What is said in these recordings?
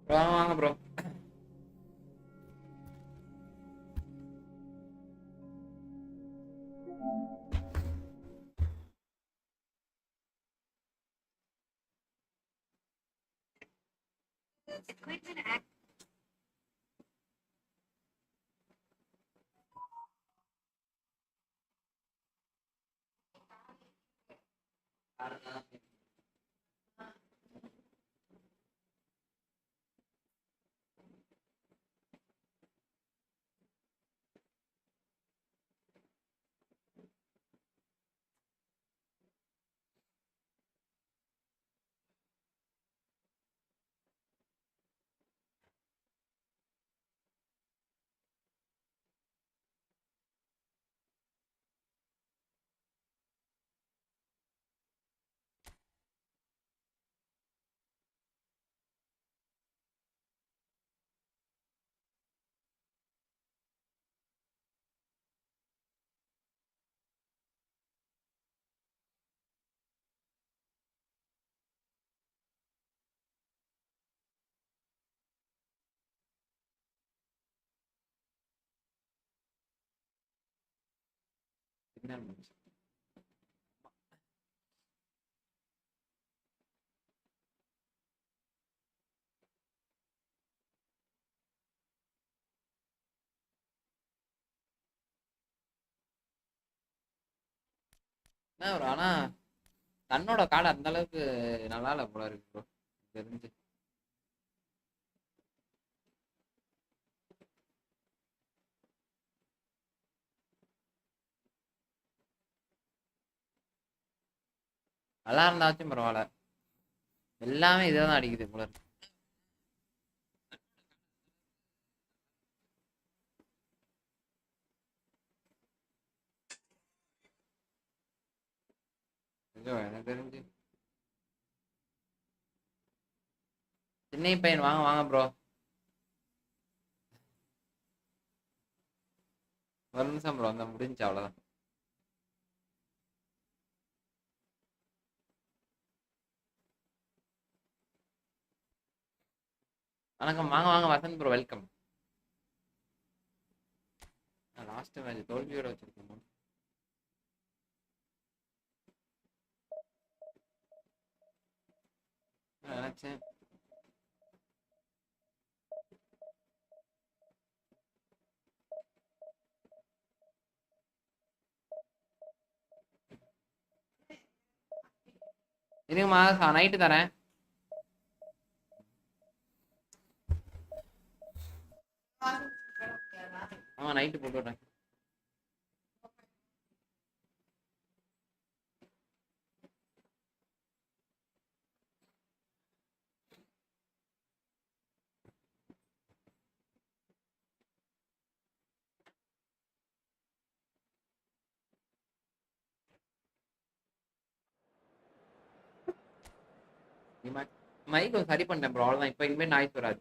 வாங்க ப்ரோ. என்ன ப்ரோ, ஆனா தன்னோட காடை அந்த அளவுக்கு நல்லா இல்ல போல இருக்கு ப்ரோ தெரிஞ்சு. நல்லா இருந்தாச்சும் பரவாயில்ல, எல்லாமே இதை தான் அடிக்குது போல இருக்கு. எனக்கு தெரிஞ்சு சென்னை பையன் வாங்க வாங்க ப்ரோ. ஒரு நிமிஷம் ப்ரோ, அந்த முடிஞ்சு அவ்வளோதான். வணக்கம், வாங்க வாங்க Vasanth bro, welcome. Last match தோல்வியோட வச்சிருக்கோம் நினைச்சேன். இருங்கம்மா, நைட்டு தரேன். ஆமா நைட்டு போட்டு விட்றேன். மைக் சரி பண்ணிட்டேன் ப்ரோ, அவ்வளோதான். இப்போ இனிமேல் நாய்ஸ் வராது.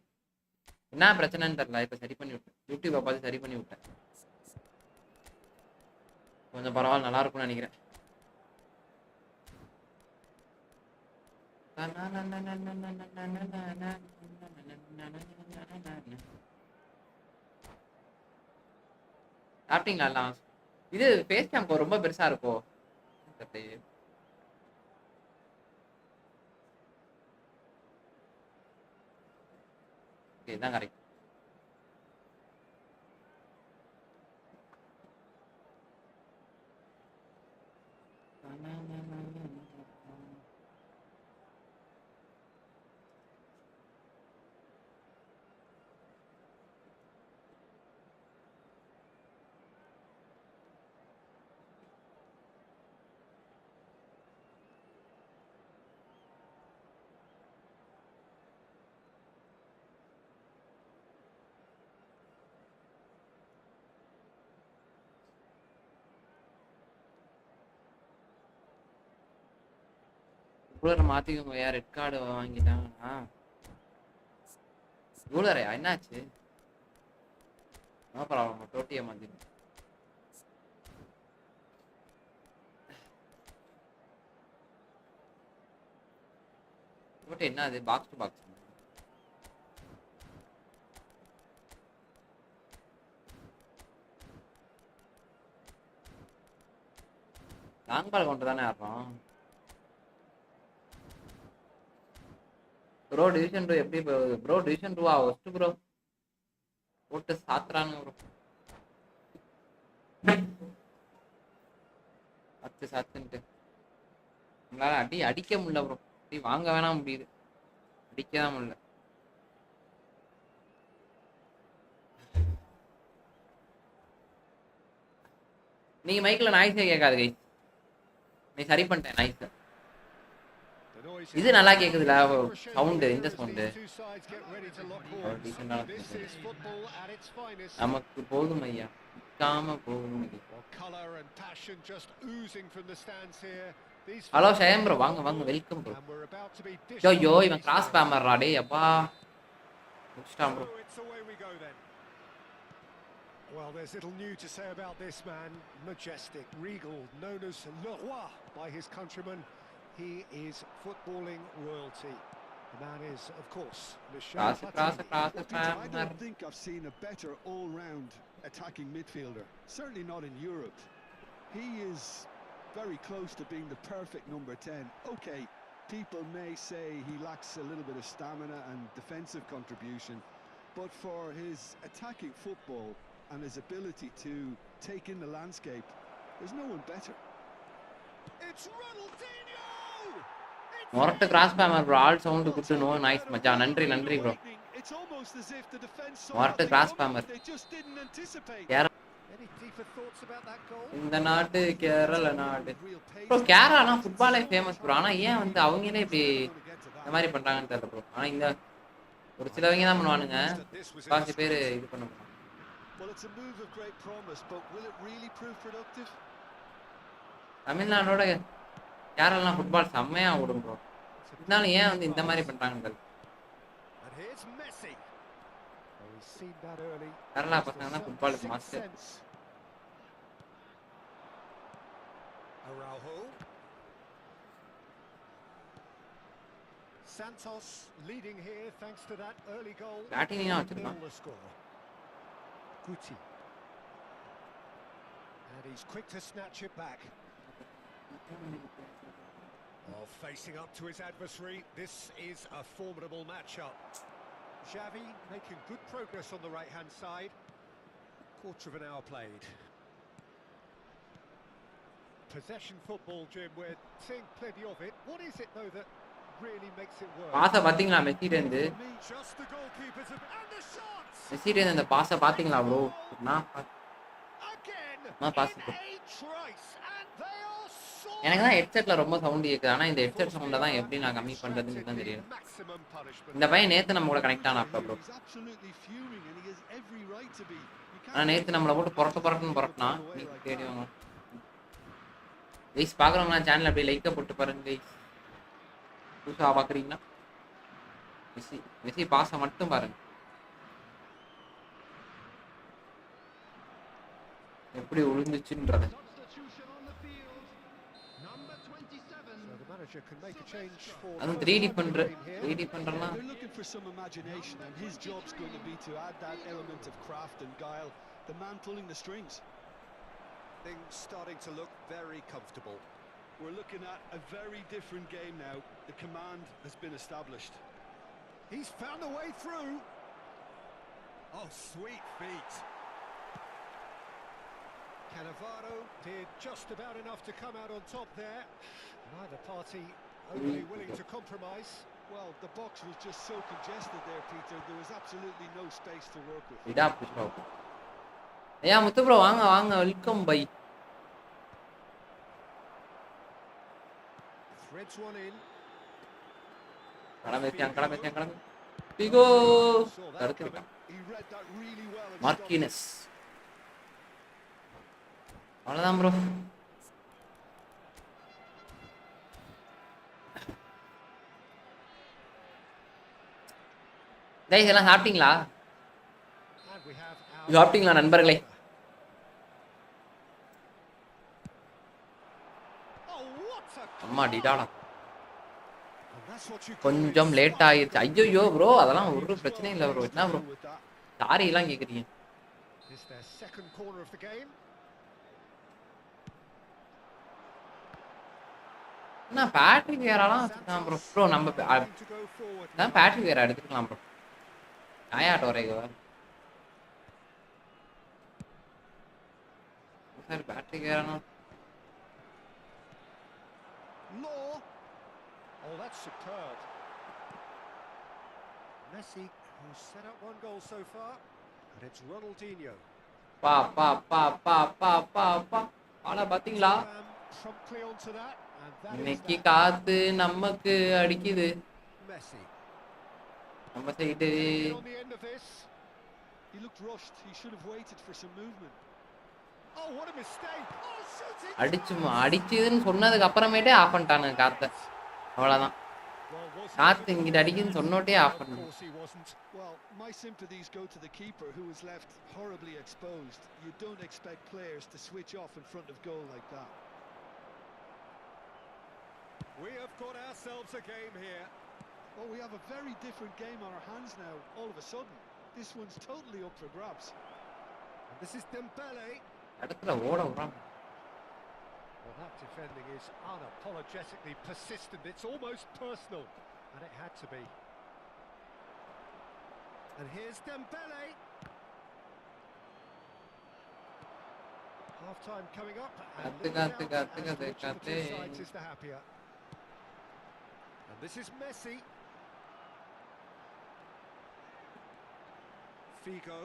என்ன பிரச்சனைன்னு தெரியல, இப்போ சரி பண்ணி விட்டேன். யூடியூப்பை பார்த்து சரி பண்ணி விட்டேன். கொஞ்சம் பரவாயில்ல, நல்லா இருக்கும்னு நினைக்கிறேன். சாப்பிட்டீங்களா எல்லாம்? இது ஃபேஸ் கேம் ரொம்ப பெருசா இருக்கும். இதுதான் கரெக்ட். கூலரை மாத்திக்கோங்க, ரெட் கார்டு வாங்கிட்டாங்கன்னா. கூலரையா என்னாச்சு? நோ ப்ராப்ளம், டோட்டியை மாத்திக்கோங்க. டோட்டி என்ன அது, box to box? Long ball கொண்டு தானே ஆடுறோம். ப்ரோ டிவிஷன் 2 எப்படி ப்ரோ? Division 2 worst bro. போட்டு சாத்துறாங்க ப்ரோ. சாத்துன்ட்டு நம்மளால அடிக்க முடியல ப்ரோ. அடி வாங்க வேணா முடியுது, அடிக்கதான் முடியல. நீங்க மைக்ல நாய்ஸே கேட்காது கை. நீ சரி பண்ணிட்டேன் நாய்ஸ். இது நல்லா கேக்குதுல சவுண்ட். இந்த சவுண்ட் நமக்கு போதும் ஐயா, காம போதும். ஹலோ ஷயம் ப்ரோ, வாங்க வாங்க, வெல்கம் ப்ரோ. யோ இவன் கிராஸ் பேமர்ரா டேய் அப்பா. முடிச்சிட்டான் bro. Well, there's little new to say about this man. Majestic, regal, known as Le Roi by his countrymen. He is footballing royalty. The man is, of course, I don't think I've seen a better all-round attacking midfielder. Certainly not in Europe. He is very close to being the perfect number 10. Okay, people may say he lacks a little bit of stamina and defensive contribution, but for his attacking football and his ability to take in the landscape, there's no one better. It's Ronaldinho! மொரட்டு cross பேமர் bro. All sound good no nice மச்சான். நன்றி நன்றி bro. மொரட்டு cross பேமர். இந்த நாட்டு கேரள நாடு bro. கேரளானா ஃபுட்பாலே ஃபேமஸ் ப்ரோ. ஆனா ஏன் வந்து அவங்களே இப்படி இந்த மாதிரி பண்றாங்கன்னு தெரியல ப்ரோ. ஆனா இந்த ஒரு சிலவங்க தான் பண்ணுவானுங்க, பாதி பேர் இது பண்ணுவாங்க. தமிழ்நாடோட கேரளா ஃபுட்பால் செம்மையா ஓடும் ப்ரோ. இருந்தாலும் ஏன் வந்து இந்த மாதிரி பண்றாங்க? கேரளா பசங்க தான் ஃபுட்பாலுக்கு master. Santos leading here thanks to that early goal. Batting வச்சிருக்கான். Guti. And he's quick to snatch it back. Oh, facing up to his adversary. This is a formidable matchup. Xavi making good progress on the right-hand side. Quarter of an hour played. Possession football, Jim. We're seeing plenty of it. What is it though that really makes it work? பாஸை பாத்தீங்களா மெஸ்ஸிட்ட இருந்து? மெஸ்ஸிட்ட இருந்து அந்த பாஸை பாத்தீங்களா bro? நான் pass. எனக்கு தான் ஹெட்செட்ல ரொம்ப சவுண்ட் கேக்குது. ஆனா இந்த ஹெட்செட் சவுண்ட தான் எப்படி நான் கம்மி பண்றதுன்னு தான் தெரியல. இந்த பையன் நேத்து நம்ம கூட கனெக்ட் ஆனா அப்ப ப்ரோ. ஆனா நேத்து நம்மள போட்டு புரட்டுன்னு புரட்டினா. நீங்க தேடிவாங்க கைஸ். பாக்குறவங்க சேனல் அப்படியே லைக்க போட்டு பாருங்க கைஸ். புதுசா பாக்குறீங்கன்னா மெஸ்ஸி பாஸை மட்டும் பாருங்க எப்படி விழுந்துச்சுன்றத. அதுவும் 3D பண்றலாம். Things starting to look very comfortable. We're looking at a very different game now. The command has been established. He's found a way through. Oh, sweet feet. Cannavaro did just about enough to come out on top there. Neither party overly willing to compromise. Well, the box was just so congested there, Peter. There was absolutely no space to work with. ஐயா முத்து bro வாங்க வாங்க, welcome bye. Threads one in. கடமை. பிகோ தடுத்துட்டான். Marquinhos. அவ்வளவுதான் bro. Guys எல்லாம் சாப்பிட்டீங்களா? சாப்பிட்டீங்களா நண்பர்களே? அம்மா டிடாடா கொஞ்சம் லேட் ஆயிடுச்சு. ஐயோ ப்ரோ அதெல்லாம் ஒரு பிரச்சனையும் இல்லை ப்ரோ. என்ன ப்ரோ சாரி எல்லாம் கேக்குறீங்க? என்ன பேட்ரிக் வேறாலாம் வச்சுக்கலாம் ப்ரோ. ப்ரோ நம்ம தான் பேட்ரிக் வேற எடுத்துக்கலாம் ப்ரோ. ஆயாட்ட வரைக்கும் சார் பேட்ரிக் வேறானா? Oh, that's superb. Messi, who's set up one goal so far, and it's Ronaldinho. பா பா பா பா பா பா பா ஆள பாத்தீங்களா? Promptly onto that, and that is இன்னைக்கு காத்து நமக்கு அடிக்குது. Messi. நம்ம side On the end of this, He looked rushed. He should have waited for some movement. oh, what a mistake! Oh, shooting! அடிச்சுதுன்னு சொன்னதுக்கு அப்புறமேட்டே ஆஃப் பண்ணிட்டானுங்க காத்த. அவ்வளவுதான். காத்து இங்கிட்ட அடிக்குதுன்னு சொன்னோட்டே ஆஃப் பண்ணு. Well, my sympathies go to the keeper who was left horribly exposed. You don't expect players to switch off in front of goal like that. We have got ourselves a game here. Oh, we have a very different game on our hands now all of a sudden. This one's totally up for grabs. And this is Dembele. இடத்துல ஓட விடுறான். Well, that defending is unapologetically persistent. It's almost personal, and it had to be. And here's Dembele. Half time coming up, and which of the two sides is the happier? And this is Messi. Figo.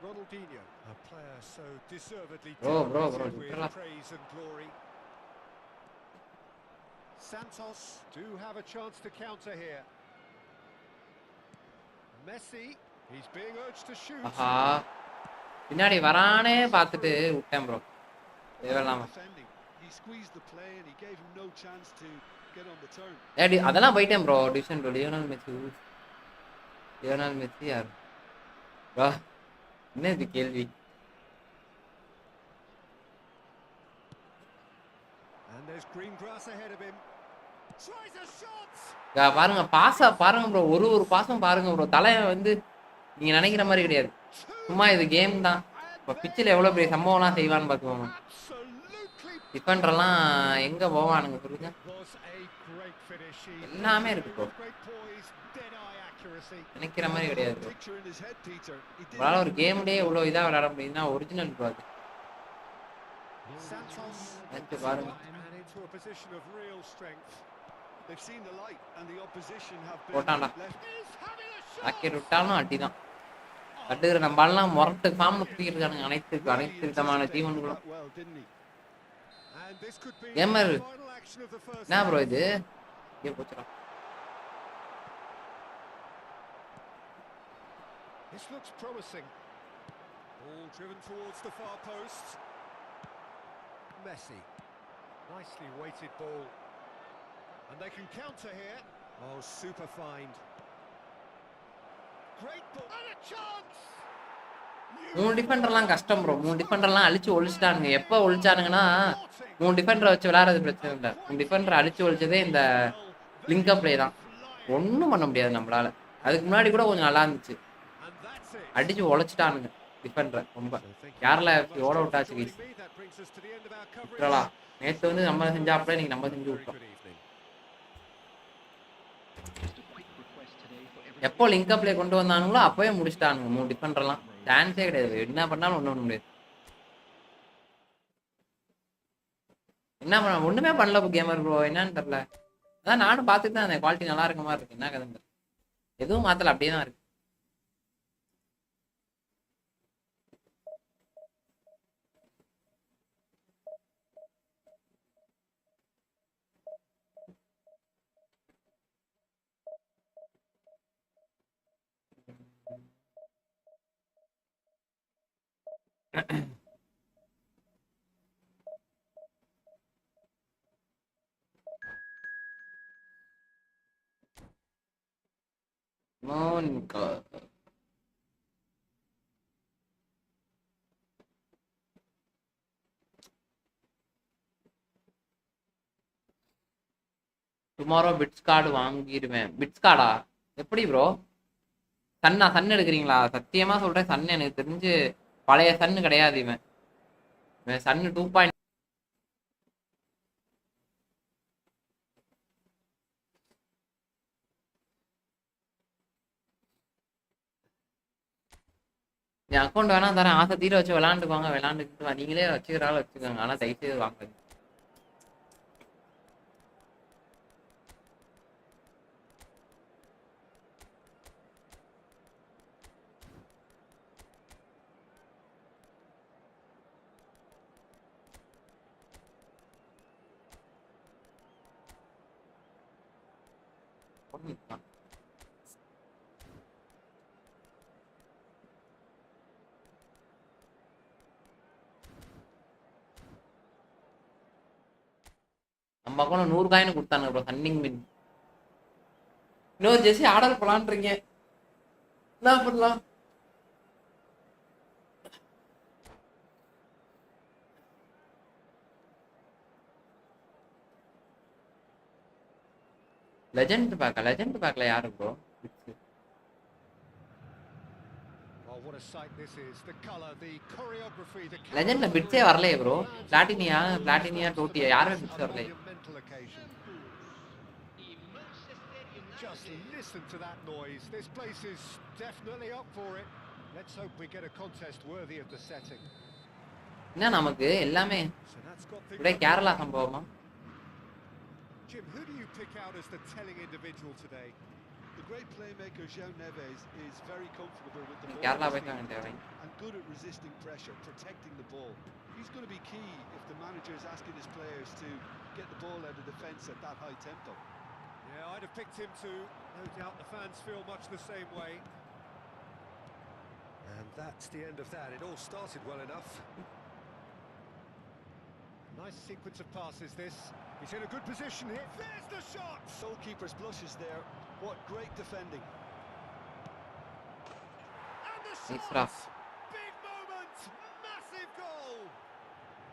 Ronaldinho, a player so deservedly decorated with praise and glory. Santos do have a chance to counter here. Messi, he's being urged to shoot. ஆஹா பின்னாடி வரானே பார்த்துட்டு விட்டேன் bro. தேவலாமா He squeezed the play and he gave him no chance to get on the turn. ஏடி அதெல்லாம் போயிட்டேன் bro. Division Lionel Messi யார் bro? என்ன இது கேள்வி? And there's green grass ahead of him. Tries a shot. பாருங்க பாஸா பாருங்க bro. ஒரு பாஸும் பாருங்க ப்ரோ. தலை வந்து நீங்க நினைக்கிற மாதிரி கிடையாது. சும்மா இது கேம் தான். இப்போ பிச்சில் எவ்வளோ பெரிய சம்பவம்லாம் செய்வான்னு பார்த்துக்கோங்க. டிஃபெண்டர்லாம் எங்கே போவானுங்க சொல்லுங்க. எல்லாமே இருக்கு ப்ரோ. நினைக்கிற மாதிரி கிடையாது. உங்களால் ஒரு கேம்லேயே இவ்வளோ இதாக விளையாட முடியுதுன்னா ஒரிஜினல் ப்ரோ அது. பாருங்க போட்டான்டா. ராக்கெட் விட்டாலும் அடிதான். கட்டுக்கிற நம்மளாம் முரட்டு ஃபார்ம்ல சுத்திக்கிட்டு இருக்கானுங்க அனைத்து விதமான ஜீவன்களும். கேமர் என்ன ப்ரோ இது? இங்கே போச்சுடா. This looks promising. Ball driven towards the far post. Messi. Nicely weighted ball. And they can counter here. Oh, super find. Great ball. And a chance! மூணு டிஃபெண்டர்லாம் கஷ்டம் ப்ரோ. மூணு டிஃபெண்டர்லாம் அழிச்சு ஒழிச்சிட்டானுங்க. எப்போ ஒழிச்சானுங்கன்னா மூணு டிஃபெண்டரை வச்சு விளையாடுறது பிரச்சனை இல்லை. மூணு டிஃபெண்டரை அழிச்சு ஒழிச்சதே இந்த லிங்கப் பிளே தான். ஒன்றும் பண்ண முடியாது நம்மளால. அதுக்கு முன்னாடி கூட கொஞ்சம் நல்லா இருந்துச்சு. அடிச்சு உழைச்சிட்டானுங்க டிஃபெண்டரை ரொம்ப. யாரெல்லாம் ஓட விட்டாச்சு கைஸ். விட்டுறலாம். நேற்று வந்து நம்ம செஞ்சாப்புல இன்னைக்கு நம்ம செஞ்சு விட்டோம். எப்போ லிங்க் அப்ளை கொண்டு வந்தானுங்களோ அப்பவே முடிச்சிட்டானுங்க. மூணு டிஃபெண்டர்லாம் டான்ஸே கிடையாது. என்ன பண்ணாலும் ஒன்றும் பண்ண முடியாது. என்ன பண்ண ஒன்றுமே பண்ணல கேமர் ப்ரோ. என்னன்னு தெரில. அதான் நானும் பார்த்துட்டு தான் அந்த குவாலிட்டி நல்லா இருக்க மாதிரி இருக்கு. என்ன கதை எதுவும் மாற்றல, அப்படியே தான் இருக்கு. Monica. டுமாரோ பிட்ஸ் கார்டு வாங்கிடுவேன். பிட்ஸ் கார்டா? எப்படி ப்ரோ? சன் எடுக்கிறீங்களா? சத்தியமா சொல்றேன், சன் எனக்கு தெரிஞ்சு பழைய சன்னு கிடையாது. இவன் சன்னு 2. என் அக்கௌண்ட் வேணா தரேன், ஆசை தீர வச்சு விளாண்டுக்குவாங்க, விளாண்டுக்கிட்டு நீங்களே வச்சுக்கிறாலும் வச்சுக்கோங்க, ஆனால் தயவுசெய்து வாங்க. நம்ம அக்கௌண்ட் 100 காயின் கொடுத்தாங்க ப்ரோ. சன்னிங் மின் இன்னொரு ஜெர்சி ஆர்டர் பண்ணலான்றீங்க, என்ன பண்ணலாம்? லெஜெண்ட் பேக்ல யாரு ப்ரோ? லெஜெண்ட்ல பிட்ஸே வரலையே ப்ரோ. பிளாட்டினியா டோட்டியா யாருமே பிட்ஸ் வரலையே. Just listen to that noise. This place is definitely up for it. Let's hope we get a contest worthy of the setting. என்ன நமக்கு எல்லாமே ஒரே Kerala சம்பவமா? Jim, who do you pick out as the telling individual today? The great playmaker João Neves is very comfortable with the ball Kerala போய்ட்டாங்க தேவை and good at resisting pressure, protecting the ball. He's going to be key if the manager is asking his players to get the ball out of defence at that high tempo. Yeah, I'd have picked him too. No doubt the fans feel much the same way. And that's the end of that. It all started well enough. Nice sequence of passes this. He's in a good position here. There's the shot! Goalkeeper's blushes there. What great defending. And the It's shot! rough. Big moment! Massive goal!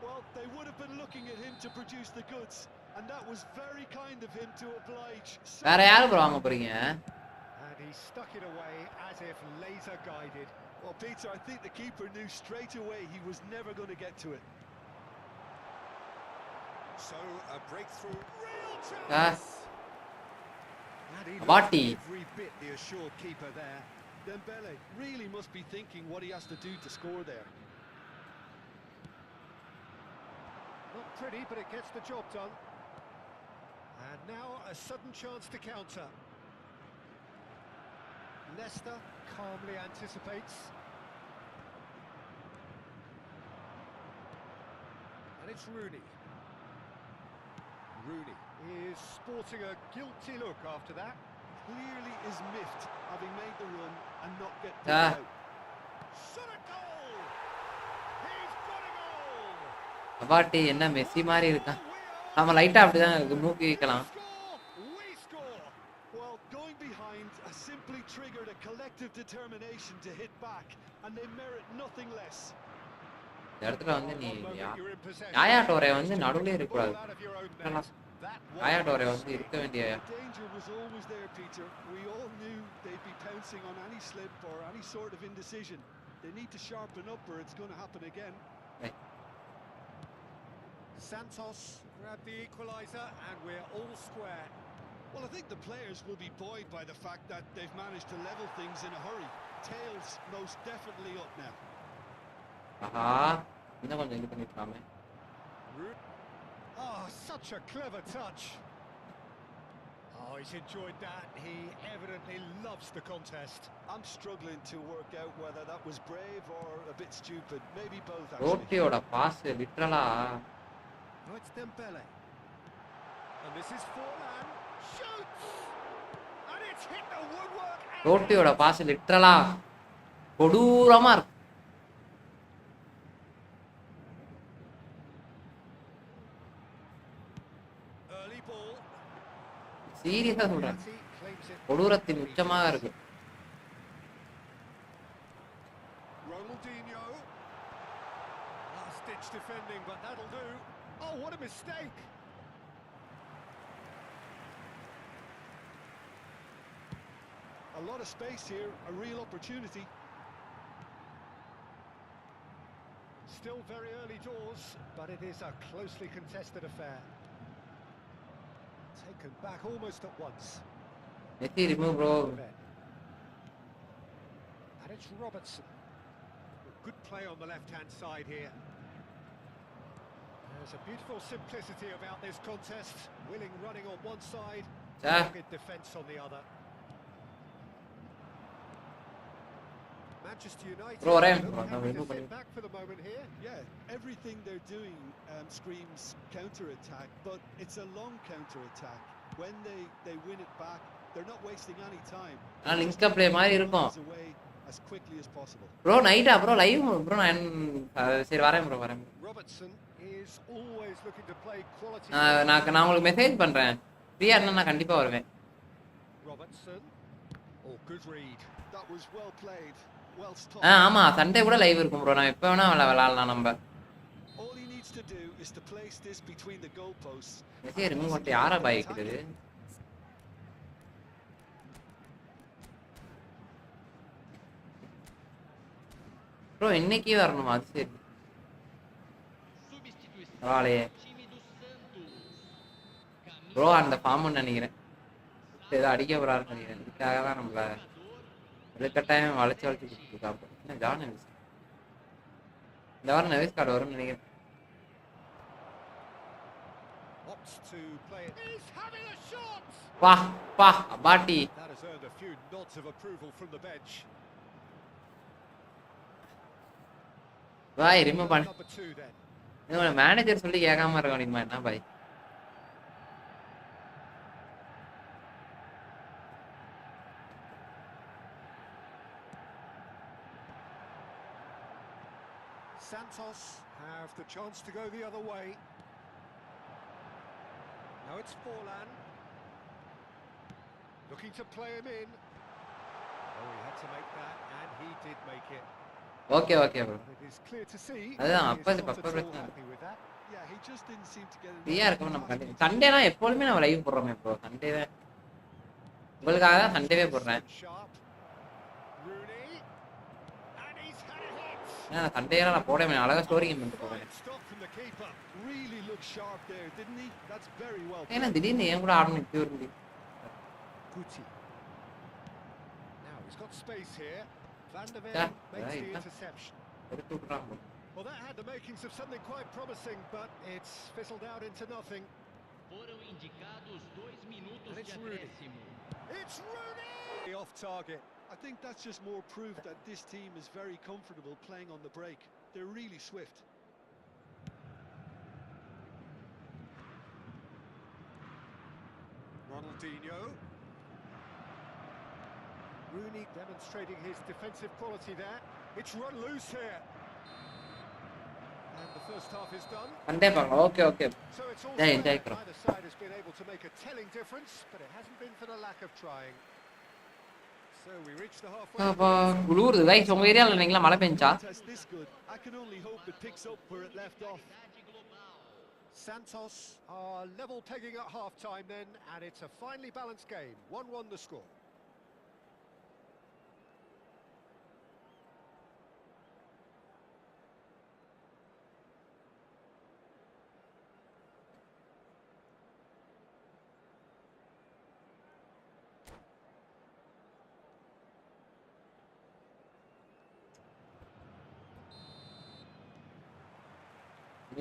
Well, they would have been looking at him to produce the goods. And that was very kind of him to oblige. வேற யாரு bro வாங்க போறீங்க? And he stuck it away as if laser guided. Well, Peter, I think the keeper knew straight away he was never going to get to it. So a breakthrough, real chance. Yes. And he Abati. looked every bit the assured keeper there. Dembele really must be thinking what he has to do to score there. Not pretty, but it gets the job done. And now a sudden chance to counter. Leicester calmly anticipates. And it's Rooney. Rooney is sporting a guilty look after that. Clearly is miffed having made the run and not get put out. Shot a goal! He's got a goal! அபாட்டி என்ன Messi மாதிரி இருக்கான். நம்ம லைட்டா அப்படிதான் இருக்கு, மூக்கி வைக்கலாம். We score! Well, going behind has simply triggered a collective determination to hit back, and they merit nothing less. இந்த இடத்துல வந்து நீ யாயா டோரே வந்து நடுவுல இருக்க கூடாது. யாயா டோரே வந்து இருக்க வேண்டிய. Danger was always there, Peter. We all knew they'd be pouncing on any slip or any sort of indecision. They need to sharpen up or it's going to happen again. Santos grabbed the equaliser and we're all square. Well, I think the players will be buoyed by the fact that they've managed to level things in a hurry. Tails most definitely up now. ஆஹா, இன்னும் கொஞ்சம் இது பண்ணிருக்காமே. Oh, such a clever touch. Oh, he's enjoyed that. He evidently loves the contest. I'm struggling to work out whether that was brave or a bit stupid. Maybe both, actually. ரோட்டியோட pass லிட்டரலா. Oh, it's Dembele. And this is Forlan. Shoots! And it's hit the woodwork. ரோட்டியோட pass லிட்டரலா கொடூரமா இருக்கு. Early ball. சீரியஸா சொல்றேன், கொடூரத்தின் உச்சமாக இருக்கு. Ronaldinho. Last ditch defending, but that'll do. Oh, what a mistake! A lot of space here, a real opportunity. Still very early doors, but it is a closely contested affair. Taken back almost at once. Messi remove bro. And it's Robertson. good play on the left-hand side here. There's a beautiful simplicity about this contest. Willing running on one side, dogged defence on the other. Manchester United don't have to sit back for the moment here. Yeah, everything they're doing screams counter-attack, but it's a long counter-attack. When they win it back, they're not wasting any time. Link up play மாதிரி இருக்கும் Away as quickly as possible. Bro நைட்டா bro live bro நான் சரி வரேன் bro வரேன். Robertson is always looking to play quality. நான் உங்களுக்கு message பண்றேன். ஃப்ரீயா இருந்தா நான் கண்டிப்பா வருவேன். Robertson. Oh, good read. That was well played. Well stopped. ஆமா சண்டே கூட லைவ் இருக்கும் ப்ரோ. நான் எப்ப வேணா விளையாடலாம் நம்ம. All he needs to do is to place this between the goalposts. Message remove பண்ணிட்டு யாரா பாய்க்குது? ப்ரோ இன்னைக்கு வரணுமா? அது சரி. பரவாயில்லையே ப்ரோ அந்த ஃபார்ம்னு நினைக்கிறேன். ஏதோ அடிக்க போறாருன்னு நினைக்கிறேன். இதுக்காக தான் நம்மள கட்டாயம் வளைச்சு கொடுத்துருக்காங்க. என்ன ஜான் நெவிஸ் இந்த வாரம் நெவிஸ் கார்டு வரும்னு நினைக்கிறேன். வா வா பாட்டி பாய் ரிமூவ் பண்ண மேனேஜர் சொல்லி கேட்காம இருக்க முடியுமா என்ன பாய்? Santos have the chance to go the other way. Now it's Forlan. Looking to play him in. Oh, he had to make that, and he did make it. Okay, okay, bro. It is clear to see. அதான் அப்பா பிரச்சனை. Yeah, he just didn't seem to get it. ஃப்ரீயா இருக்கணும் நம்ம கண்டிப்பா. சண்டேனா எப்பவுமே நான் லைவ் போடுறோமே ப்ரோ. சண்டேவே உங்களுக்காக தான் சண்டேவே போடுறேன். நான் சண்டேலாம் நான் போடவே மாட்டேன். அழகா ஸ்டோரி கேம் பண்ணிட்டு போவேன். Really looked sharp there, didn't he? That's very well. ஏன்னா திடீர்னு ஏன் கூட ஆடணும் இப்படி ஒரு முடி. Guti. Now he's got space here. Van der Ven makes the interception. Well, that had the makings of something quite promising, but it's fizzled out into nothing. And it's Rooney. It's Rooney! Off target. I think that's just more proof that this team is very comfortable playing on the break. They're really swift. Ronaldinho. Rooney demonstrating his defensive quality there. It's run loose here. And the first half is done. Okay, okay. So it's all either side has been able to make a telling difference, but it hasn't been for the lack of trying. So we reach the halfway. குளூர்து guys உங்க ஏரியால நீங்களா மழை பெஞ்சா? This good. I can only hope it picks up where it left off. Santos are level pegging at half time then, and it's a finely balanced game. 1-1 the score.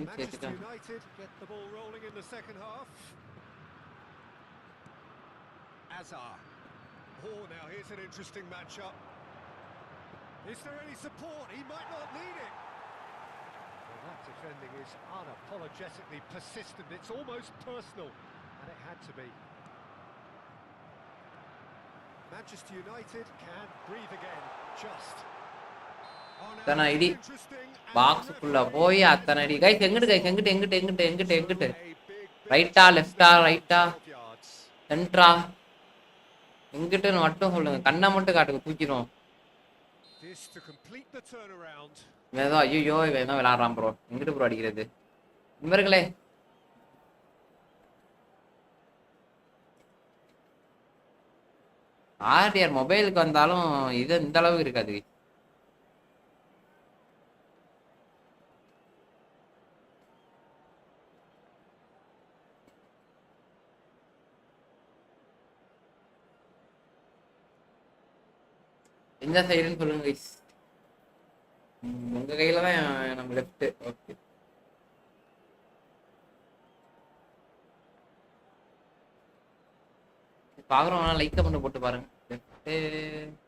Manchester United get the ball rolling in the second half. Azar. Oh, now here's an interesting matchup. Is there any support? He might not need it. Well, that defending is unapologetically persistent. It's almost personal, and it had to be. Manchester United can breathe again. Just. அத்தனை ID பாக்ஸுக்குள்ள போய் அத்தனை ID guys எங்கிட்டு ரைட்டா லெஃப்டா ரைட்டா சென்ட்ரா எங்கிட்டுன்னு மட்டும் சொல்லுங்க. கண்ணை மட்டும் காட்டுங்க தூக்கிடும். ஏதோ ஐயோ இவன் என்ன விளையாடுறான் ப்ரோ. எங்கிட்டு ப்ரோ அடிக்கிறது நண்பர்களே? ஆர்டிஆர் மொபைலுக்கு வந்தாலும் இது இந்த அளவுக்கு இருக்காது. எந்த சைடுன்னு சொல்லுங்க கைஸ். உங்க கையில தான் நம்ம லெஃப்ட். ஓகே பாக்குறவங்க லைக் பண்ணி போட்டு பாருங்க. லெஃப்ட்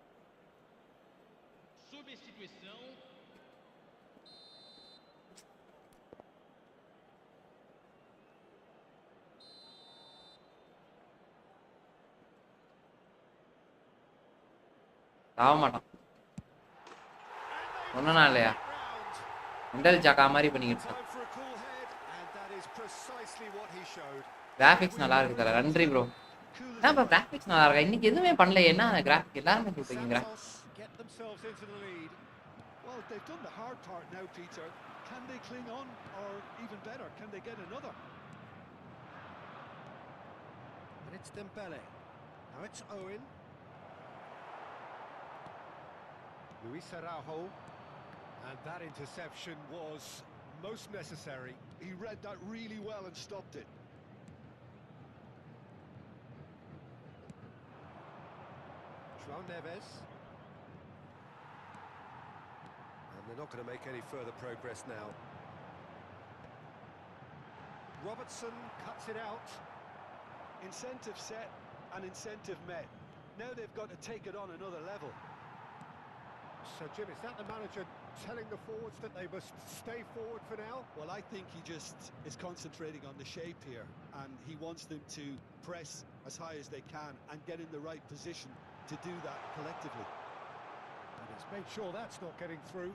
ஆக மாட்டான் ஒன்றும் இல்லையா. மெண்டல் ஜாக்கா மாதிரி பண்ணிக்கிட்டு இருக்கான். கிராஃபிக்ஸ் நல்லா இருக்கு தல. நன்றி ப்ரோ. என்ன ப்ரோ கிராஃபிக்ஸ் நல்லா இருக்கா? இன்னைக்கு எதுவுமே பண்ணல. என்ன கிராஃபிக் எல்லாருமே சொல்றீங்க. Well, they've done the hard part now, Peter. Can they cling on, or even better, can they get another? And it's Dembele. Now it's Owen. Luis Araujo. And that interception was most necessary. He read that really well and stopped it. João Neves. And they're not going to make any further progress now. Robertson cuts it out. Incentive set and incentive met. Now they've got to take it on another level. So, Jim, is that the manager telling the forwards that they must stay forward for now? Well, I think he just is concentrating on the shape here, and he wants them to press as high as they can and get in the right position to do that collectively. And he's made sure that's not getting through.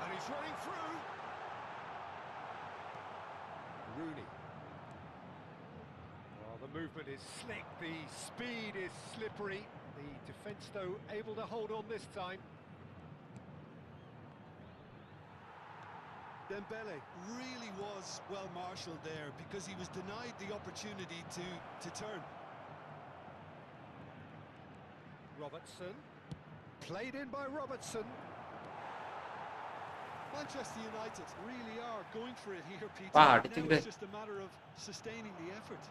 And he's running through. Rooney. Well, the movement is slick, the speed is slippery. The defence, though, able to hold on this time. Dembele really was well marshalled there because he was denied the opportunity to turn. Robertson. Played in by Robertson. Manchester United really are going for it here, Peter. Wow, now it's just a matter of sustaining the effort.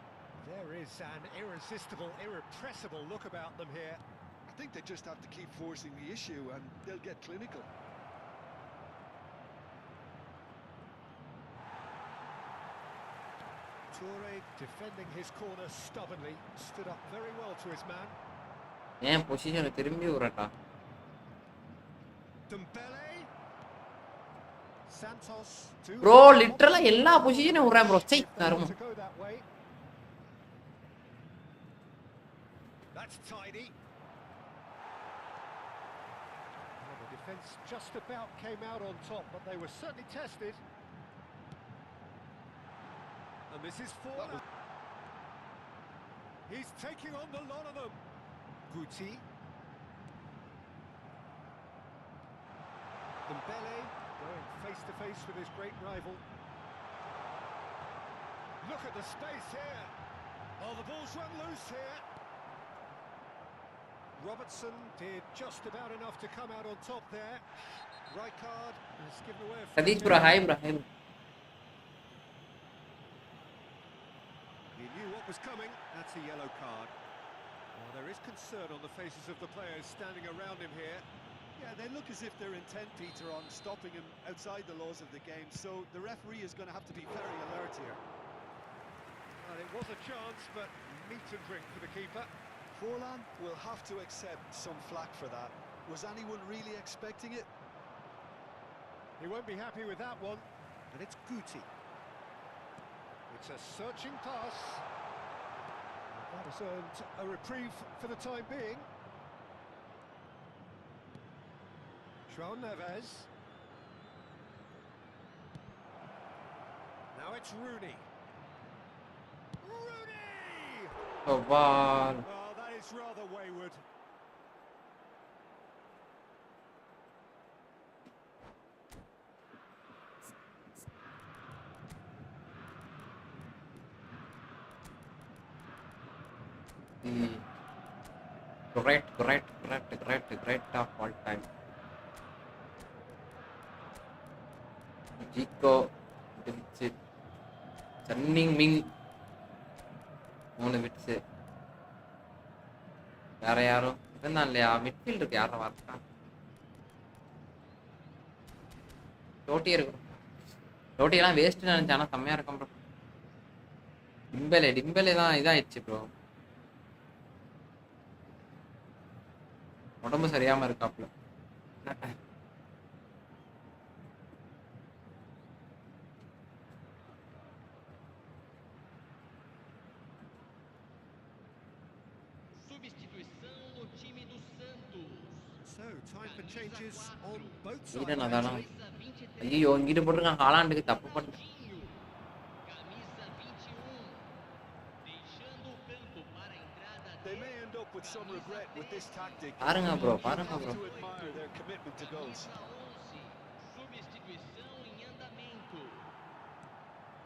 There is an irresistible, irrepressible look about them here. I think they just have to keep forcing the issue and they'll get clinical. Toure defending his corner stubbornly, stood up very well to his man. ஏன் பொசிஷனை திரும்பி விடுறா? Dembele. Santos. Bro லிட்டரலா எல்லா பொசிஷனையும் விடுறேன் bro. சை கருமம். That's tidy. Well, the defence just about came out on top, but they were certainly tested. And this is for... He's taking on the lot of them. Guti. Dembele going face to face with his great rival. Look at the space here. Oh, the ball's run loose here. Robertson did just about enough to come out on top there. Rijkaard has given away a... Sadiq bro, hi bro, hi bro. He knew what was coming. That's a yellow card. Well, there is concern on the faces of the players standing around him here. Yeah, they look as if they're intent, Peter, on stopping him outside the laws of the game, so the referee is going to have to be very alert here. Well, it was a chance, but meat and drink for the keeper. Forlan will have to accept some flack for that. Was anyone really expecting it? He won't be happy with that one. And it's Guti. It's a searching pass. That has earned a reprieve for the time being. João Neves. Now it's Rooney. Rooney! Oh, wow. Well, that is rather wayward. Great of all time. Jico, Blitzz, Channing Ming, மூணு விட்ஸ். வேற யாரும் இவன் தான் இல்லையா? மிட்ஃபீல்டுக்கு யாரும் வரா? டோட்டி இருக்கும். டோட்டியெல்லாம் waste நினச்சேன், ஆனால் செம்மையாக இருக்கும் ப்ரோ. டிம்பேலே தான் இதாகிடுச்சு ப்ரோ. உடம்பு சரியாமல் இருக்காப்புல. So, time for changes on both sides. Eden அதானா ஐயோ இங்கிட்டு போட்டிருக்கான். ஹாலாண்டுக்கு தப்பு பண்ண. They may end up with some regret with this tactic. பாருங்க ப்ரோ, You பாருங்க have bro. to admire their commitment to goals.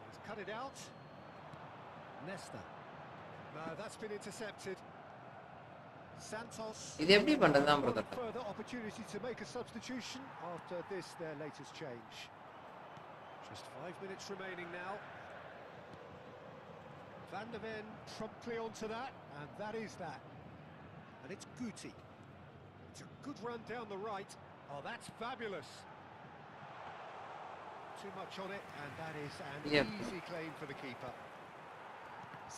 He's cut it out. Nesta. No, that's been intercepted. Santos. இது எப்படி பண்றதுதான் ப்ரோ தப்பு. Further opportunity to make a substitution after this, their latest change. Just 5 minutes remaining now. Van der Ven promptly onto that, and that is that. And it's Guti. It's a good run down the right. Oh, that's fabulous. Too much on it, and that is an easy claim for the keeper.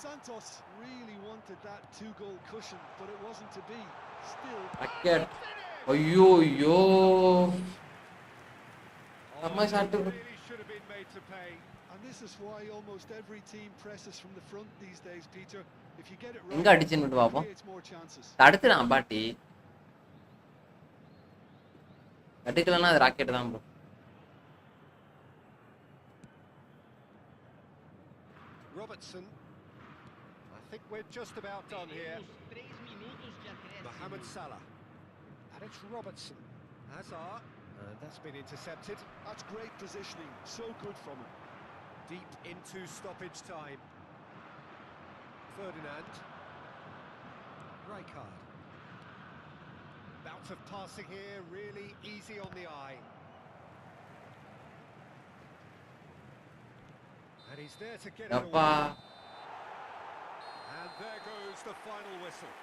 Santos really wanted that 2-goal cushion, but it wasn't to be. Still. Racket. ஐயோ ஐயோ. Really should have been made to pay. And this is why almost every team presses from the front these days, Peter. If you get it எங்க right, அடிச்சுன்னு it பாப்போம். creates more chances. தடுத்துறான் பாட்டி. தடுக்கலன்னா அது rocket தான் bro. Robertson. I think we're just about done here. Mohamed Salah. And it's Robertson. Hazard. That's been intercepted. That's great positioning. So good from him. Deep into stoppage time. Ferdinand. Rijkaard. Bout of passing here, really easy on the eye. And he's there to get it away. And there goes the final whistle.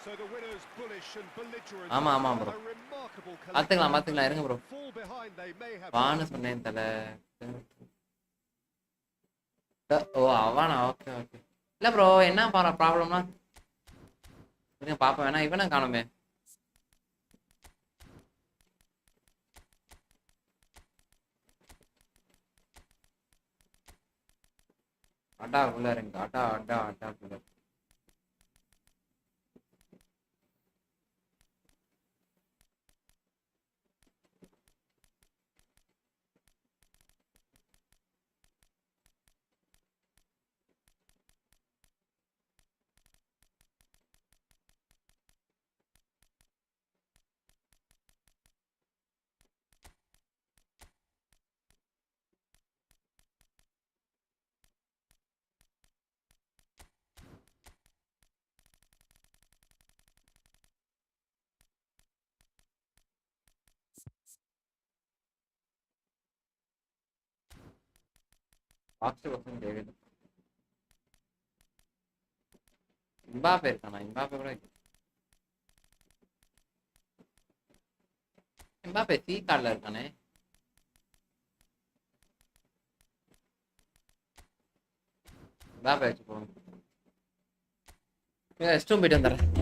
So the winners bullish and belligerent. ஆமா ஆமா bro. பாத்துக்கலாம் இருங்க bro. வான்னு சொன்னேன் தல. ஓ அவனா, okay okay. இல்ல bro என்ன ப்ராப்ளம்னா இருங்க பாப்பேன். வேணா இவனை காணுமே. அட்டா உள்ள இருங்க. அட்டா உள்ள. பாக்ஸ் பசங்க டேவிட் இம்பாப்பே இருக்கானா? இம்பாப்பே கூட இம்பாப்பே சி கார்டில் இருக்கானே. இம்பாப்பே வச்சு போகணும். ரெஸ்ட் ரூம் போயிட்டு வந்துடுறேன்.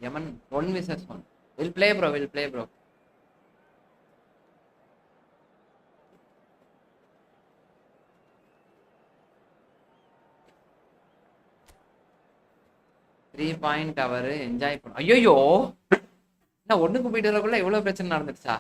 Yemen 1 vs 1. We'll play bro. 3 point அவர் என்ஜாய் பண்ண. ஐயோ என்ன ஒண்ணுக்கு போயிட்டு வரக்குள்ள இவ்வளவு பிரச்சனை நடந்துருச்சா?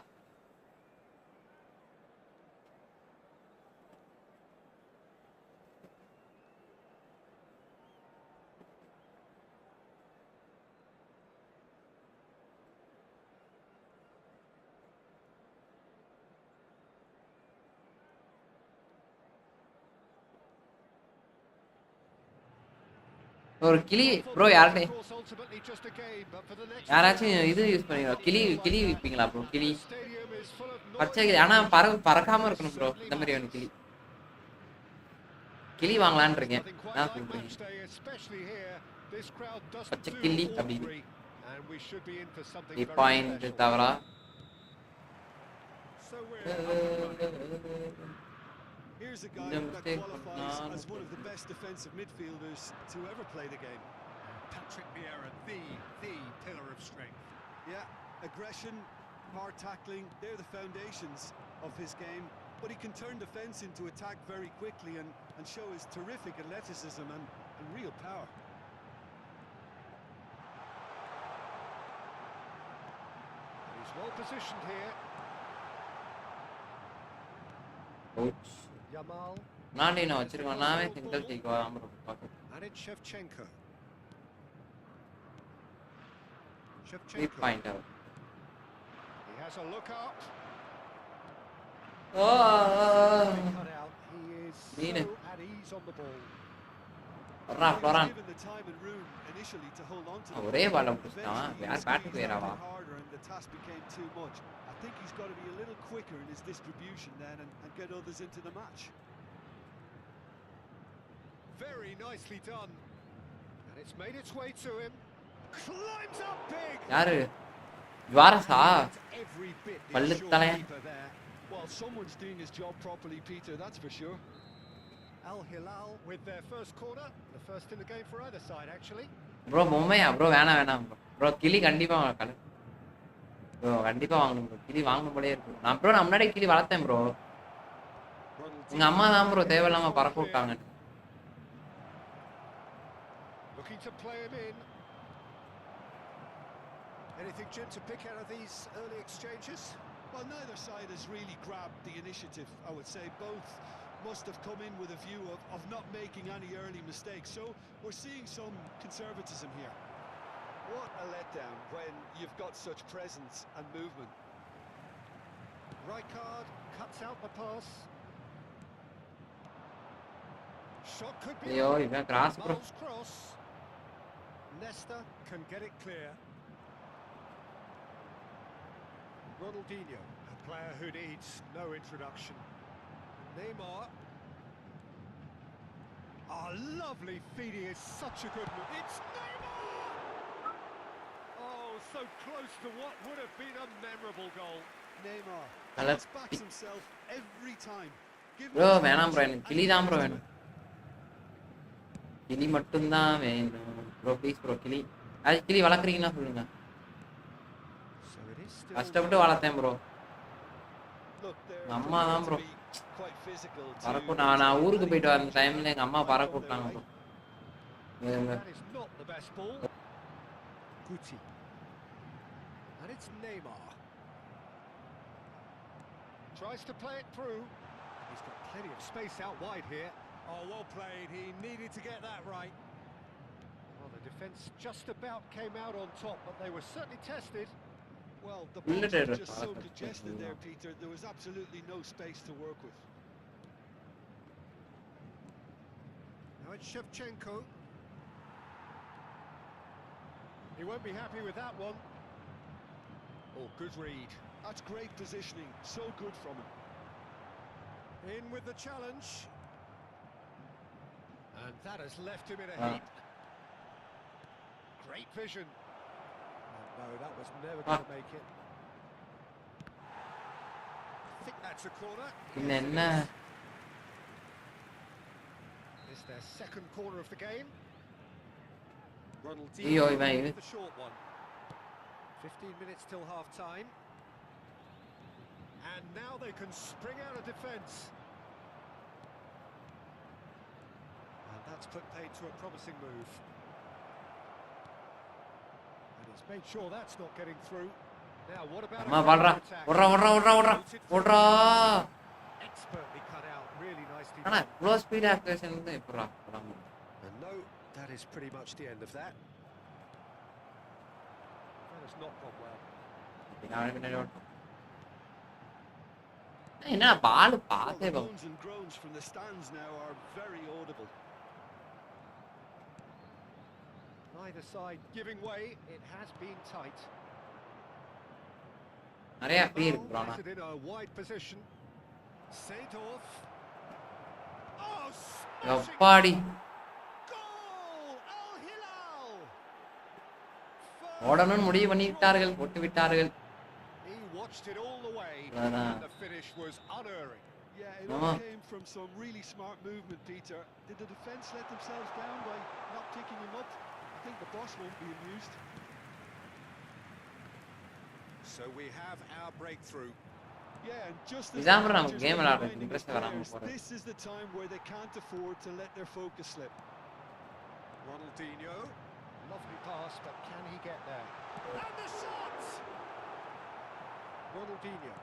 ஒரு கிளி ப்ரோ யாராச்சும் இது யூஸ் பண்ணிடுவோம். கிளி விற்பீங்களா ப்ரோ? கிளி பச்சை கிளி, ஆனா பறக்காம இருக்கணும் ப்ரோ. இந்த மாதிரி ஒன்று கிளி வாங்கலான் இருக்கேன். நான் சொல்றேன் பச்சை கிளி அப்படின்னு. 3 பாயிண்ட் தவறா? Here's a guy that qualifies as one of the best defensive midfielders to ever play the game. Patrick Vieira, the pillar of strength. Yeah, aggression, hard tackling, they're the foundations of his game. But he can turn defence into attack very quickly and show his terrific athleticism and real power. He's well positioned here. Ouch. Yamal. நான் என்ன வச்சிருக்கேன். நானே single take வாங்க பாக்க. And it's Shevchenko. 3 point அவர். He has a look up. Oh. Cut out. He is so at ease on the ball. Floran. Given the time and room initially to hold on to ஒரே பால் புடிச்சான். யார் பேட்டுக்கு வேறவா? The task became too much. I think he's got to be a little quicker in his distribution then and get others into the match. Very nicely done. And it's made its way to him. Climbs up big. யாரு? ஜுவாரஸா? Every bit பல்லு தலைய. Well, someone's doing his job properly, Peter, that's for sure. Al Hilal with their first corner, the first in the game for either side actually. Bro Bommaiya bro? வேணாம் bro. கிளி கண்டிப்பா வாங்கணும் bro. கண்டிப்பா வாங்கணும் bro. கிளி வாங்கணும் போலயே இருக்கு. நான் ப்ரோ முன்னாடியே கிளி வளர்த்தேன் ப்ரோ. எங்க அம்மா தான் ப்ரோ தேவையில்லாம பறக்க விட்டாங்க. Looking to play him in. Anything, Jim, to pick out of these early exchanges? Well, neither side has really grabbed the initiative, I would say. Both must have come in with a view of not making any early mistakes. So we're seeing some conservatism here. What a letdown when you've got such presence and movement. Rijkaard cuts out the pass. Shot could be. ஐயோ இவன் cross bro. Cross. Nesta can get it clear. Ronaldinho, a player who needs no introduction. Neymar. Oh, lovely feed. He is such a good move. It's Neymar! Oh, so close to what would have been a memorable goal. Neymar backs himself every time. Bro வேணாம் bro. எனக்கு கிளி தான் bro வேணும். கிளி மட்டும் தான் வேணும் bro. Please bro கிளி. அது கிளி வளர்க்குறீங்கன்னா சொல்லுங்க. கஷ்டப்பட்டு வளர்த்தேன் ப்ரோ. அம்மா தான் ப்ரோ பறக்க. நான் ஊருக்கு போயிட்டு வர டைம்ல எங்க அம்மா பறக்க விட்டாங்க bro. And it's Neymar. Tries to play it through. He's got plenty of space out wide here. Oh, well played. He needed to get that right. Well, the defence just about came out on top, but they were certainly tested. Well, the ball was just so congested there, Peter. There was absolutely no space to work with. Now it's Shevchenko. He won't be happy with that one. Oh, good read. That's great positioning. So good from him. In with the challenge. And that has left him in a heap. Great vision. Oh, no, that was never going to make it. I think that's a corner. It's their second corner of the game. ஐயோ இவன் The short one. 15 minutes till half time. And now they can spring out of defence. And that's put paid to a promising move. And he's made sure that's not getting through. Now what about அம்மா பால்றா ஓடுறா expertly cut out, really nicely ஆனா done. Close speed activation வந்து எப்பறா And no, that is pretty much the end of that. That has not gone well. என்ன பால் Well, பாத்தே the moans and groans from the stands now are very audible. Neither side giving way. It has been tight. நிறைய free இருக்கு bro Well, in a wide position. Seedorf. Oh, smashing Edappadi goal! Al Hilal. ஓடணும்னு முடிவு பண்ணி விட்டார்கள் போட்டு விட்டார்கள் He watched it all the way, Voilà. and the finish was unerring. Yeah, it No. all came from some really smart movement, Peter. Did the defence let themselves down by not picking him up? I think the boss won't be amused. So we have our breakthrough. Yeah, and just as இதான் the bro நமக்கு manager's game விளையாடுறது reminding his interest வராம players, போறது this is the time where they can't afford to let their focus slip. Ronaldinho. Lovely pass, but can he get there? And the shot! Ronaldinho.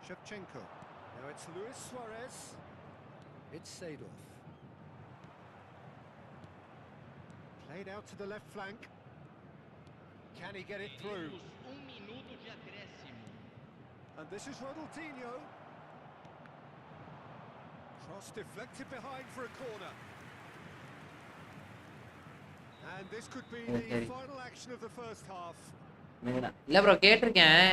Shevchenko. Now it's Luis Suarez. It's Seedorf. Played out to the left flank. Can he get it through? And this is Ronaldinho. Cross deflected behind for a corner. And this could be the Okay. final action of the first half. இல்ல bro கேட்டிருக்கேன்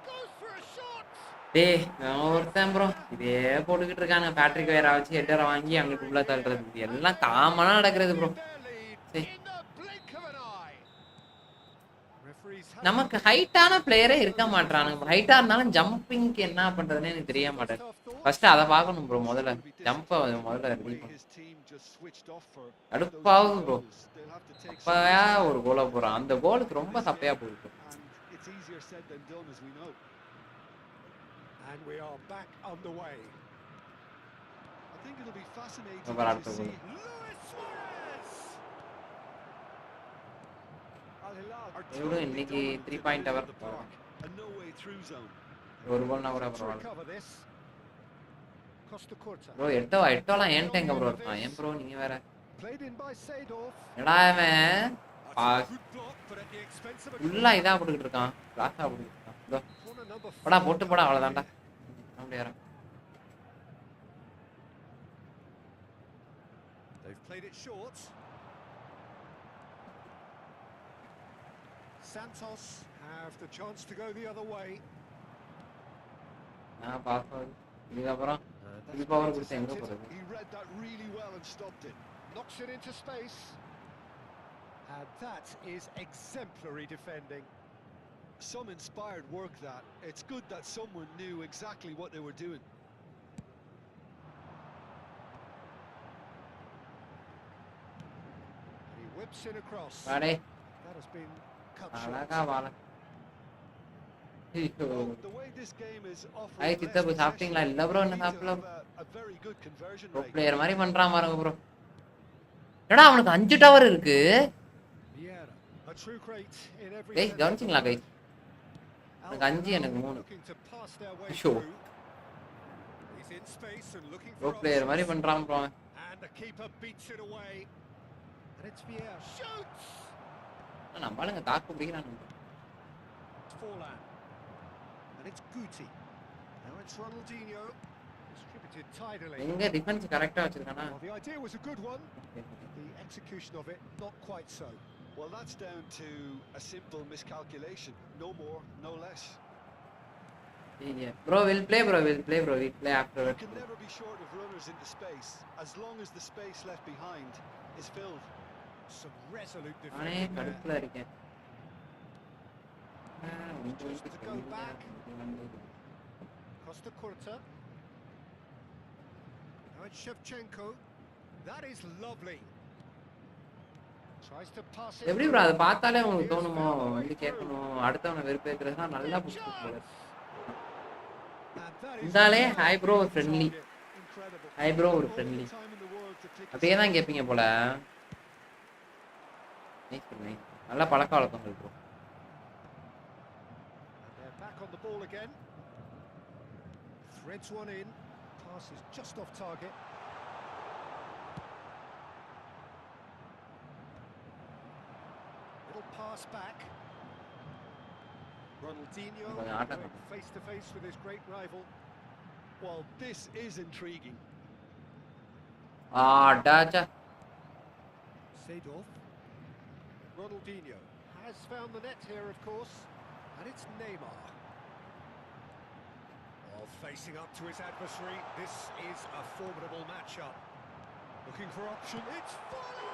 Goes for a shot. டேய் நான் ஒருத்தன் bro இதே போட்டுக்கிட்டு இருக்கானுங்க Patrick வேற வச்சு ஹெட்டரை வாங்கி அங்கிட்டு உள்ள தள்ளுறது இது எல்லாம் காமனா நடக்கிறது bro Their lead in the blink of an eye. Referees have நமக்கு ஹைட்டான பிளேயரே இருக்க மாட்டானுங்க ஹைட்டா இருந்தாலும் ஜம்பிங்க்கு என்ன பண்றதுன்னு எனக்கு தெரிய மாட்டேன் ஃபர்ஸ்ட் அதை பார்க்கணும் ப்ரோ முதல்ல ஜம்ப முதல்ல ரெடி பண்ணு His team just switched off for அடுப்பாவது bro they'll have to take அப்பயா ஒரு கோலை போறான் அந்த கோலுக்கு ரொம்ப சப்பையா போயிருக்கு and it's easier said than done as we know. And we are back underway. I think it'll be fascinating Over to after see goal. Luis Suarez. Al Hilal are இவரும் totally இன்னைக்கு dominant 3 in the point middle அவர் of the park. A no way through zone. ஒரு கோல்னா கூட To பரவாயில்ல recover this. Costa Curta. Bro எட்டோலாம் ஏன்ட்ட எங்க bro இருக்கான் ஏன் ப்ரோ நீங்க வேற Played in by Seedorf. என்னடா இவன் That's a good block, but at the expense of a ஃபுல்லா இதா போட்டுக்கிட்டு இருக்கான் கிளாஸா போட்டுக்கிட்டு இருக்கான் இதோ corner number போடா 4. போட்டு போடா அவ்வளவுதான்டா அப்படியே They've played it short. Santos have the chance to go the other way. நான் பாஸ் இதுக்கப்புறம் That's இது பவர் been கொடுத்து எங்க intercepted. போறது He read that really well and stopped it. Knocks it into space. And that is exemplary defending. Some inspired work that. It's good that someone knew exactly what they were doing. He whips in across. Wade That has been cut அழகா short. வாழ ஐயோ Well, the way this game is offering I less சித்தப்பு possession, சாப்பிட்டீங்களா இல்ல bro they என்ன need to சாப்பிடல have a very good conversion bro rate. Player மாதிரி பண்றான் பாருங்க ப்ரோ என்னடா அவனுக்கு 5 டவர் இருக்கு Vieira, a true great in every guys sense. கவனிச்சிங்களா கைஸ் Al எனக்கு 5 Hilal எனக்கு 3 looking to pass their way Sure. through. He's in space and looking bro for player மாதிரி options. பண்றான் bro And the keeper beats it away. And it's Vieira. Shoots! நம்மளுங்க தாக்கு பிடிக்கிறான் It's Forlan. And it's Guti. Now it's Ronaldinho. Distributed tidily. எங்க defence கரெக்ட்டா வச்சிருக்கானா Well, the idea was a good one. The execution of it, not quite so. Well, that's down to a simple miscalculation. No more, no less. Bro will play after You can never be short of runners into space, as long as the space left behind is filled. Some resolute நானே defending there. கடுப்புல இருக்கேன் Costa Curta. Now it's Shevchenko. That is lovely. Tries to pass it. எப்படி bro அதை பார்த்தாலே உங்களுக்கு தோணுமோ வந்து கேட்கணும் அடுத்தவனை வெறுப்பேற்றுறதுனா நல்லா புடிச்சு போல இருந்தாலே ஹாய் ப்ரோ ஒரு ஃப்ரெண்ட்லி ஹாய் ப்ரோ ஒரு ஃப்ரெண்ட்லி அப்படியே தான் கேட்பீங்க போல நல்லா பழக்க வழக்கங்கள் bro Back on the ball again. Threads one in. Pass is just off target. Little pass back. Ronaldinho face to face with his great rival. Well, this is intriguing. டாச்சா Seedorf. Ronaldinho has found the net here, of course, and it's Neymar. While facing up to his adversary, this is a formidable matchup. Looking for option, it's fallen!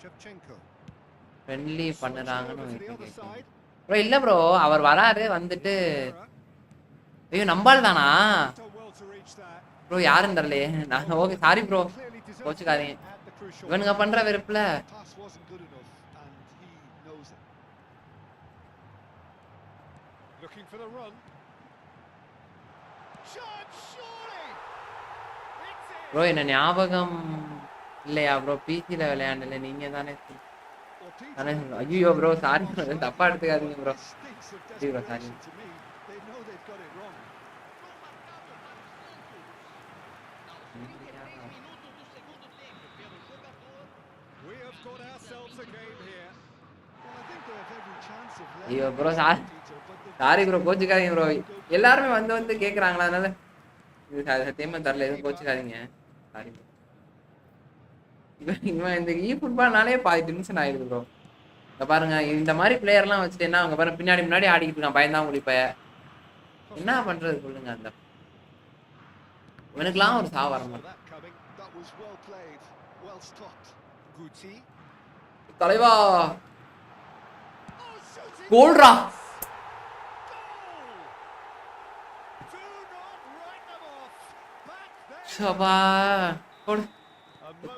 Shevchenko. Friendly பண்ணுறாங்கன்னு bro இல்லை bro அவர் வராரு வந்துட்டு ஐயோ நம்பால் தானா bro யாருன்னு தெரியலையே நான் okay sorry bro கோச்சுக்காதீங்க இவனுங்க பண்ற வெறுப்புல ப்ரோ என்ன ஞாபகம் இல்லையா ப்ரோ பிசியில் விளையாண்டல நீங்க தானே ஐயோ ப்ரோ சாரி தப்பா எடுத்துக்காதீங்க ப்ரோ சரி ப்ரோ சாரி ஐயோ ப்ரோ சாரி ப்ரோ கோச்சுக்காதீங்க ப்ரோ எல்லாருமே வந்து கேட்குறாங்களா அதனால இது சத்தியமா தரல எதுவும் கோச்சுக்காதீங்க சாரி ப்ரோ இவன் இந்த ஃபுட்பால்னாலே பாதி டென்ஷன் ஆயிடுது ப்ரோ இங்க பாருங்க இந்த மாதிரி பிளேயர்லாம் வச்சுட்டு என்ன அவங்க பாருங்க முன்னாடி ஆடிக்கிட்டு இருக்கான் பயந்தான் முடிப்ப என்ன பண்றது சொல்லுங்க அந்த இவனுக்குலாம் ஒரு சாவு வர மாட்டேன் தலைவா கோல்ரா சபா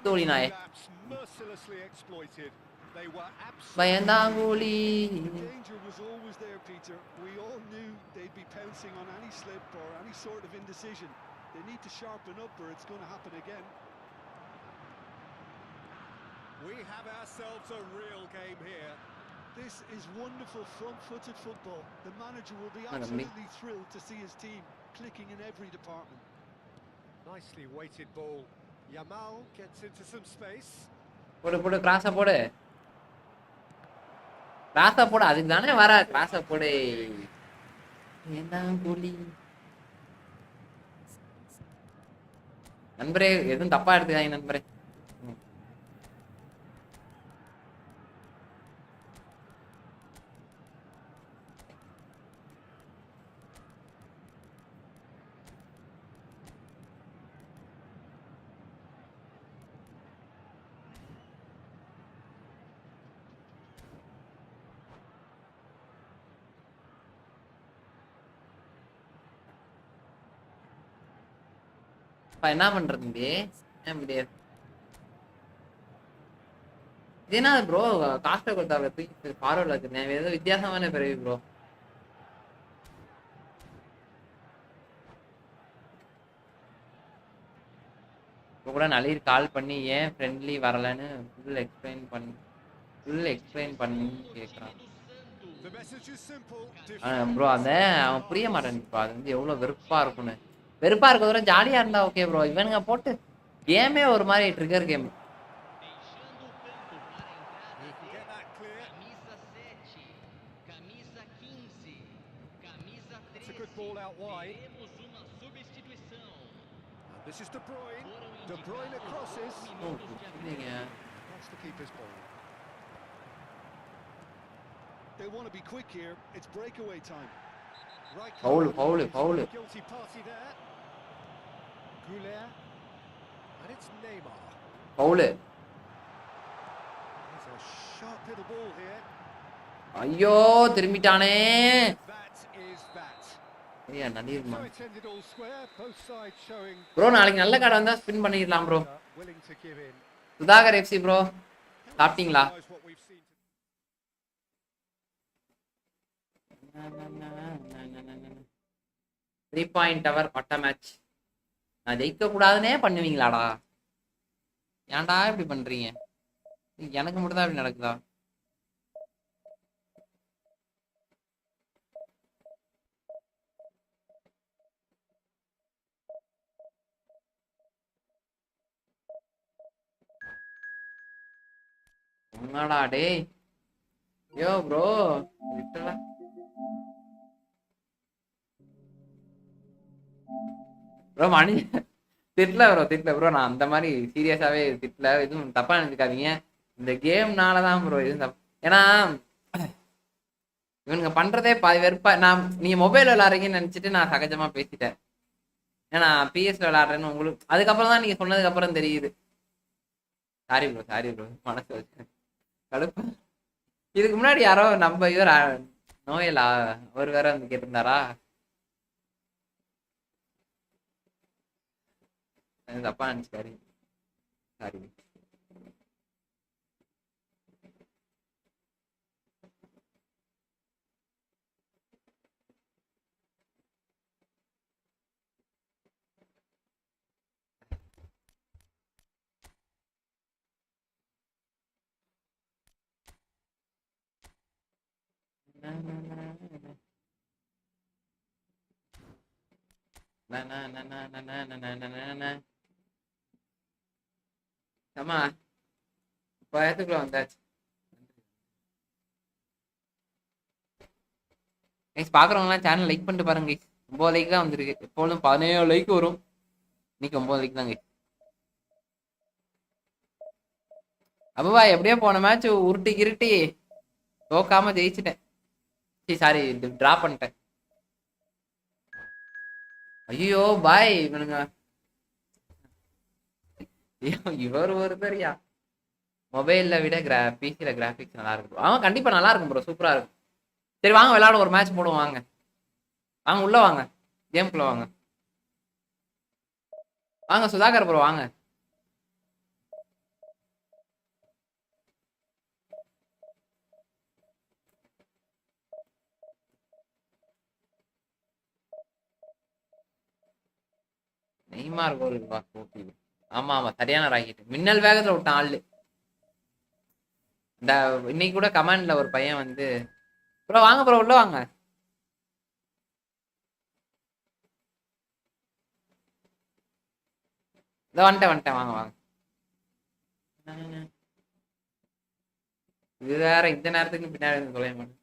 தோழி நாயே பயந்தாங்கோலி Danger was always there, Peter. We all knew they'd be pouncing on any slip or any sort of indecision. They need to sharpen up or it's going to happen again. We have ourselves a real game here. This is wonderful front-footed football. The manager will be absolutely thrilled to see his team clicking in every department. Nicely weighted ball. Yamal gets into some space. போடு கிராஸா போடு அதுக்கு தானே வர கிராஸா போடு கூலி நண்பரே எதுவும் தப்பா எடுத்துக்காங்க நண்பரே என்ன பண்றது முடியாது இது என்ன ப்ரோ காஸ்ட கொடுத்தாப்ல ஃபார்வர்ட்ல வச்சிருந்தேன் ஏதோ வித்தியாசமான பிறவி ப்ரோ இப்போ கூட நளிர் கால் பண்ணி ஏன் ஃப்ரெண்ட்லி வரலன்னு ஃபுல் எக்ஸ்பிளைன் பண்ணி கேட்குறான் ப்ரோ அதை அவன் புரிய மாட்டேன் ப்ரோ அது வந்து எவ்வளோ வெறுப்பா இருக்கும்னு வெறுப்பா இருக்க தூரம் ஜாலியா இருந்தா ஓகே ப்ரோ இவனுங்க போட்டு கேமே ஒரு மாதிரி trigger game They want to be quick here. It's breakaway time. Foul. Guilty party there. Goulet. And it's Neymar. Foul. There's a sharp little ball here. ஐயோ திரும்பிட்டானே That is that. ஐயா நடிருமா So it's ended all square, both sides showing bro. நாளைக்கு நல்ல card வந்தா spin பண்ணிடலாம் bro. willing to give in. Sudhakar FC bro, Can we சாப்பிட்டீங்களா? summarise what we've seen? 3 point tower பட்ட match. நான் ஜெயிக்க கூடாதுன்னே பண்ணுவீங்களாடா? ஏன்டா இப்படி பண்றீங்க? எனக்கு மட்டும் தான் இப்படி நடக்குதா? என்னடா டேய்? யோ ப்ரோ விட்டடா. ப்ரோ மணி திட்டல ப்ரோ, திட்டல ப்ரோ. நான் அந்த மாதிரி சீரியஸாவே திட்டல, எதுவும் தப்பா நினைச்சுக்காதீங்க. இந்த கேம்னால தான் ப்ரோ எதுவும் ஏன்னா இவனுங்க பண்றதே பாதி வெறுப்பா. நீங்க மொபைல் விளையாடுறீங்கன்னு நினைச்சிட்டு நான் சகஜமா பேசிட்டேன். ஏன்னா பிஎஸ்ல விளையாடுறேன்னு உங்களுக்கு அதுக்கப்புறம் தான் நீங்க சொன்னதுக்கு அப்புறம் தெரியுது. சாரி ப்ரோ, சாரி ப்ரோ, மனசு வச்சு கடுப்பு. இதுக்கு முன்னாடி யாரோ நம்ம இவர் நோயலா அவர் வேற வந்து கேட்டிருந்தாரா? தப்பா நினைச்சுக்காரு, சாரி. ஆமா பயத்துக்குள்ள வந்தாச்சு. கைஸ் பாக்குறவங்கலாம் சேனல் லைக் பண்ணிட்டு பாருங்க கைஸ். 9 லைக் தான் வந்திருக்கு. எப்பொழுதும் 17 லைக் வரும், இன்னைக்கு 9 லைக் தான் கைஸ். அப்பவா எப்படியோ போன மேட்ச் உருட்டி கிருட்டி தோக்காம ஜெயிச்சிட்டேன். சாரி டிரா பண்ணிட்டேன். ஐயோ பாய் இவனுங்க. இவர் ஒருத்தரியா மொபைல்ல விட பிசில கிராபிக்ஸ் நல்லா இருக்கும். அவன் கண்டிப்பா நல்லா இருக்கும் ப்ரோ, சூப்பரா இருக்கும். சரி வாங்க விளையாட, ஒரு மேட்ச் போடுவோம். வாங்க வாங்க உள்ள வாங்க, கேம்குள்ள வாங்க. வாங்க சுதாகர் ப்ரோ வாங்க. நெய்மார் கோல் வா. ஆமா ஆமா சரியான ராக்கெட், மின்னல் வேகத்துல விட்டான் ஆளு. இந்த இன்னைக்கு கூட கமெண்ட்ல ஒரு பையன் வந்து ப்ரோ வாங்க ப்ரோ உள்ள வாங்க. இத வந்துட்டேன் வந்துட்டேன், வாங்க வாங்க. இது வேற இந்த நேரத்துக்கு பின்னாடி வந்து தொலைய மாட்டேன்.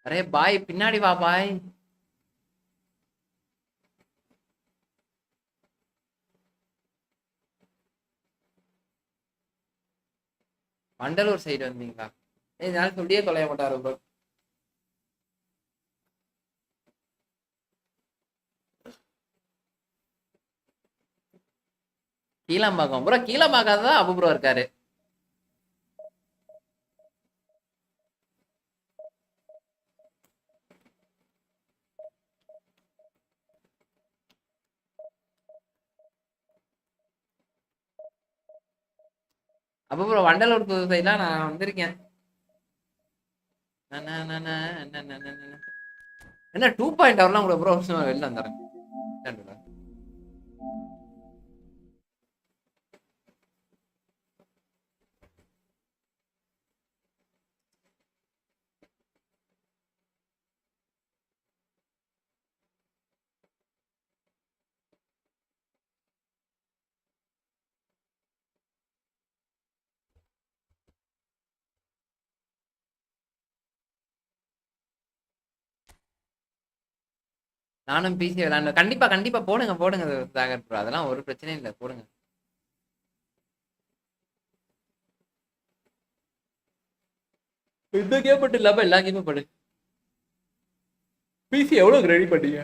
அரே பாய் பின்னாடி வா பாய். வண்டலூர் சைடு வந்தீங்களா? இதனால சொல்லியே தொலைய மாட்டாரு ப்ரோ. கீழம்பாக்கம் ப்ரோ, கீழம்பாக்கம் தான் அபு ப்ரோ இருக்காரு. அபு ப்ரோ வண்டலூர் சைட்லாம் நான் வந்திருக்கேன். என்ன 2 பாயிண்ட் வரலாம் கூட ப்ரோ, வெளில வந்துடுறேன். நானும் பிசி விளையாண்டு கண்டிப்பா கண்டிப்பா போடுங்க போடுங்க சாகர் ப்ரோ, அதெல்லாம் ஒரு பிரச்சனையும் இல்லை, போடுங்க. இந்த கேம் மட்டும் இல்லாம எல்லா கேமும் படு. பிசி எவ்வளவு ரெடி பண்ணீங்க?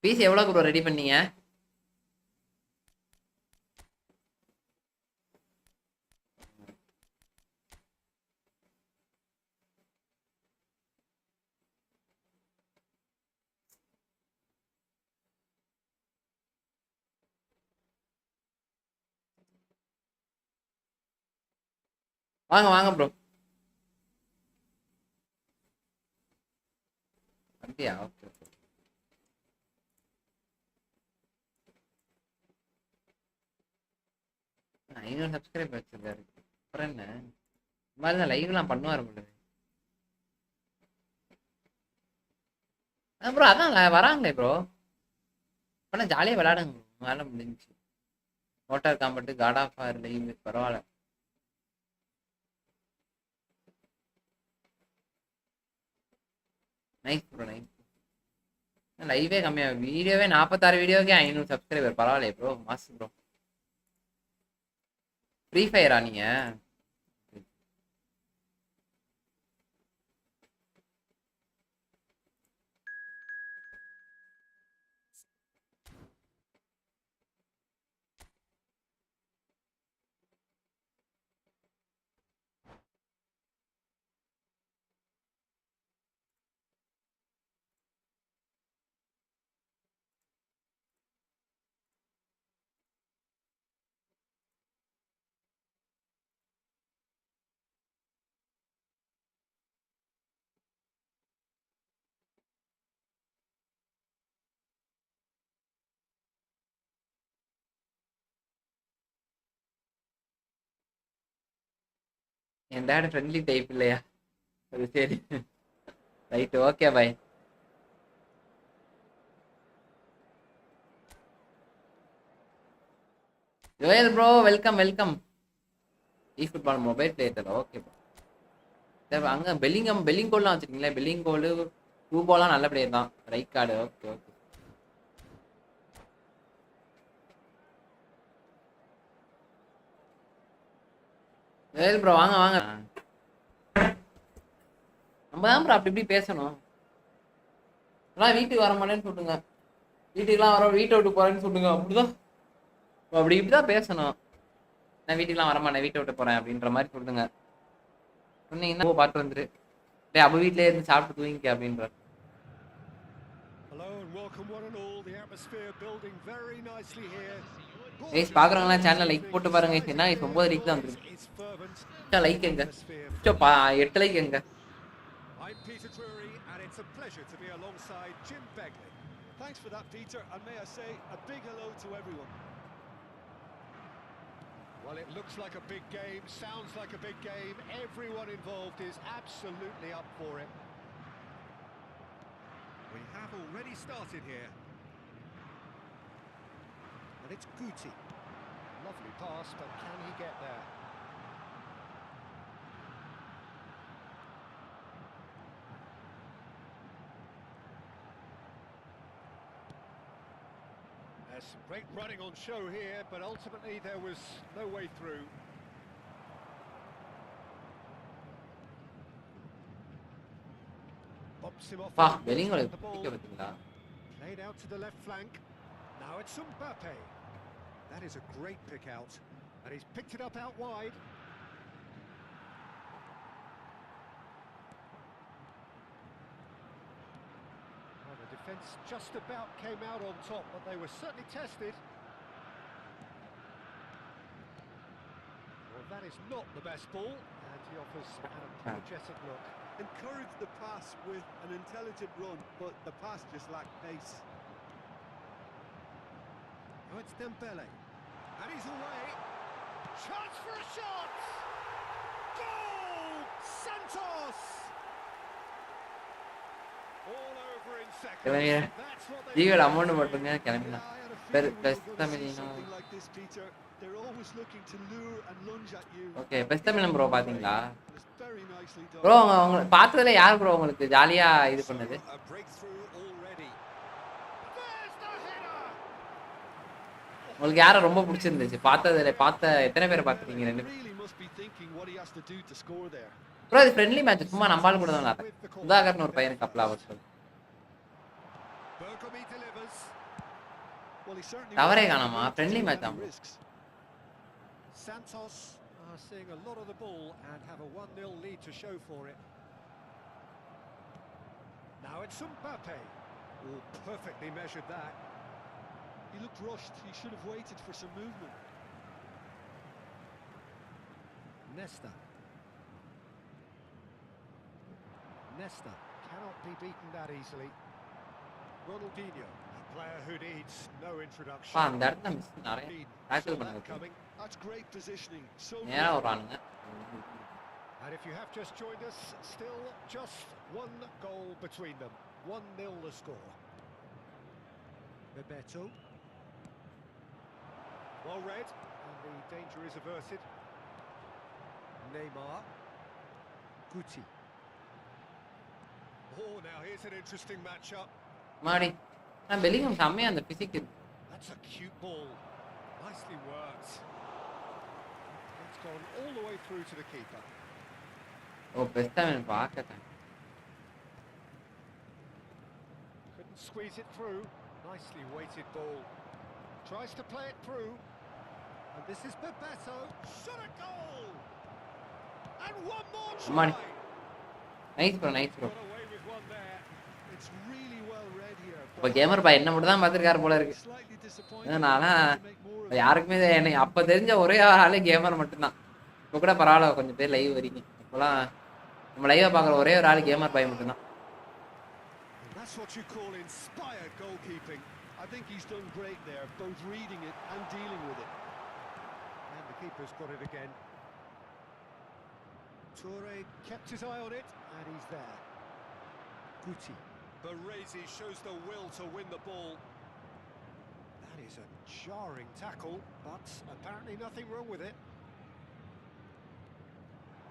பிசி எவ்வளவு ப்ரோ ரெடி பண்ணீங்க? வாங்க வாங்க ப்ரோ. அப்படியா? Okay okay. 500 சப்ஸ்கிரைபர் வச்சிருக்காரு. அப்புறம் என்ன இந்த மாதிரி தான் லைவ்லாம் பண்ணுவார் போல. ப்ரோ அதான் வராங்களே ப்ரோ. ஆனால் ஜாலியாக விளையாடுங்க. வேலை முடிஞ்சிச்சு. மோட்டார் காம்பட்டு காட் ஆஃப் ஆர் லைவ் பரவாயில்ல. Nice bro nice. லைவே கம்மியாக வீடியோவே 46 வீடியோக்கே 500 சப்ஸ்கிரைபர் பரவாயில்லையே ப்ரோ. Mass bro. ஃப்ரீ ஃபயரா நீங்க? என் டேட் ஃப்ரெண்ட்லி டைப் இல்லையா? அது சரி. Right okay bye. Joel bro welcome welcome. இ football mobile player okay bro. அங்கே பெல்லிங் கோல்லாம் வச்சுருக்கீங்களே. பெல்லிங் கோலு டூபாலாம் நல்ல பிளேயர் தான். Right card okay okay. Joel bro வாங்க வாங்க. நம்ம தான் ப்ரோ அப்படி இப்படி பேசணும். ஆனால் வீட்டுக்கு வர மாட்டேன்னு சொல்லுங்க. வீட்டுக்கெலாம் வர வீட்டை விட்டு போகிறேன்னு சொல்லுங்க. அப்படிதான் அப்படி இப்படி தான் பேசணும். நான் வீட்டுக்கெலாம் வரமாட்டேன் வீட்டை விட்டு போகிறேன் அப்படின்ற மாதிரி சொல்லுங்க. சொன்னீங்கன்னா பார்த்து வந்துரு. டே அப்போ வீட்டிலே இருந்து சாப்பிட்டு தூங்கிக்க அப்படின்ற. கைஸ் பார்க்குறவங்களாம் சேனலை லைக் போட்டு பாருங்க. என்ன 9 லைக் தான் வந்துருக்கு. லைக் எங்க 8 லைக் எங்க? Thanks for that, Peter, and may I say a big hello to everyone. Well, it looks like a big game, sounds like a big game. Everyone involved is absolutely up for it. We have already started here. And it's Guti. Lovely pass, but can he get there? There's some great running on show here, but ultimately there was no way through. Pops him off the ball. Played out to the left flank. Now it's Mbappe. That is a great pick out, and he's picked it up out wide. The defence just about came out on top, but they were certainly tested. Well, that is not the best ball, and he offers an apologetic look. Encouraged the pass with an intelligent run, but the pass just lacked pace. Now it's Dembele, and he's away. Chance for a shot! Goal! Santos! All over in seconds. That's what they ஜீவல் amount மட்டுங்க கிளம்பினா best தமிழினோ. Okay best Tamil bro பாத்தீங்களா bro? அவங்க பார்த்ததுல யார் bro உங்களுக்கு ஜாலியா இது பண்ணது? உங்களுக்கு யாரை ரொம்ப பிடிச்சிருந்துச்சு பார்த்த எத்தனை பேர் பார்த்துருக்கீங்க ரெண்டு ப்ரோ? இது ஃப்ரெண்ட்லி மேட்ச், சும்மா நம்மளால கூட தான் விளாட்றேன். சுதாகர்னு ஒரு பையனுக்கு கப்பல் ஆகும் சொல்லு. தவறே காணாமா? ஃப்ரெண்ட்லி மேட்ச் ஆகும். Santos are seeing a lot of the ball and have a 1-0 lead to show for it. Now it's Mbappe. Oh, perfectly measured that. He looked rushed. He should have waited for some movement. Nesta cannot be beaten that easily. Ronaldinho, a player who needs no introduction. அந்த இடத்துல miss நிறைய tackle பண்ணுங்க. That's great positioning. So நேரா வரானுங்க. And if you have just joined us, still just one goal between them. 1-0 the score. Bebeto. Well read, and the danger is averted. Neymar. Guti. Oh, now here's an interesting matchup. மாடி நான் Bellingham செம்மையா அந்த physique இருக்கு. That's a cute ball. Nicely worked. It's gone all the way through to the keeper. ஓ பெஸ்டா நான் பார்க்கறேன். Couldn't squeeze it through. Nicely weighted ball. Tries to play it through. And this is Bebeto. Shot a goal. And one more try. Nice bro, nice bro. Got away with one there. it's really well read here. இப்போ gamer பாய் என்ன மட்டும் தான் பார்த்துருக்காரு போல இருக்கு. Slightly disappointing. நானா யாருக்குமே எனக்கு அப்போ தெரிஞ்ச ஒரே ஆளே கேமர் மட்டும்தான். இப்போ கூட பரவாயில்ல கொஞ்சம் பேர் லைவ் வரீங்க. இப்போலாம் நம்ம லைவாக பார்க்குற ஒரே ஒரு ஆள் கேமர் பாய் மட்டும்தான். That's what you call inspired goalkeeping. I think he's done great there, both reading it and dealing with it. And the keeper's got it again. Toure kept his eye on it, and he's there. Guti. Baresi shows the will to win the ball. That is a jarring tackle, but apparently nothing wrong with it.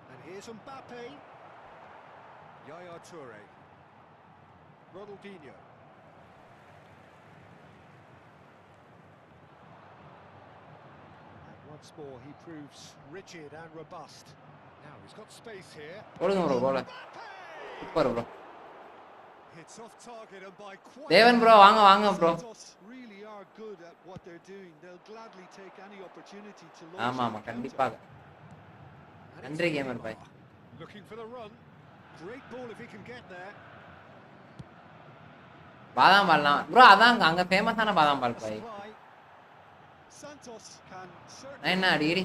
And here's Mbappe. Yaya Toure. Ronaldinho. And once more he proves rigid and robust. Now he's got space here. போடுங்க bro போல. Super bro. Hits off target and by quite. தேவன் bro வாங்க வாங்க bro. Santos really are good at what they're doing. They'll gladly take any opportunity to launch. ஆமா ஆமா கண்டிப்பாக. நன்றி gamer boy. Looking for the run. Great ball if he can get there. பாதாம் பால்லாம் bro அதான் அங்க ஃபேமஸான பாதாம் பால் பாய். Santos can நான் என்ன அடிக்கடி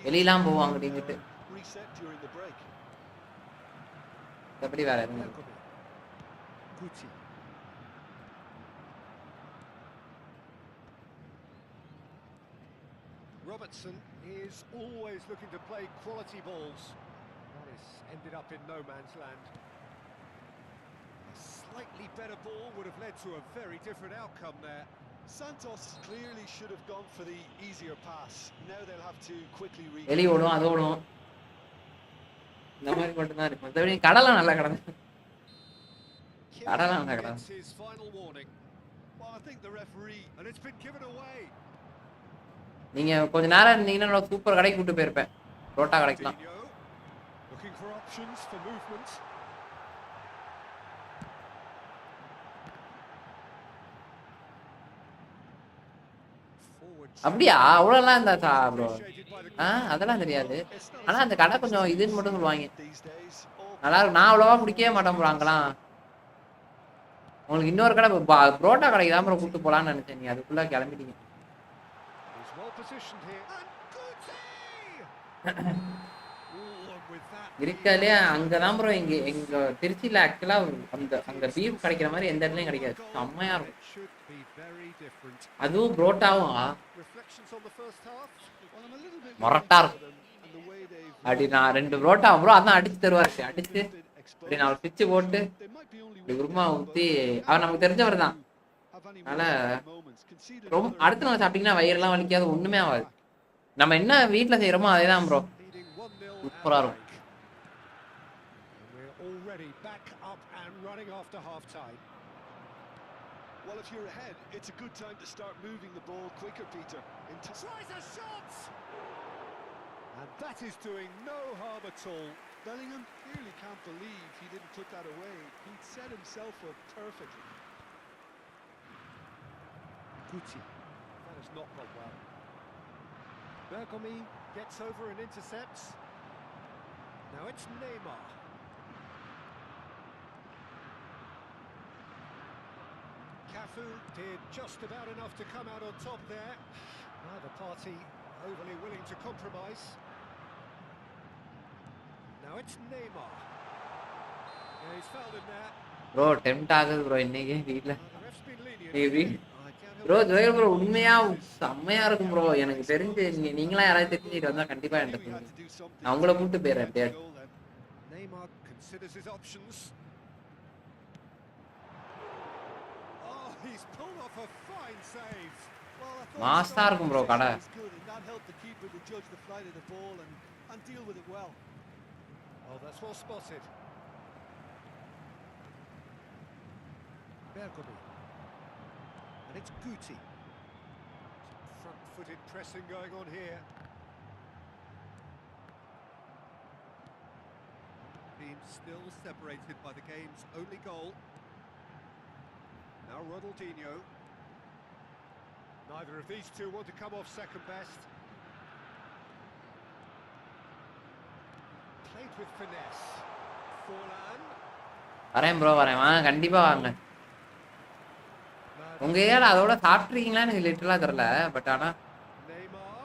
வெளியெல்லாம் போவாங்க அப்படிங்கிட்டு. reset during the break. எப்படி வேற எதுவும் இருக்கு. Guti. Robertson is always looking to play quality balls. That has ended up in no man's land. A slightly better ball would have led to a very different outcome there. Santos clearly should have gone for the easier pass. Now they'll have to quickly வெளி ஓடும் அது ஓடும். இந்த மாதிரி மட்டும் தான் இருக்கு. மத்தபடி கடலாம் நல்லா கடந்து. கடலாம் நல்லா கடந்து. His final warning. Well, I think the referee, And it's been given away. நீங்க கொஞ்ச நேரம் இருந்தீங்கன்னா சூப்பர் கடைக்கு கூட்டி போயிருப்பேன். Parotta கடைக்குலாம். Coutinho, looking for options for movement. அப்படியா அவ்வளோலாம் இருந்தா ப்ரோ? அதெல்லாம் தெரியாது. ஆனா அந்த கடை கொஞ்சம் இதுன்னு மட்டும் சொல்லுவாங்க. நல்லா இருக்கும். நான் அவ்வளோவா பிடிக்கவே மாட்டேன் ப்ரோ அங்கெல்லாம். உங்களுக்கு இன்னொரு கடை புரோட்டா கடைக்கு தான் ப்ரோ கூப்பிட்டு போகலான்னு நினைச்சேன். நீ அதுக்குள்ள கிளம்பிட்டீங்க. இருக்காலே அங்கதான் ப்ரோ எங்க திருச்சியில ஆக்சுவலா அந்த அங்க பீஃப் கிடைக்கிற மாதிரி எந்த இடத்துலயும் கிடைக்காது. செம்மையா இருக்கும். அதுவும் புரோட்டாவும் மொரட்டா இருக்கும். அப்படி நான் 2 புரோட்டா ப்ரோ அதான் அடிச்சு தருவாரு. அடிச்சு அப்படி நான் பிச்சு போட்டு இப்படி குருமா ஊற்றி அவர் நமக்கு தெரிஞ்சவர் தான். அதனால ரொம்ப அடுத்த நாள் சாப்பிட்டீங்கன்னா வயிறெல்லாம் வலிக்காது, ஒண்ணுமே ஆகாது. நம்ம என்ன வீட்டில் செய்யறோமோ அதே தான் ப்ரோ. சூப்பரா இருக்கும். Well, if you're ahead, it's a good time to start moving the ball quicker, Peter. Tries a shot! And that is doing no harm at all. Bellingham clearly can't believe he didn't put that away. He'd set himself up perfectly. Guti. That has not gone well. Bergomi gets over and intercepts. Now it's Neymar. Cafu did just about enough to come out on top there. Neither party overly willing to compromise. Now it's Neymar. Yeah, he's fouled him there. Bro tempt ஆகுது bro இன்னைக்கு வீட்டில் The ref's been lenient. Maybe I can't help bro Joel bro உண்மையா செம்மையா இருக்கும் bro. எனக்கு தெரிஞ்சு நீங்களா யாராவது தெரிஞ்சுட்டு வந்தா கண்டிப்பா Knew he என்கிட்ட had to do something நான் உங்களை to கூப்பிட்டு get போயிடுறேன் the எப்படியாவது. goal then. Neymar considers his options. Oh, he's pulled off a fine save. Well, I thought மாசா the இருக்கும் ப்ரோ கடை. was good, and that helped the keeper to judge the flight of the ball and deal with it well. Oh, that's well spotted. Bergomi. And it's Guti. Front-footed pressing going on here. Team still separated by the game's only goal. Now Ronaldinho. Neither of these two want to come off second best. Played with finesse. Forlan. வரேன் bro வரேன் வாங்க கண்டிப்பா வாங்க. உங்க ஏரியால அதோட சாப்பிட்ருக்கீங்களா எனக்கு லிட்டரலா தெரியல. பட் ஆனா Neymar.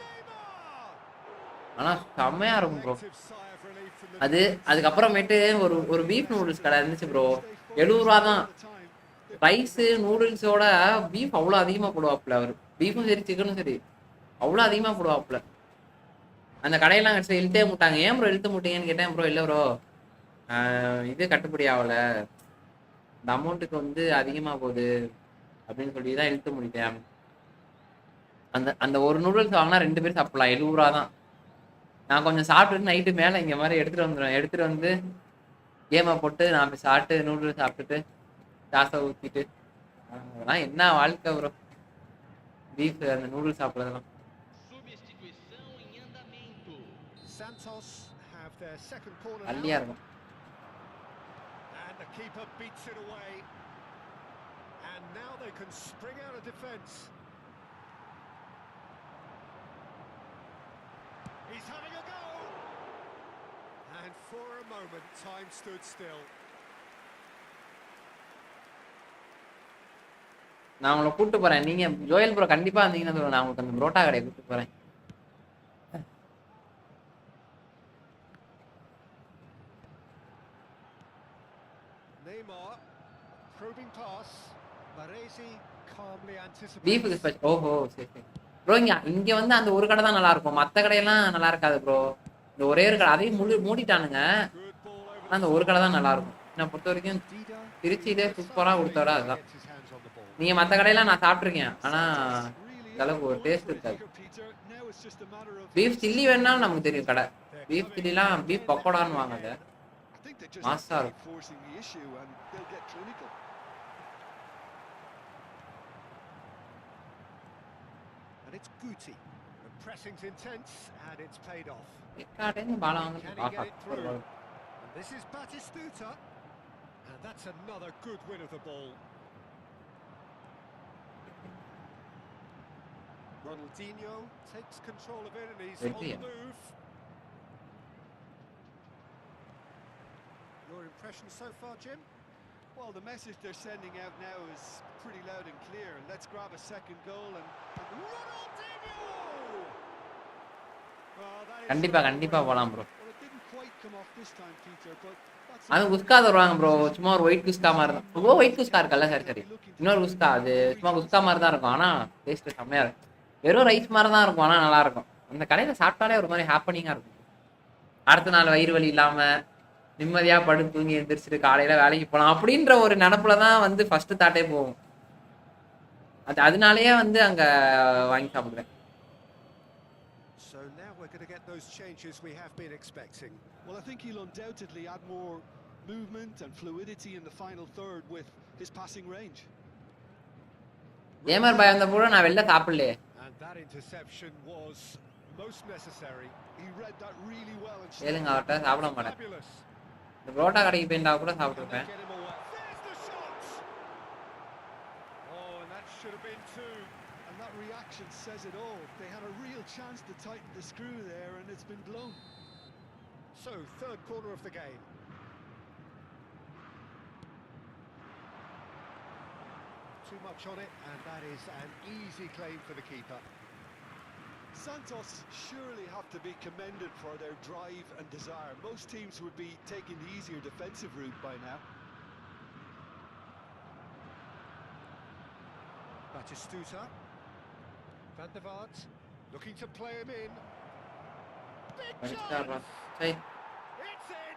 Neymar. ஆனா செம்மையா இருக்கும் bro. Collective sigh of relief from the அது அதுக்கப்புறமேட்டு ஒரு பீஃப் நூடுல்ஸ் கடை இருந்துச்சு ப்ரோ. 70 ரூபா தான். ரைஸு நூடுல்ஸோட பீஃப் அவ்வளோ அதிகமாக போடுவாப்புல அவர். பீஃபும் சரி சிக்கனும் சரி அவ்வளோ அதிகமாக போடுவாப்புல. அந்த கடையெல்லாம் கடைசி இழுத்தே முட்டாங்க. ஏன் ப்ரோ இழுத்து முட்டீங்கன்னு கேட்டேன். ப்ரோ இல்லை ப்ரோ இது கட்டுப்படி ஆகலை, இந்த அமௌண்ட்டுக்கு வந்து அதிகமாக போகுது அப்படின்னு சொல்லி தான் இழுத்து முடித்தேன். அந்த ஒரு நூடுல்ஸ் வாங்கினா 2 பேர் சாப்பிடலாம். 70 ரூபா தான். நான் கொஞ்சம் சாப்பிட்டுட்டு நைட்டு மேலே இங்கே மாதிரி எடுத்துகிட்டு வந்துடுவேன். எடுத்துகிட்டு வந்து கேமை போட்டு நான் போய் சாப்பிட்டு நூடுல்ஸ் சாப்பிட்டுட்டு சாஸை ஊற்றிட்டு அதெல்லாம் என்ன வாழ்க்கை ப்ரோ. பீஃப் அந்த நூடுல்ஸ் சாப்பிட்றதெல்லாம் Santos have their second corner now. நல்லியாக இருக்கும். And the keeper beats it away. And now they can spring out of defence. He's having a go. And for a moment, time stood still. நான் உங்களை கூப்பிட்டு போகிறேன். நீங்கள் Joel bro கண்டிப்பாக வந்தீங்கன்னா சொல்லுங்கள். நான் உங்களுக்கு அந்த புரோட்டா கடையை கூப்பிட்டு போகிறேன். Neymar, probing pass. Baresi calmly anticipates. பீஃபுக்கு ஸ்பெஷல். ஓஹோ சரி சரி ப்ரோ. இங்கே வந்து அந்த ஒரு கடை தான் நல்லா இருக்கும். மற்ற கடையெல்லாம் நல்லா இருக்காது ப்ரோ. இந்த ஒரே ஒரு கடை அதையும் மூடிட்டானுங்க. Good ball over. ஆனால் அந்த ஒரு கடை தான் நல்லா இருக்கும். நான் பொறுத்த வரைக்கும் Dida. திருச்சியிலே சூப்பராக கொடுத்தோட அதுதான். Gets his hands on the ball. நீங்கள் மற்ற கடையெல்லாம் நான் சாப்பிட்ருக்கேன். ஆனால் இந்த அளவுக்கு ஒரு டேஸ்ட் இருக்காது. Now it's just a matter of beef chilli வேணாலும் நமக்கு தெரியும் கடை. பீஃப் சில்லிலாம் பீஃப் பக்கோடான்னு வாங்க. அதை I think they just Massa. keep forcing the issue and they'll get clinical. And it's Guti. The pressing's intense and it's paid off. எக்காட்டேன்னு பாலம் Can வந்து he பாப்பா. get it through? And this is Batistuta. And that's another good win of the ball. Ronaldinho takes control of it and he's on the move. Your impression so far, Jim? Well, the message they're sending out now is pretty loud and clear. Let's grab a second goal and Ronaldinho! Well, that is கண்டிப்பாக போகலாம் bro. well, it didn't quite come off this time, Peter, but that's அது குஸ்கா தருவாங்க bro. சும்மா ஒரு white குஸ்கா மாதிரி தான். ஓ white குஸ்கா இருக்கல்ல. சரி சரி இன்னொரு குஸ்கா அது சும்மா குஸ்கா மாதிரி தான் இருக்கும். ஆனால் டேஸ்ட்டு செம்மையாக இருக்கும். வெறும் ரைஸ் மாதிரி தான் இருக்கும். ஆனால் நல்லாயிருக்கும். அந்த கடையில் சாப்பிட்டாலே ஒரு மாதிரி ஹாப்பனிங்காக இருக்கும். அடுத்த நாள் வயிறு வலி இல்லாமல் நிம்மதியாக படுத்து தூங்கி எழுந்திரிச்சிட்டு காலையில் வேலைக்கு போகலாம் அப்படின்ற ஒரு நினப்புல தான் வந்து ஃபஸ்ட்டு தாட்டே போகும். அதனாலேயே வந்து அங்கே வாங்கி சாப்பிடுவேன். So now we're going to get those changes we have been expecting. Well, I think he'll undoubtedly add more movement and fluidity in the final third with his passing range. Gamer boy வந்த கூட நான் வெளில சாப்பிடலையே. And that interception was most necessary. He read that really well and ஏலுங்க அவட்ட சாப்பிட மாட்டேன். Fabulous. இந்த புரோட்டா கடைக்கு போயிட்டா கூட சாப்பிட்டுருப்பேன். There's the shot. Oh, and that should have been two. And that reaction says it all. They had a real chance to tighten the screw there and it's been blown. So, third corner of the game. Too much on it, and that is an easy claim for the keeper. Santos surely have to be commended for their drive and desire. Most teams would be taking the easier defensive route by now. Batistuta. Van der Vaart looking to play him in. Big chance! சரி It's in!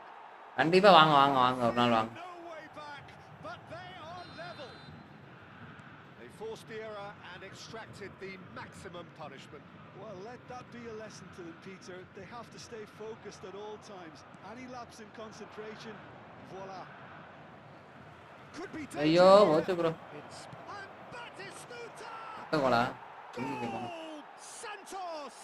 கண்டிப்பா வாங்க வாங்க வாங்க ஒரு நாள் வாங்க. No way back, but they are level. They forced the error and extracted the maximum punishment. Well, let that be a lesson to them, Peter. They have to stay focused at all times. Any lapse in concentration, voila. Could be ஐயோ danger. ஓச்சு bro. It's and Batistuta. போடா. Goal! Santos.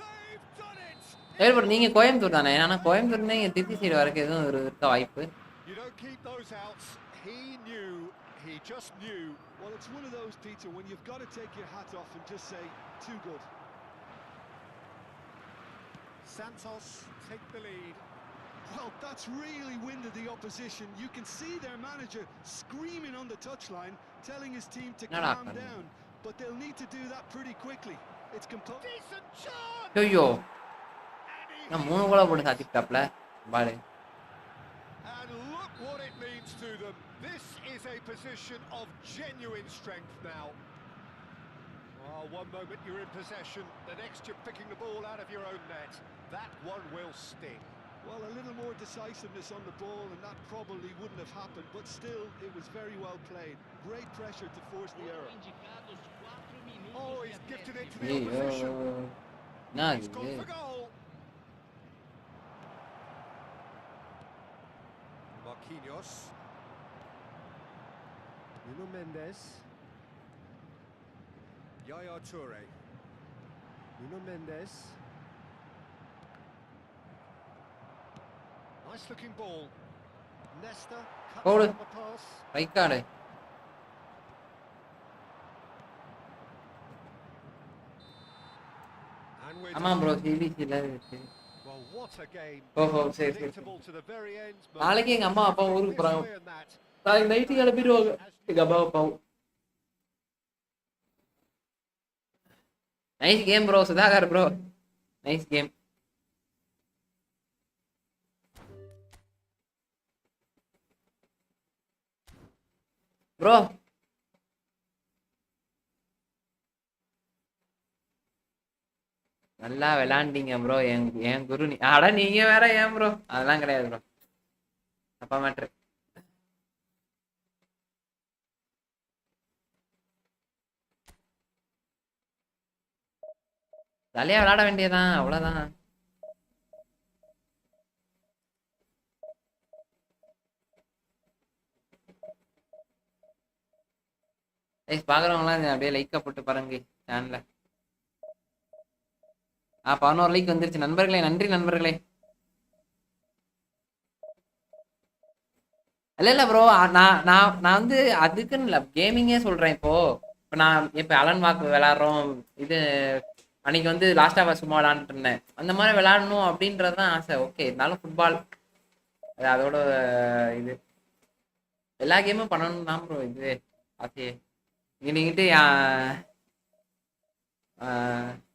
They've done it. சரி bro நீங்க கோயம்புத்தூர் தானே? ஆனா கோயம்புத்தூர்ல நீங்க Trichy side வரக்கு எதுவும் இருக்க வாய்ப்பு? You don't keep those outs. He knew. He just knew. Well, it's one of those, Peter, when you've got to take your hat off and just say, too good. Santos take the lead. Well, that's really winded the opposition. You can see their manager screaming on the touchline, telling his team to calm down. But they'll need to do that pretty quickly. It's Decent chance. ஐயோ நான் மூணு Cola போட்டு சாத்திட்டாப்ல பாரு. And look what it means to them. This is a position of genuine strength now. Oh, one moment you're in possession, the next you're picking the ball out of your own net. That one will sting. Well, a little more decisiveness on the ball and that probably wouldn't have happened, but still, it was very well played. Great pressure to force the error. Oh, he's gifted it to the opposition. He's gone for goal. Marquinhos. Nuno Mendes. Yaya Toure. Nuno Mendes. Nice looking ball. Nesta cuts Hold out it. the pass. Right card. And we're ஆமா bro சிபிசில இருக்கு. well, what a game. ஓஹோ சரி சரி. Predictable to the very end. நாளைக்கு எங்க அம்மா அப்பா ஊருக்கு போறாங்க. This way and that. நாளைக்கு நைட்டு கிளம்பிடுவாங்க எங்க அம்மா அப்பாவும். Nice game bro Sudhakar bro. Nice game. Bro நல்லா விளாண்டீங்க ப்ரோ. என் குரு அட நீங்க வேற ஏன் ப்ரோ? அதெல்லாம் கிடையாது ப்ரோ. அப்பா மேட்ரு. ஜாலியா விளையாட வேண்டியதான் அவ்வளவுதான். பாக்குறவங்களாம் அப்படியே லைக்கா போட்டு பாருங்க சேனல்ல. 11 லைக் வந்துருச்சு நண்பர்களே. நன்றி நண்பர்களே. இல்ல ப்ரோ நான் நான் நான் வந்து அதுக்குன்னு இல்லை கேமிங்கே சொல்றேன். இப்போ நான் இப்போ அலன் வாக்கு விளையாடுறோம். இது அன்னைக்கு வந்து லாஸ்ட் ஆஃப் சும்மா விளையாண்டுட்டு இருந்தேன். அந்த மாதிரி விளையாடணும் அப்படின்றதுதான் ஆசை. ஓகே இருந்தாலும் ஃபுட்பால் அது அதோட இது எல்லா கேமும் பண்ணணும் தான் ப்ரோ இது ஆசையே. நீங்கிட்டு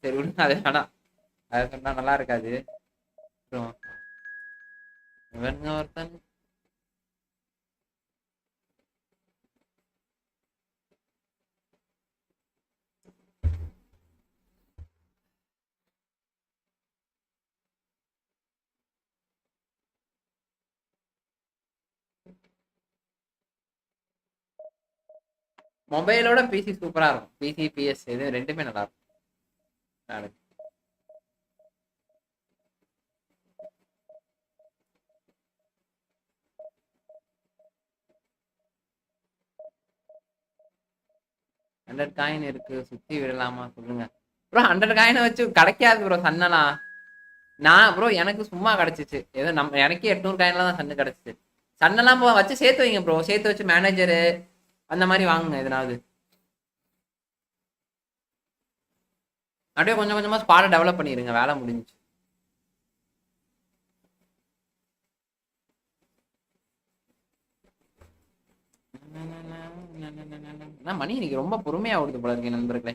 சரி விடுங்க அது வேணாம். அதை சொன்னா நல்லா இருக்காது. அப்புறம் இவனுங்க ஒருத்தன் மொபைலோட பிசி சூப்பரா இருக்கும். பிசி பிஎஸ் இது ரெண்டுமே நல்லா இருக்கும். 100 காயின் இருக்கு, சுத்தி விடலாமா சொல்லுங்க ப்ரோ. 100 காயினை வச்சு கிடைக்காது ப்ரோ சன்னலாம். நான் ப்ரோ எனக்கு சும்மா கிடைச்சிச்சு, ஏதோ நம்ம எனக்கே 800 காயின்ல தான் சன்னு கிடைச்சிச்சு. சன்னெல்லாம் வச்சு சேர்த்து வைங்க ப்ரோ, சேர்த்து வச்சு மேனேஜரு அந்த மாதிரி வாங்குங்க எதனாவது. அப்படியே கொஞ்சம் கொஞ்சமா ஸ்பாட டெவலப் பண்ணிடுங்க, வேலை முடிஞ்சுச்சு. மணி இன்னைக்கு ரொம்ப பொறுமையா ஓடுது போல இருக்கு நண்பர்களே.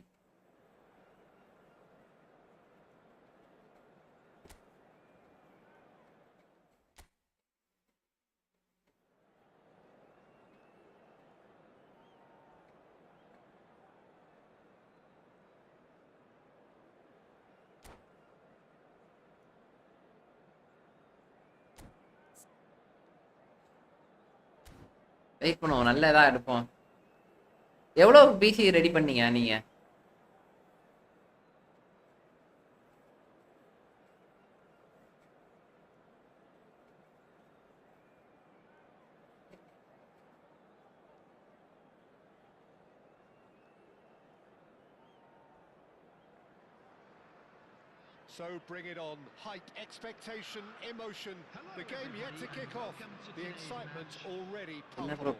வெயிட் பண்ணுவோம், நல்லதா எடுப்போம். எவ்வளவு பிசி ரெடி பண்ணீங்க நீங்க? So bring it on. Hype, expectation, emotion. The game yet to kick off. The excitement already palpable.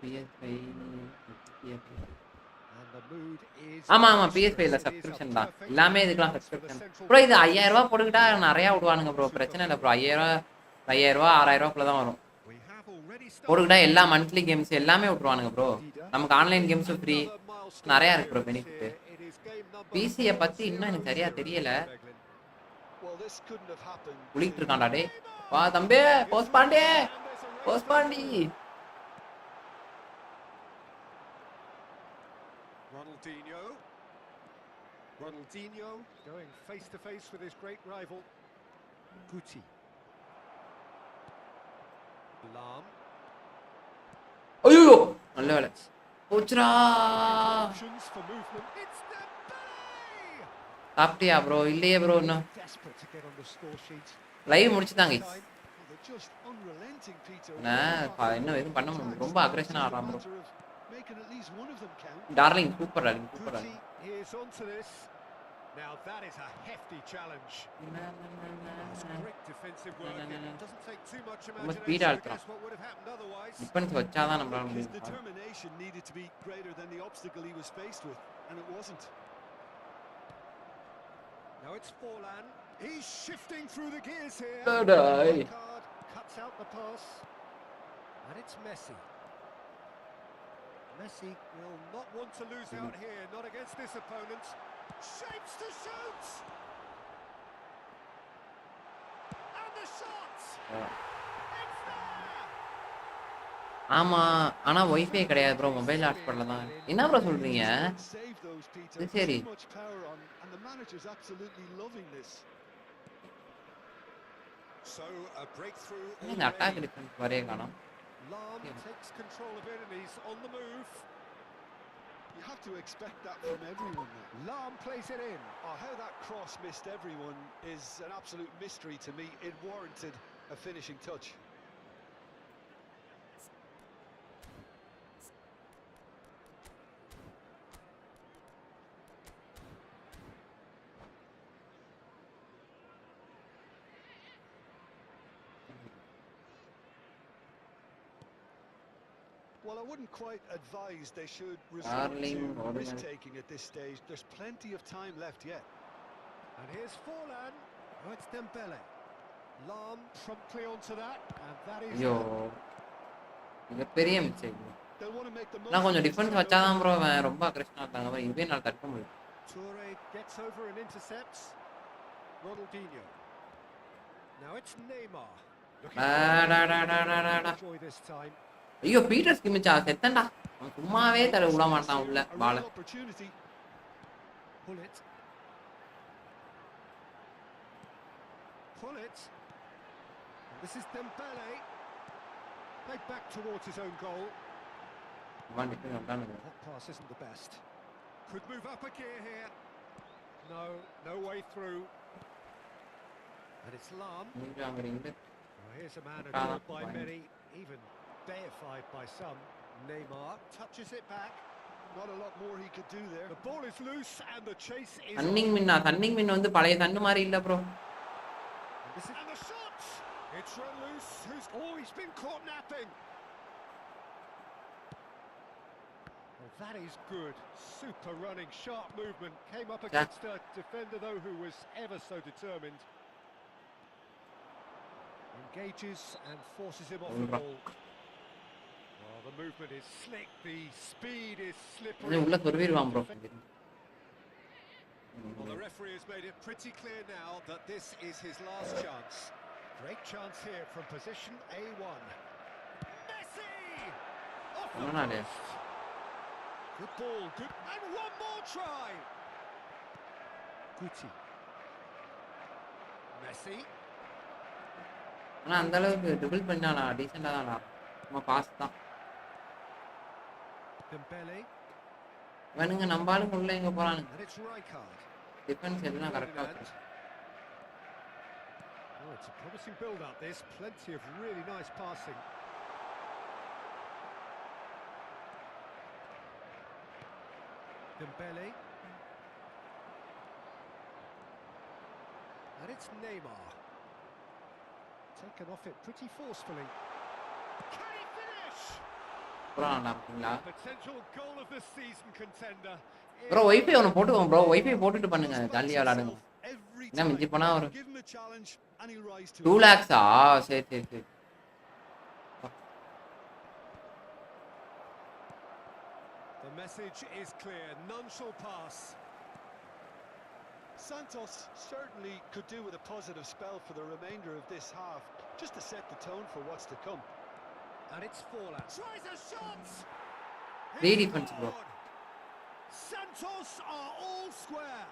And the mood is. ஆமா PS5ல சப்ஸ்கிரிப்ஷன் தான் எல்லாமே, இதுக்கெல்லாம் சப்ஸ்கிரிப்ஷன் ப்ரோ. இது 5000 ரூபாய் போட்டுக்கிட்டா நிறைய விடுவானுங்க ப்ரோ, பிரச்சனை இல்லை ப்ரோ. 5000 ரூபாய் 6000 ரூபாய்க்குள்ள தான் வரும். போட்டுக்கிட்டா எல்லா மந்த்லி கேம்ஸ் எல்லாமே விட்டுருவானுங்க ப்ரோ. நமக்கு ஆன்லைன் கேம்ஸும் ஃப்ரீ, நிறைய இருக்கு ப்ரோ பெனிஃபிட். பிசியை பத்தி இன்னும் எனக்கு சரியா தெரியல. குளிக்கிட்டு இருக்கான்டா டே. வா தம்பி, post Pandi Ronaldinho going face to face with his great rival Guti. Lam. ஐயோ நல்ல வேலை போச்சுடா. சாப்பிட்டியா ப்ரோ? இல்லையே ப்ரோ, இன்னும் லைவ் முடிச்சுட்டாங்க. இன்னும் எதுவும் பண்ண முடியும், ரொம்ப அக்ரெஷனா ஆடுறான் bro. Darling super darling, super darling. Now that is a hefty challenge. It's great defensive work. It doesn't take too much imagination to guess what would have happened otherwise. Defence வச்சாதான் நம்மளால His முடியும். determination needed to be greater than the obstacle he was faced with, and it wasn't. Now it's Forlan. He's shifting through the gears here. Card cuts out the pass. And it's Messi. Messi will not want to lose out here, not against this opponent. Shapes to shoot. And the shot. It's there. ஆமா, ஆனா wifi கிடையாது bro, mobile ஹாட்ஸ்பாட்ல தான். என்ன bro சொல்றீங்க? சரி So a breakthrough. இந்த attack defence வரைய காணோம். Lam takes control of it and he's on the move. You have to expect that from everyone. Lam plays it in. Oh, how that cross missed everyone is an absolute mystery to me. It warranted a finishing touch. Well, I wouldn't quite advise they should resort to risk-taking at this stage. There's plenty of time left yet. And here's Forlan. Oh, it's Dembele. Lam promptly onto that, and that is. ஐயோ இது பெரிய mistake. They'll want to make the most. நான் கொஞ்சம் defence வச்சாதான் bro ரொம்ப அக்ரெஷனா இருக்காங்க bro. இதுவே நான் தடுக்க முடியும். Toure gets over and intercepts. Ronaldinho. Now it's Neymar. Enjoy this time. ஐயோ பீட்டர்ஸ் கிமிச்சா செத்தண்டா. அவன் சும்மாவே தர விட மாட்டான் உள்ள பால். Pull it. This is Dembele. Played back towards his own goal. That pass isn't the best. Could move up a gear here. No way through. And it's Lam. Here's a man adored by many, even deified by some. Neymar touches it back. Not a lot more he could do there. The ball is loose and the chase is sunning மின் வந்து பழைய சன்னு மாதிரி இல்ல bro. And the shot! It's run loose. He's been caught napping. Well, that is good. Super running, sharp movement. Came up against a defender, though, who was ever so determined. Engages and forces him off the ball. Well, the movement is slick. The speed is slippery. உள்ள சொருவிடுவான் bro. Well, the referee has made it pretty clear now that this is his last chance. Great chance here from position A1. Messi! Off the post. Good ball, good, and one more try. Guti. Messi. ஆனா அந்த அளவுக்கு triple பண்ணானா டீசென்ட்டா தானா. நம்ம pass தான். Dembele. வேணுங்க நம்ம ஆளுங்க உள்ள எங்க போறானுங்க. And it's Rijkaard. டிஃபென்ஸ் எல்லாம் கரெக்ட்டா இருக்கு. Oh, it's a promising build-up. There's plenty of really nice passing. Dembele. And it's Neymar. Taken off it pretty forcefully. Can he finish? Potential goal of the season contender. Bro wifi ஒன்னு போட்டுவோம் bro. Wifi போட்டுட்டு பண்ணுங்க. ஜாலியா விளையாடுங்க. என்ன மிஞ்சி போனா ஒரு 2 lakhs சரி. The message is clear. None shall pass. Santos certainly could do with a positive spell for the remainder of this half, just to set the tone for what's to come. And it's Forlan. Tries a shot. Great defense, bro. Santos are all square.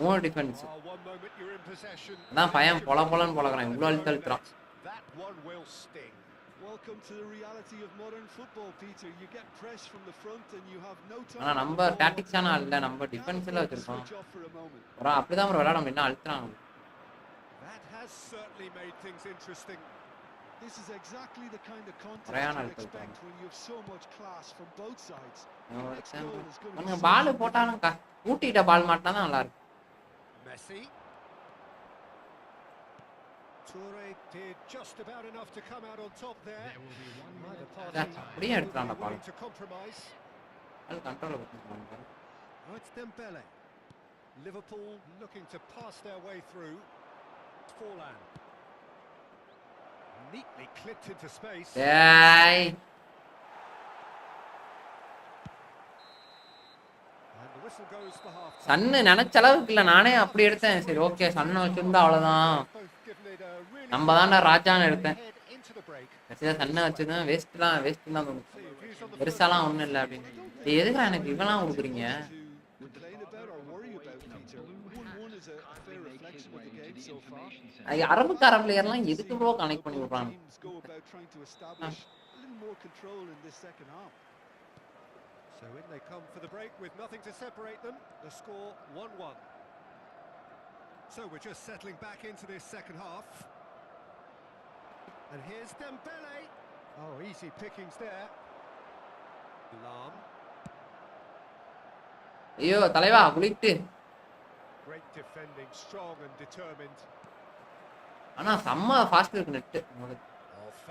More defense. One moment you're in possession. அதான் பையன் பொலன்னு பொலக்குறான். இவ்ளோ அழுத்தறான். That one will sting. Welcome to the reality of modern football, Peter. You get press from the front and you have no time. ஆனா நம்ம டாக்டிக்ஸான இல்ல, நம்ம டிஃபென்ஸ்ல வச்சிருக்கோம். bro அப்படிதான் bro விளையாட முடியும். அழுத்துறாங்க. That has certainly made things interesting. This is exactly the kind of contact you expect when you have so much class from both sides. அவங்க பால் போட்டாலும் ஊட்டிட்ட பால் மாட்டனா தான் நல்லா இருக்கு. Messi. Toure did just about enough to come out on top there. அப்படியே எடுத்துறான்டா பால். To compromise. அது control பண்ணுவாங்க. Oh, it's Dembele. Liverpool looking to pass their way through. Forlan. Neatly clipped into space. Hey. And the whistle goes for half. சன்னு நினைச்ச அளவுக்கு இல்ல, நானே அப்படி எடுத்தேன். சரி ஓகே சன்னு வச்சிருந்தா அவ்வளவுதான். நம்ம தான்டா ராஜான்னு எடுத்தேன். கடைசியா சன்ன வச்சதும் வேஸ்ட் தான் தோணுச்சு. பெருசாலாம் ஒண்ணும் இல்ல அப்படின்னு. எதுக்கு எனக்கு இவெல்லாம் கொடுக்குறீங்க? அரபுக்கார பிளேயர்லாம் எதுக்கு ப்ரோ கனெக்ட் பண்ணி விடுறாங்க? So in they come for the break with nothing to separate them. The score 1-1. So we're just settling back into this second half. And here's Dembele. Oh, easy pickings there. Lam. ஐயோ தலைவா quilt. Great defending, strong and determined. ஆனா செம்ம fast இருக்கு net.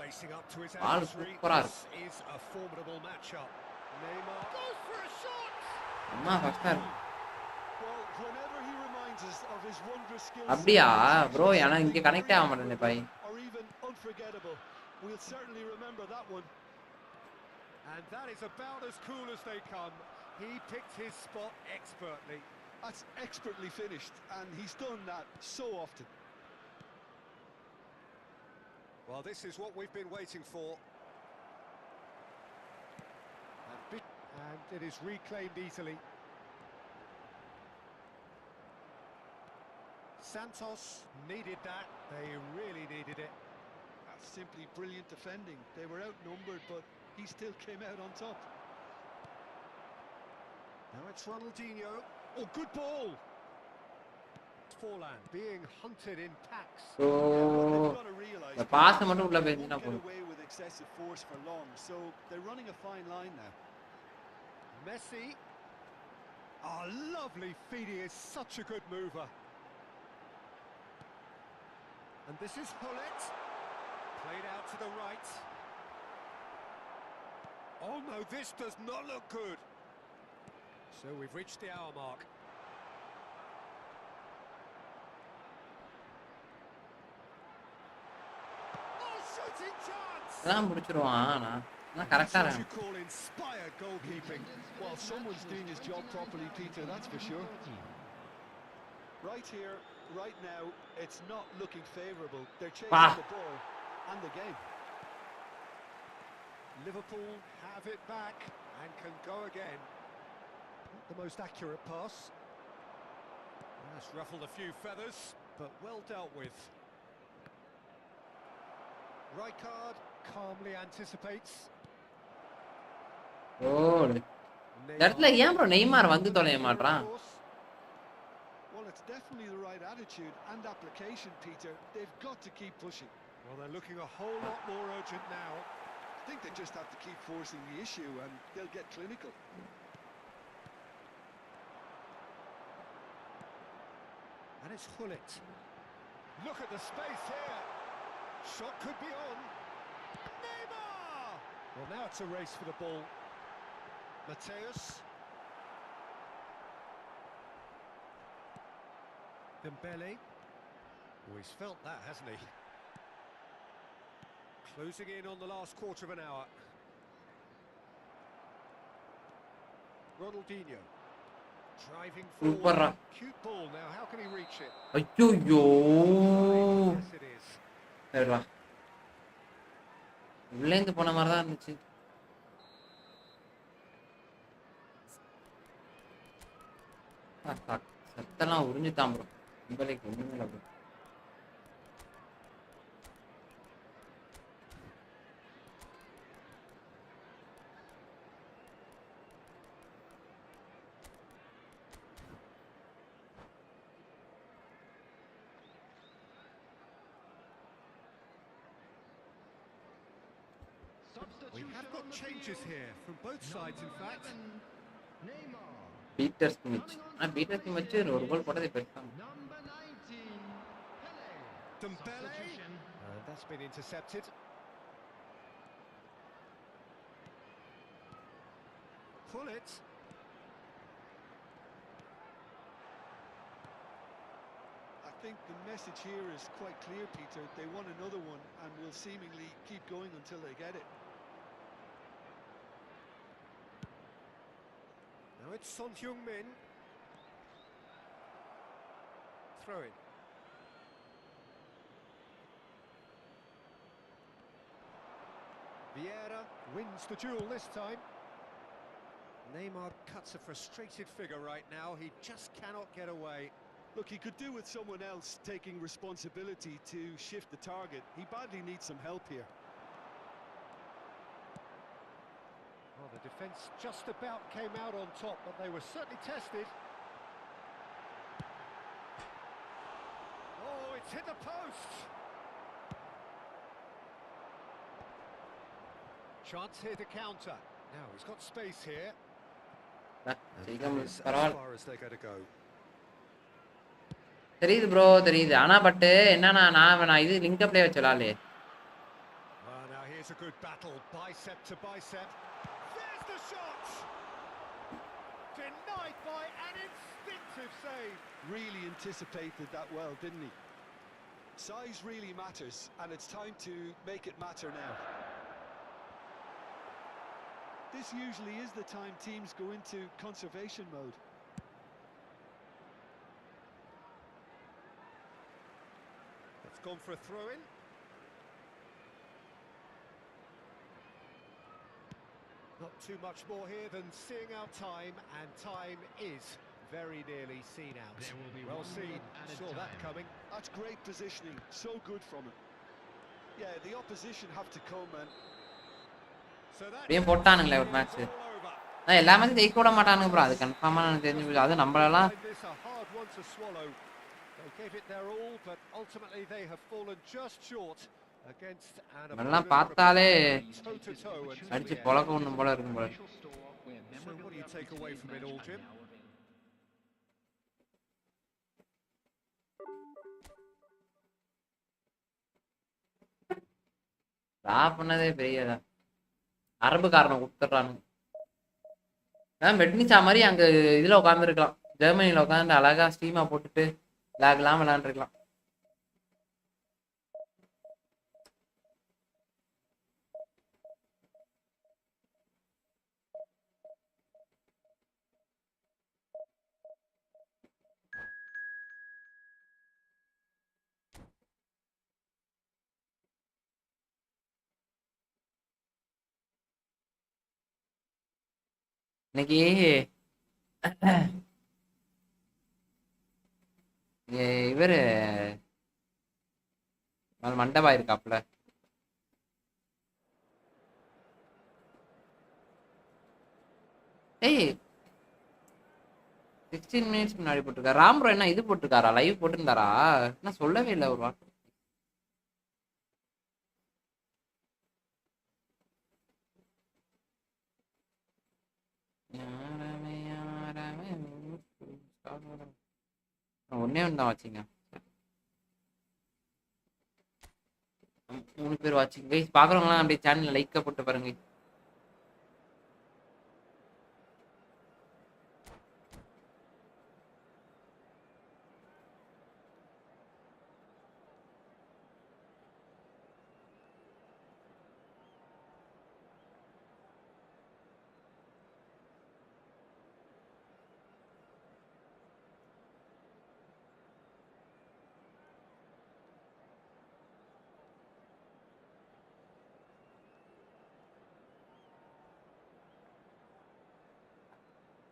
Facing up to his adversary. This is a formidable matchup. Neymar goes for a shot. அம்மா ஃபாஸ்டா இருக்கு. Well, whenever he reminds us of his wondrous skills. அப்படியே bro انا இங்க connect ஆக மாட்டேனே by. Or even unforgettable. We'll certainly remember that one. And that is about as cool as they come. He picked his spot expertly. That's expertly finished, and he's done that so often. Well, this is what we've been waiting for. And it is reclaimed easily. Santos needed that. They really needed it. That's simply brilliant defending. They were outnumbered, but he still came out on top. Now it's Ronaldinho. Oh, good ball. Forlan being hunted in packs. So the pass மட்டும் உள்ள போயிடுச்சுனா போதும். Away with excessive force for long, so they're running a fine line now. Messi. Oh, lovely feed. He is such a good mover. And this is Hullet. Played out to the right. Oh no, this does not look good. So we've reached the hour mark. Oh, shooting chance! அதான் முடிச்சிருவான் நான் கரெக்டா That's what you இருக்கேன். call inspired goalkeeping. Well, someone's doing his job properly, Peter, that's for sure. Right here, right now, it's not looking favourable. They're chasing the ball and the game. Liverpool have it back and can go again. Not the most accurate pass. That's ruffled a few feathers, but well dealt with. Rijkaard calmly anticipates. கோல். இடத்துல ஏன் bro Neymar வந்து தொலைய மாட்றான்? Well, it's definitely the right attitude and application, Peter. They've got to keep pushing. Well, they're looking a whole lot more urgent now. I think they just have to keep forcing the issue and they'll get clinical. And it's Hullet. Look at the space here. Shot could be on. Neymar! Well, now it's a race for the ball. Mateus. Dembele. Oh, he's felt that, hasn't he? Closing in on the last quarter of an hour. Ronaldinho. Driving forward. Cute ball now. How can he reach it? ஐயோ. Yes, it is. சரிடா. உள்ளேந்து போன மாதிரி தான் இருந்துச்சு. சத்தெல்லாம் உறிஞ்சுட்டான் bro. உங்களுக்கு ஒண்ணுமே இல்ல bro. We have got changes here from both sides, in fact. Peter Smith. Peter Smith வச்சு ஒரு கோல் போட்டதே பெருசாங்க. Dembele. That's been intercepted. Pull it. I think the message here is quite clear, Peter. They want another one and will seemingly keep going until they get it. Now it's Son Heung-min. Throw in. Vieira wins the duel this time. Neymar cuts a frustrated figure right now. He just cannot get away. Look, he could do with someone else taking responsibility to shift the target. He badly needs some help here. Well, the defence just about came out on top, but they were certainly tested. Oh, it's hit the post! Chance here to counter. Now, he's got space here. As far as they're going to go. தெரியுது bro தெரியுது. ஆனா but என்னன்னா நான் இது link அப்லயே வச்சலாலே. Now here's a good battle, bicep to bicep. There's the shot! Denied by an instinctive save. Really anticipated that well, didn't he? Size really matters, and it's time to make it matter now. This usually is the time teams go into conservation mode. It's gone for a throw-in. Not too much more here than seeing out time, and time is very nearly seen out. Well seen, saw that coming. That's great positioning, so good from him. Yeah, the opposition have to come and... ஏன் போட்டானுங்களே ஒரு match. நான் எல்லா மேட்சும் ஜெயிக்க விட மாட்டானுங்க bro. அது கன்ஃபார்மா எனக்கு தெரிஞ்சு. அது நம்மளெல்லாம் எல்லாம் பார்த்தாலே அடிச்சு பொழக்க ஒண்ணும் போல இருக்கும் போல. take away from it all, Jim? ரா பண்ணதே பெரியதா. அரபுக்காரனை கொடுத்துட்றானுங்க. மெட்னிச்சா மாதிரி அங்க இதுல உட்காந்துருக்கலாம், ஜெர்மனில உட்காந்து அழகா ஸ்டீமா போட்டுட்டு லாக்லாம் விளையாண்டுருக்கலாம். இன்னைக்கு இவரு மண்டபா இருக்காப்ல, ஏய் 16 மினிட்ஸ் முன்னாடி போட்டிருக்காரு ராம்ப்ரோ. என்ன இது போட்டிருக்காரா, லைவ் போட்டிருந்தாரா? என்ன சொல்லவே இல்லை ஒரு வார்த்தை. ஒன்னே ஒன்று தான் வாட்சிங்க, 3 பேர் வாட்சிங். கைஸ் பாக்குறவங்களாம் அப்படியே சேனல்ல லைக்க போட்டு பாருங்க.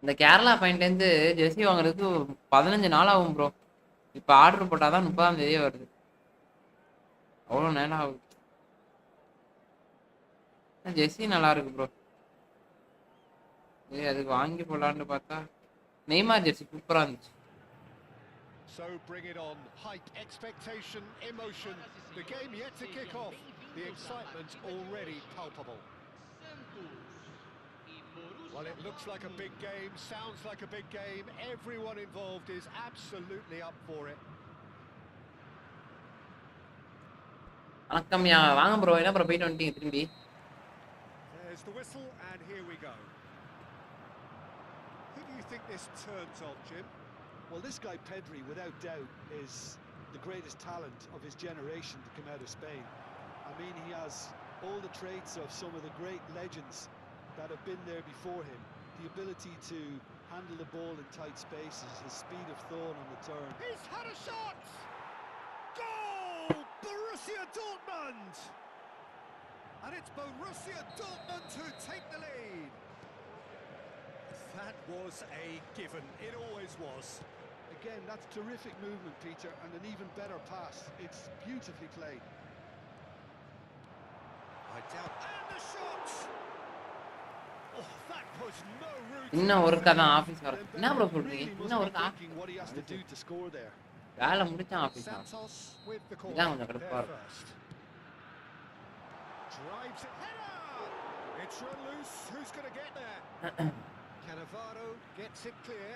இந்த கேரளா பையன்லேருந்து ஜெர்சி வாங்குறதுக்கு 15 நாள் ஆகும் ப்ரோ. இப்போ ஆர்டர் போட்டாதான் 30ஆம் தேதியே வருது. அவ்வளோ நேரம் ஆகுது. ஜெர்சி நல்லா இருக்கு ப்ரோ. அதுக்கு வாங்கி போடலான்னு பார்த்தா நெய்மார் ஜெர்சி சூப்பராக இருந்துச்சு. So bring it on. Height, expectation, emotion. The game yet to kick off. The excitement already palpable. Well, it looks like a big game, sounds like a big game. Everyone involved is absolutely up for it. வணக்கம்யா, வாங்க bro. என்ன bro போயிட்டு வந்துட்டீங்க திரும்பி? There's the whistle and here we go. Who do you think this turns on, Jim? Well, this guy Pedri, without doubt, is the greatest talent of his generation to come out of Spain. I mean, he has all the traits of some of the great legends that have been there before him. The ability to handle the ball in tight spaces, his speed of thought on the turn. He's had a shot! Goal! Borussia Dortmund! And it's Borussia Dortmund who take the lead. That was a given. It always was. Again, that's terrific movement, Peter, and an even better pass. It's beautifully played. I doubt. And the shot! Oh, that was no route. இன்னும் ஒருக்கா தான் office வர. என்ன bro சொல்றீங்க? இன்னும் ஒருக்கா What he has to do to score there. வேலை முடிச்சான் office. Santos with the call. இதான் கொஞ்சம் கடுப்பா இருக்கு. Drives it. Header! It's run loose. Who's going to get there? Cannavaro gets it clear.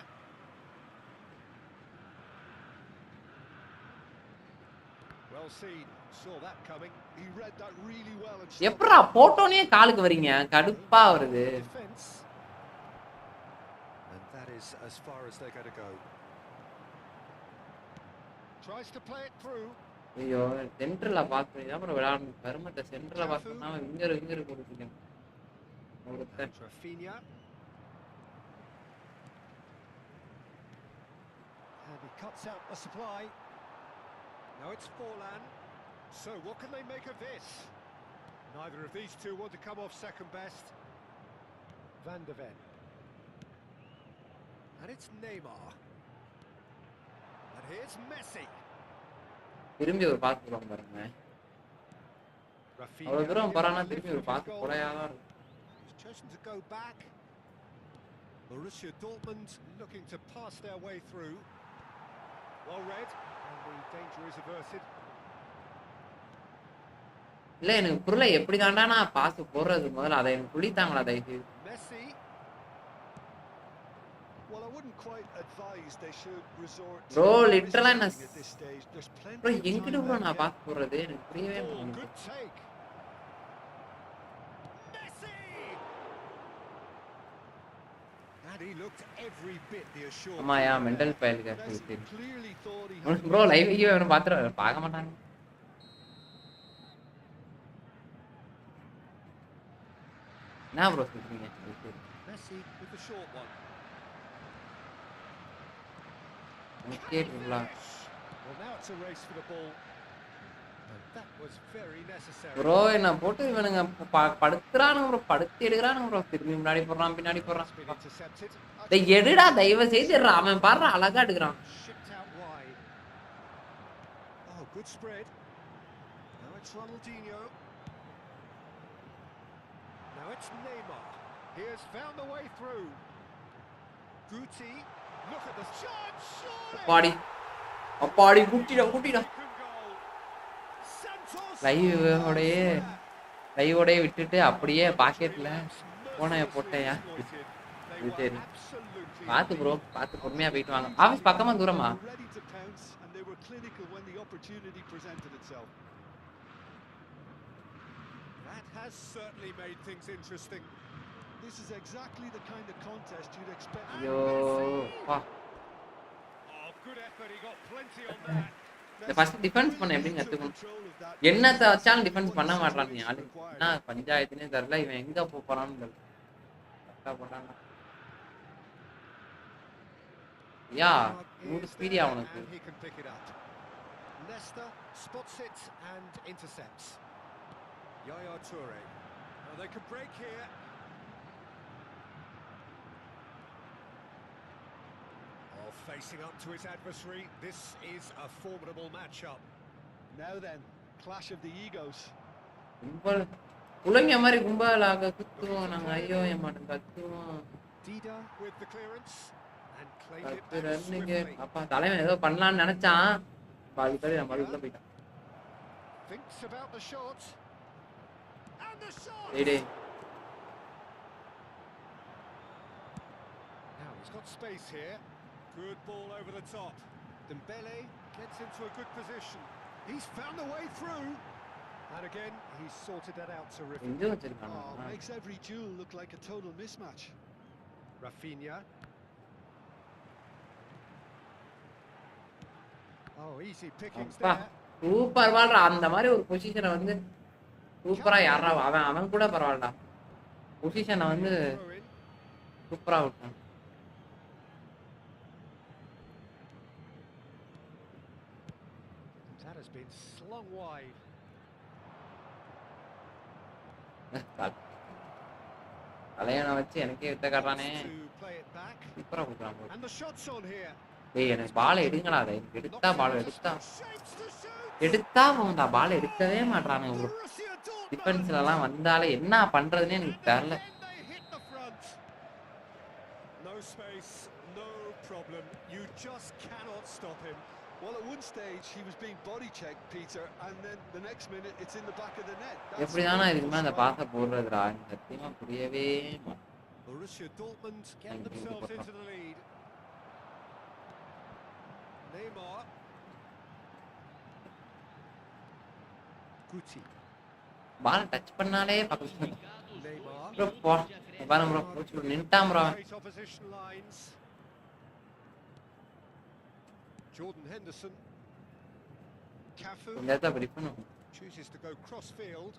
Well seen. Saw that coming. He read that really well and எப்பறா போட்டோனே காலுக்கு வரீங்க? கடுப்பா வருது. defense. And that is as far as they're going to go. Tries to play it through. ஐயோ சென்டர்ல பாத்து அப்புறம் விளையாடணும். பெருமத்தை சென்டர்ல பாத்துனா விங்கர் கொடுத்துங்க. Rafinha. And he cuts out the supply. Now it's Forlan. So what can they make of this? Neither of these two want to come off second best. Van de Ven. And it's Neymar. And here's Messi. திரும்பி ஒரு pass போடுவாங்க பாருங்க. அவ்வளவு தூரம் போறானா திரும்பி ஒரு pass போடையாதான் இருக்கும். He's chosen to go back. Borussia Dortmund looking to pass their way through. Well read, and the danger is averted. இல்ல எனக்கு புரியல எப்படி தாண்டா நான் பாஸ் போடுறது முதல்ல அதை எனக்கு புள்ளித்தாங்களா தயவு. Messi. Well, I wouldn't quite advise they should resort to bro risk literally taking at this stage. There's bro plenty of எங்கிட்டு time bro left நான் yet. பாஸ் போறது எனக்கு புரியவே Oh, மாட்டேங்குது good take. Messi! And he looked every bit the assured. ஆமாயா mental ஃபைலுக்கு Messi clearly thought he had bro live video வேணும் பாத்துற பார்க்க மாட்டாங்க என்ன ப்ரோ சொல்றீங்க Messi with the short one. Okay bro Well, now it's a race for the ball. And that was very necessary. Bro என்ன போட்டு இவனுங்க படுத்துறானுங்க ப்ரோ படுத்து எடுக்கறானுங்க ப்ரோ திரும்பி முன்னாடி போறான் பின்னாடி போறான் It's been intercepted. டேய் எடுடா தயவு செய்து அவன் பாரு அழகா எடுக்கறான் Shipped out wide. Oh, good spread. Now it's Ronaldinho. Now it's Neymar. He has found the way through. Guti, look at the shot. அப்பாடி அப்பாடி குட்டிடா குட்டிடா லைவோடயே விட்டுட்டு அப்படியே பாக்கெட்ல போனைய போட்டையா இது சரி பார்த்து ப்ரோ பார்த்து பொறுமையா போயிட்டு வாங்க ஆஃபீஸ் பக்கமா தூரமா ready to pounce, and they were clinical when the opportunity presented itself. That has certainly made things interesting. This is exactly the kind of contest you'd expect. ஐயோ வா Oh, good effort. He got plenty on that. இந்த first defence பண்ண எப்படின்னு கத்துக்கணும் என்னத்தை வச்சாலும் defence பண்ண மாட்டான் நீ ஆளு என்ன பஞ்சாயத்துனே தெரியல இவன் எங்க போறான்னு தெரியல கரெக்டா போட்டாங்க யா நூறு ஸ்பீடியா அவனுக்கு And he can pick it up. Leicester spots it and intercepts. Yaya Toure. Now they could break here. Oh, facing up to his adversary. This is a formidable matchup. Now then, clash of the egos. கும்பல் புள்ளைங்க மாதிரி கும்பலாக குத்துவோம் நாங்க ஐயோ என் மாட்டோம் கத்துவோம் Dida with the clearance and claimed it கத்து back ரன்னுங்க swiftly. அப்பா தலைவன் ஏதோ பண்ணலாம்னு நினைச்சான் பாதி பேர் நம்ம அதுக்குள்ள போயிட்டான் Thinks about the shot. And the shot! டேய் Now he's got space here. Good ball over the top. Dembele gets into a good position. He's found the way through. And again, he's sorted that out terrific. எங்க வச்சிருக்கானே Oh, makes every duel look like a total mismatch. Rafinha. Oh, easy pickings அப்பா there. Super வாழ்றா அந்த மாதிரி ஒரு பொசிஷனை வந்து சூப்பரா யாரா அவன் கூட பரவாயில்லடா பொசிஷனை வந்து Throw in. சூப்பரா விட்டான் That has been slung wide. தலையனை வச்சு எனக்கே வித்த காட்டுறானே To play it back. சூப்பரா கொடுக்குறான் bro. And the shot's on here. டேய் எனக்கு பாலை எடுங்கடா எனக்கு எடுத்தா பால் எடுத்தா Shapes to shoot. எடுத்தா போகும்டா பால் எடுக்கவே மாட்டானுங்க ப்ரோ Borussia Dortmund. டிஃபென்ஸ்ல எல்லாம் வந்தாலே என்ன பண்றதுன்னே எனக்கு தெரியல And they hit the front. No space, no problem. You just cannot stop him. Well, at one stage he was being body checked, Peter, and then the next minute it's in the back of the net. எப்படிதானா இதுக்கு மேல அந்த பாச போடுறதுடா எனக்கு சத்தியமா புரியவே மாட்டேன் Borussia Dortmund get Thank you, themselves Papa. into the lead. Neymar. Guti. Ball touch பண்ணாலே பக்கத்துல Neymar. ப்ரோ போ பாருங்க ப்ரோ கோச் நின்ட்டான் bro Great opposition lines. Jordan Henderson. Cafu இந்த இடத்துல அப்படி பண்ணும் chooses to go cross field.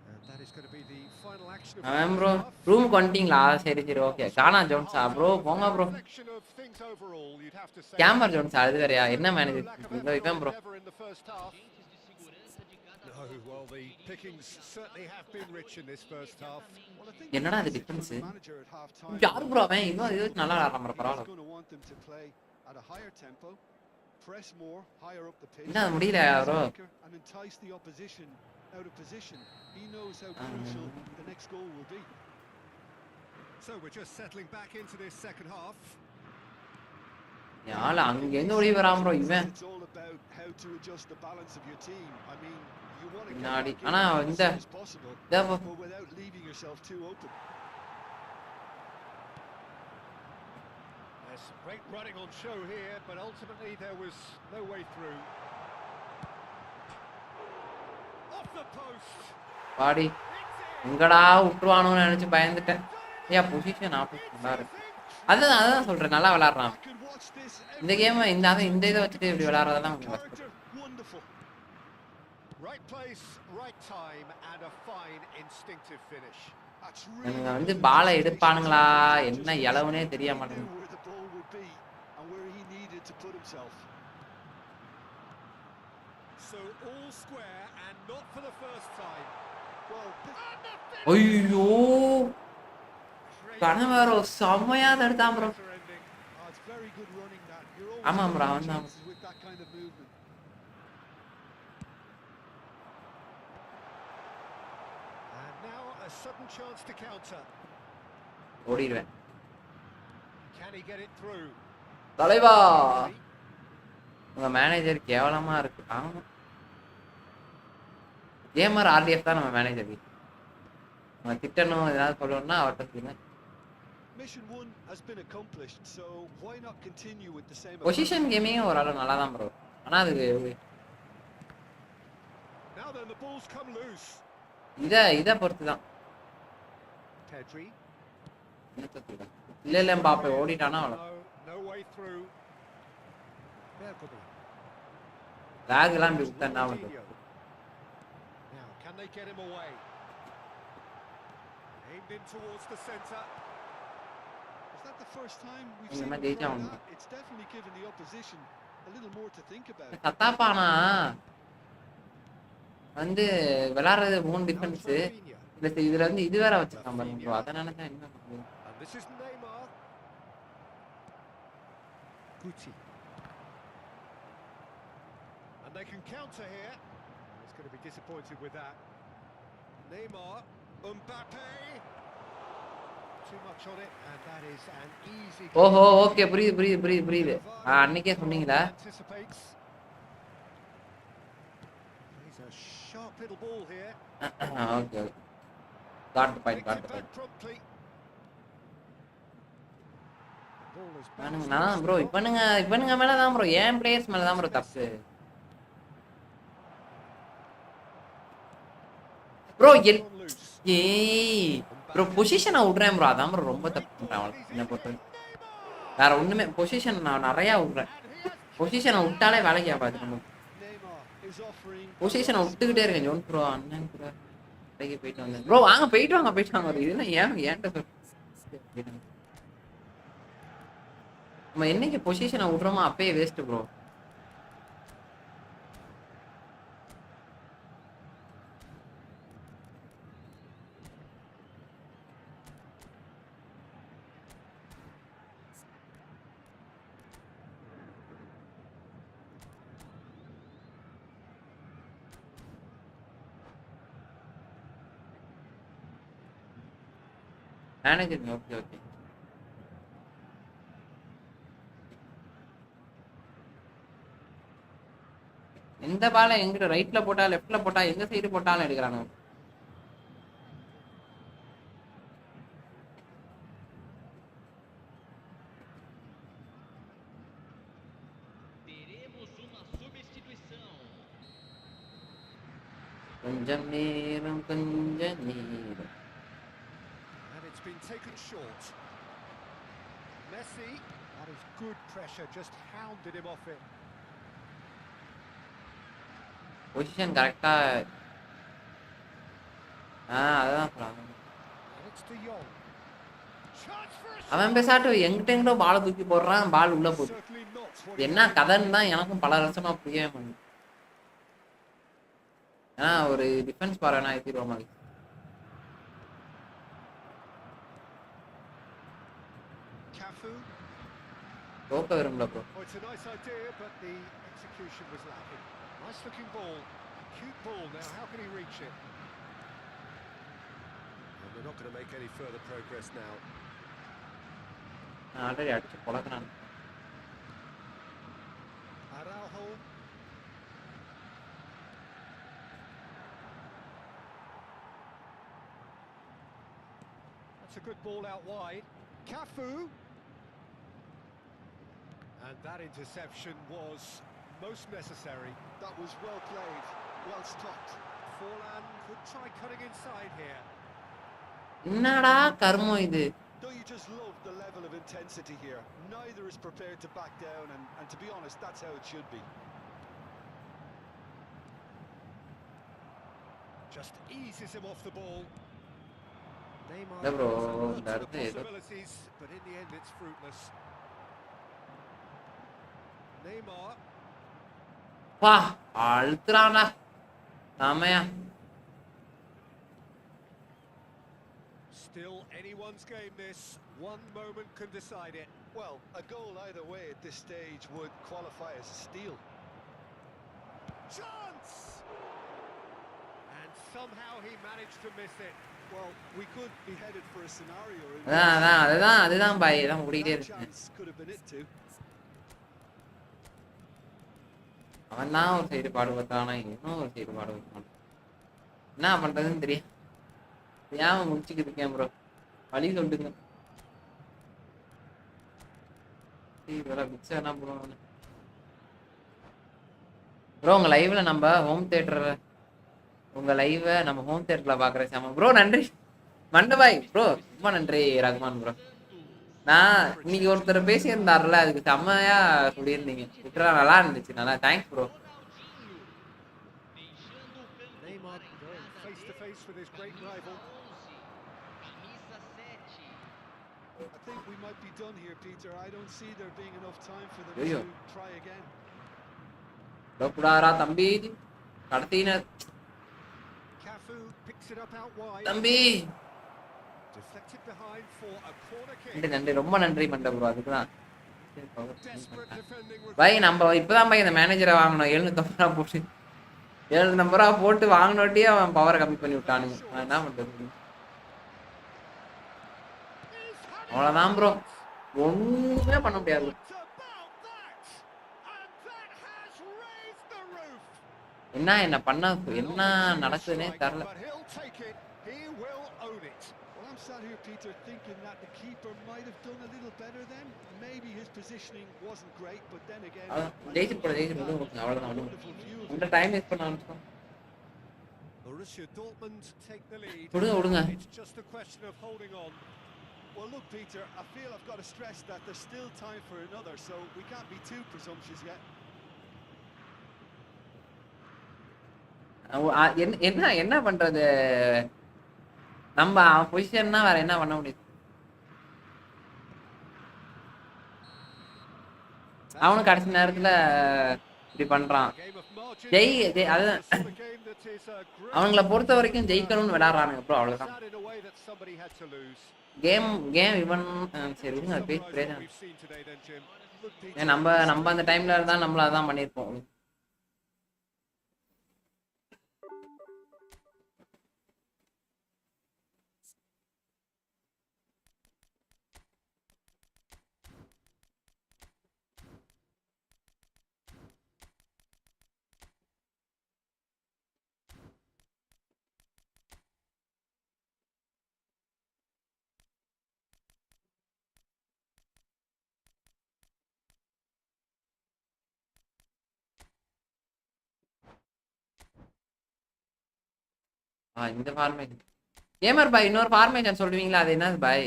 And that is going to be the final action of அவன் the ப்ரோ first half. ரூமுக்கு வந்துட்டீங்களா சரி சரி ஓகே கானா ஜோன்ஸா ப்ரோ போங்க bro Reflection of things overall, you'd have to say. Gamer Jones அது வேறயா என்ன மேனேஜர் இந்த இவன் bro Never in the first half. No, well, the pickings certainly have been rich in this first half. Well, I think என்னடா அது the defence manager at half time யாரு bro அவன் இவன் இது நல்லா ஆடுறான் ப்ரோ he's பரவாயில்ல going to want them to play at a higher tempo, press more, higher up the pitch, என்ன அது முடியல bro and entice the opposition out of position. He knows how crucial the next goal will be. So we're just settling back into this second half. Yala அங்க எங்க ஓடி வரான் bro இவன் It's all about how to adjust the balance of your team. I mean, you want to get பின்னாடி back in ஆனா as இந்த soon as possible, இதா bro. but without leaving yourself too open. There's some great running on show here, but ultimately there was no way through. Off the post. பாடி எங்கடா விட்டுருவானோன்னு நினைச்சு பயந்துட்டேன். ஏன் position opposite நல்லா இருக்கு. அதான் சொல்றேன், நல்லா விளையாடுறான் இந்த கேம். இந்த இதை வச்சுட்டு இப்படி விளையாடுறதெல்லாம் கொஞ்சம் கஷ்டம். Right place, right time, and a fine instinctive finish. எனக்கு வந்து பாலை எடுப்பானுங்களா என்ன இளவுனே தெரிய மாட்டேங்குது. So all square and not for the first time. ஐயோ கனவேரோ செம்மையா தடுத்தான் ப்ரோ. ஆமா ப்ரோ அவன் தான். And now a sudden chance to counter. ஓடிடுவேன். Can he get it through? தலைவா உங்க மேனேஜர் கேவலமா இருக்கு. ஆமா கேமர் ஆர்டிஎஃப் தான் நம்ம மேனேஜர். நம்ம திட்டணும் ஏதாவது சொல்லணும்னா அவர்கிட்ட சொல்லுங்க. பொசிஷன் கேமிங் ஓரளவு நல்லா தான் ப்ரோ. ஆனா அது இதை பொறுத்து தான். இல்ல பாப்ப ஓடிட்டானா அவ்வளோ லாக் எல்லாம் இப்படி விட்டா என்ன பண்றது. Can they get him away? Aimed in towards the centre. Is that the first time we've seen that? It's definitely given the opposition a little more to think about. சத்தாப்பானா வந்து விளையாடுறது 3 டிஃபென்ஸ் இதுல வந்து இது வேற வச்சிருக்கான் பாருங்க. அத நினைச்சா என்ன பண்ணுது. This is Neymar. Guti. And they can counter here. He's going to be disappointed with that. Neymar, Mbappe. Too much on it, and that is an easy. ஓஹோ ஓகே புரியுது. அன்னைக்கே சொன்னீங்களா? He's a sharp little ball here. Okay got the point. நான் bro இவனுங்க மேல தான் bro, ஏன் players மேல தான் ப்ரோ தப்பு. ப்ரோ ப்ரோ பொசிஷனை விட்றேன் ப்ரோ, அதான் ப்ரோ ரொம்ப தப்பு பண்றேன் என்ன பொறுத்த. வேற ஒண்ணுமே பொசிஷன் நான் நிறையா விட்றேன். பொசிஷனை விட்டாலே வேலைக்கு ஆகாது நமக்கு. பொசிஷனை விட்டுக்கிட்டே இருக்கேன். ஜோன் ப்ரோ அண்ணன் ப்ரோ கடைக்கு போயிட்டு வந்தேன் ப்ரோ. வாங்க போயிட்டு வாங்க இதுன்னா ஏன்ட்ட சொல். நம்ம என்னைக்கு பொசிஷனை விட்றோமோ அப்பயே வேஸ்ட் ப்ரோ. மேனேஜர் ஓகே எந்த பால எங்கிட்ட ரைட்ல போட்டா லெஃப்ட்ல போட்டா எந்த சைடு போட்டாலும் எடுக்கிறாங்க. கொஞ்சம் நேரம். And it's been taken short. Messi, that is good pressure, just hounded him off it. Position கரெக்டா அதான் அவன் பேசாட்டு எங்கிட்ட பாலை தூக்கி போடுறான், பால் உள்ள போகுது. என்ன கதைன்னு தான் எனக்கும் பல வருஷமா புரியவே மாட்டேங்குது. ஏன்னா ஒரு டிஃபென்ஸ் பாருன்னா ஏற்றிடுவோம் மாதிரி தோக்க விரும்பல bro. Nice looking ball, cute ball. Now how can he reach it? And they're not going to make any further progress now. Already அடிச்சு பொளக்குறான். Araujo. That's a good ball out wide. Cafu. And that interception was most necessary. That was well played, well stopped. Forlan could try cutting inside here. என்னடா கர்மம் இது? Don't you just love the level of intensity here? Neither is prepared to back down, and to be honest, that's how it should be. Just eases him off the ball. Neymar Yeah, bro, has looked at the that's it. possibilities, but in the end it's fruitless. Neymar. பா அழுத்துறான்டா. ஆமையா. Still anyone's game this. One moment can decide it. Well, a goal either way at this stage would qualify as a steal. Chance! And somehow he managed to miss it. Well, we could be headed for a scenario in அதுதான் பாய் எல்லாம் ஓடிட்டே that இருக்கு. chance could have been it too. அவன் தான் ஒரு side பாடுபட்டானா இன்னும் ஒரு side பாடுபட்டான். என்ன பண்றதுன்னு தெரியும். ஏன் முடிச்சுக்கிட்டு இருக்கேன் ப்ரோ? வழி சொல்லுங்க. பிக்ஸ் என்ன ப்ரோ? ப்ரோ உங்க லைவ்ல நம்ம ஹோம் தியேட்டர்ல உங்க லைவை நம்ம ஹோம் தியேட்டர்ல பாக்குறேன் சாம ப்ரோ. நன்றி மண்டபாய் ப்ரோ, ரொம்ப நன்றி ரகுமான் ப்ரோ. நான் இன்னைக்கு ஒருத்தர் பேசியிருந்தாருல, அதுக்கு செம்மையா சொல்லியிருந்தீங்க. லிட்டரா நல்லா இருந்துச்சு. நல்லா thanks bro. Neymar going face to face with his great rival. I think we might be done here, Peter. I don't see there being enough time for them Yo-yo. to try again. புடாரா தம்பி கடத்தின Cafu picks it up out wide. தம்பி. Deflected behind for a corner kick. நன்றி நன்றி ரொம்ப நன்றி மண்ட bro. அதுக்குதான் Desperate defending. By நம்ம இப்பதான் பை இந்த மேனேஜரை வாங்கணும். 750 ரூபா போட்டு 750 ரூபா போட்டு வாங்கினோட்டியே அவன் பவரை கம்மி பண்ணி விட்டானுங்க. நான் என்ன பண்றது? அவ்வளவுதான் ப்ரோ, ஒண்ணுமே பண்ண முடியாது. என்ன பண்ண என்ன நடக்குதுன்னே தெரியல. Well, I'm sat here, Peter, thinking that the keeper might have done a little better then. Maybe his positioning wasn't great, but then again, ஜெயிச்சு அவ்வளவுதான். இந்த டைம் வேஸ்ட் பண்ண ஆரம்பிச்சோம். Borussia Dortmund take the lead. விடுங்க. It's just a question of holding on. well, look, Peter, I feel I've got to stress that there's still time for another, so we can't be too presumptuous yet. என்ன பண்றது? நம்ம பொசிஷன்னா வேற என்ன பண்ண முடியும்? அவனும் கடைசி நேரத்துல இப்படி பண்றான். அதுதான் அவங்கள பொறுத்த வரைக்கும் ஜெயிக்கணும்னு விளையாடுறானுங்க ப்ரோ, அவ்வளவுதான். கேம் இவன் சரி விடுங்க, பேசி பிரயோஜனம். நம்ம அந்த டைம்ல இருந்தா நம்மள அதான் பண்ணிருப்போம். இந்த ஃபார்மேஷன் கேமர் பாய், இன்னொரு ஃபார்மேஷன் சொல்லுவீங்களா? அது என்னது பாய்?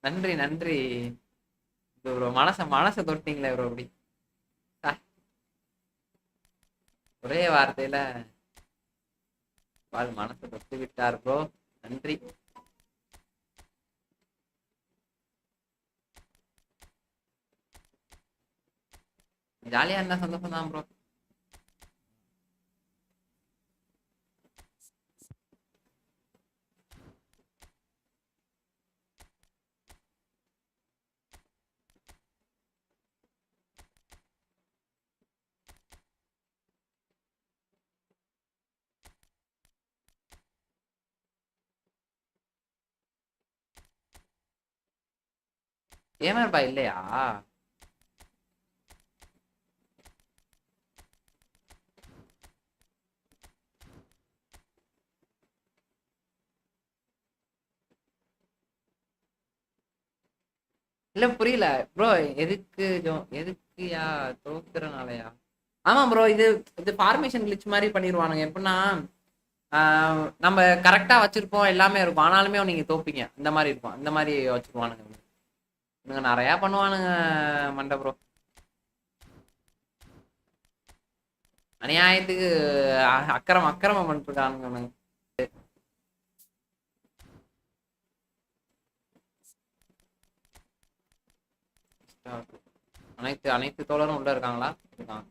நன்றி நன்றி ப்ரோ, மனச தொட்டீங்களே ப்ரோ. அப்படி ஒரே வார்த்தையில மனசை தொட்டு விட்டார் ப்ரோ. நன்றி. ஜாலியா இருந்தா சந்தோஷம் தான் ப்ரோ. ஏமர் பாய் இல்லையா? இல்ல புரியல ப்ரோ. எதுக்குயா தோக்குறனாலயா? ஆமா ப்ரோ, இது இது ஃபார்மேஷன் கிளிச் மாதிரி பண்ணிடுவானுங்க. எப்படின்னா நம்ம கரெக்டா வச்சிருப்போம், எல்லாமே இருக்கும், ஆனாலுமே நீங்க தோப்பீங்க, இந்த மாதிரி இருக்கும். இந்த மாதிரி வச்சிருவானுங்க. இவங்க நிறைய பண்ணுவானுங்க மண்டை ப்ரோ. அநியாயத்துக்கு அக்கிரமம் பண்ணிட்டு இருக்கானுங்க. அனைத்து தோழரும் உள்ள இருக்காங்களா? இருக்காங்க.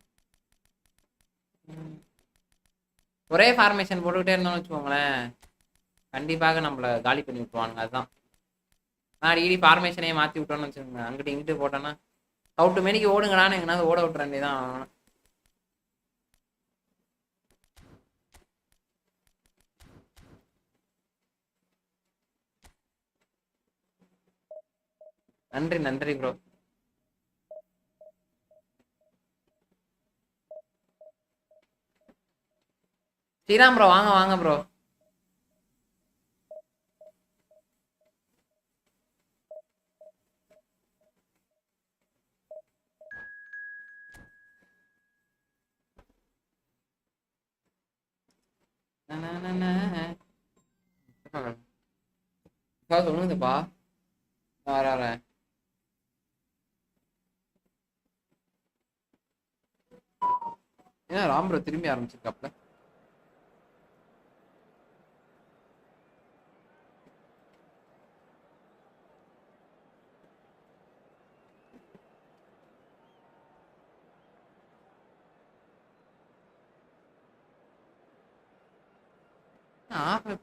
ஒரே ஃபார்மேஷன் போட்டுக்கிட்டே இருந்தோம்னு வச்சுக்கோங்களேன், கண்டிப்பாக நம்மள காலி பண்ணி விட்டுருவானுங்க. அதுதான் அடிக்கடி ஃபார்மேஷனே மாற்றி விட்டோம்னு வச்சுக்கோங்க, அங்கிட்டு இங்கிட்டு போட்டோன்னா அவுட்டு மேனிக்கு ஓடுங்கடான்னு எங்கனாவது ஓட விட்டுற வேண்டியதான். நன்றி ப்ரோ. ஸ்ரீராம் ப்ரோ வாங்க ப்ரோ. சொல்லுங்கப்பா. வரேன். ஏன் ராம் ப்ரோ திரும்பி ஆரம்பிச்சிருக்காப்ல?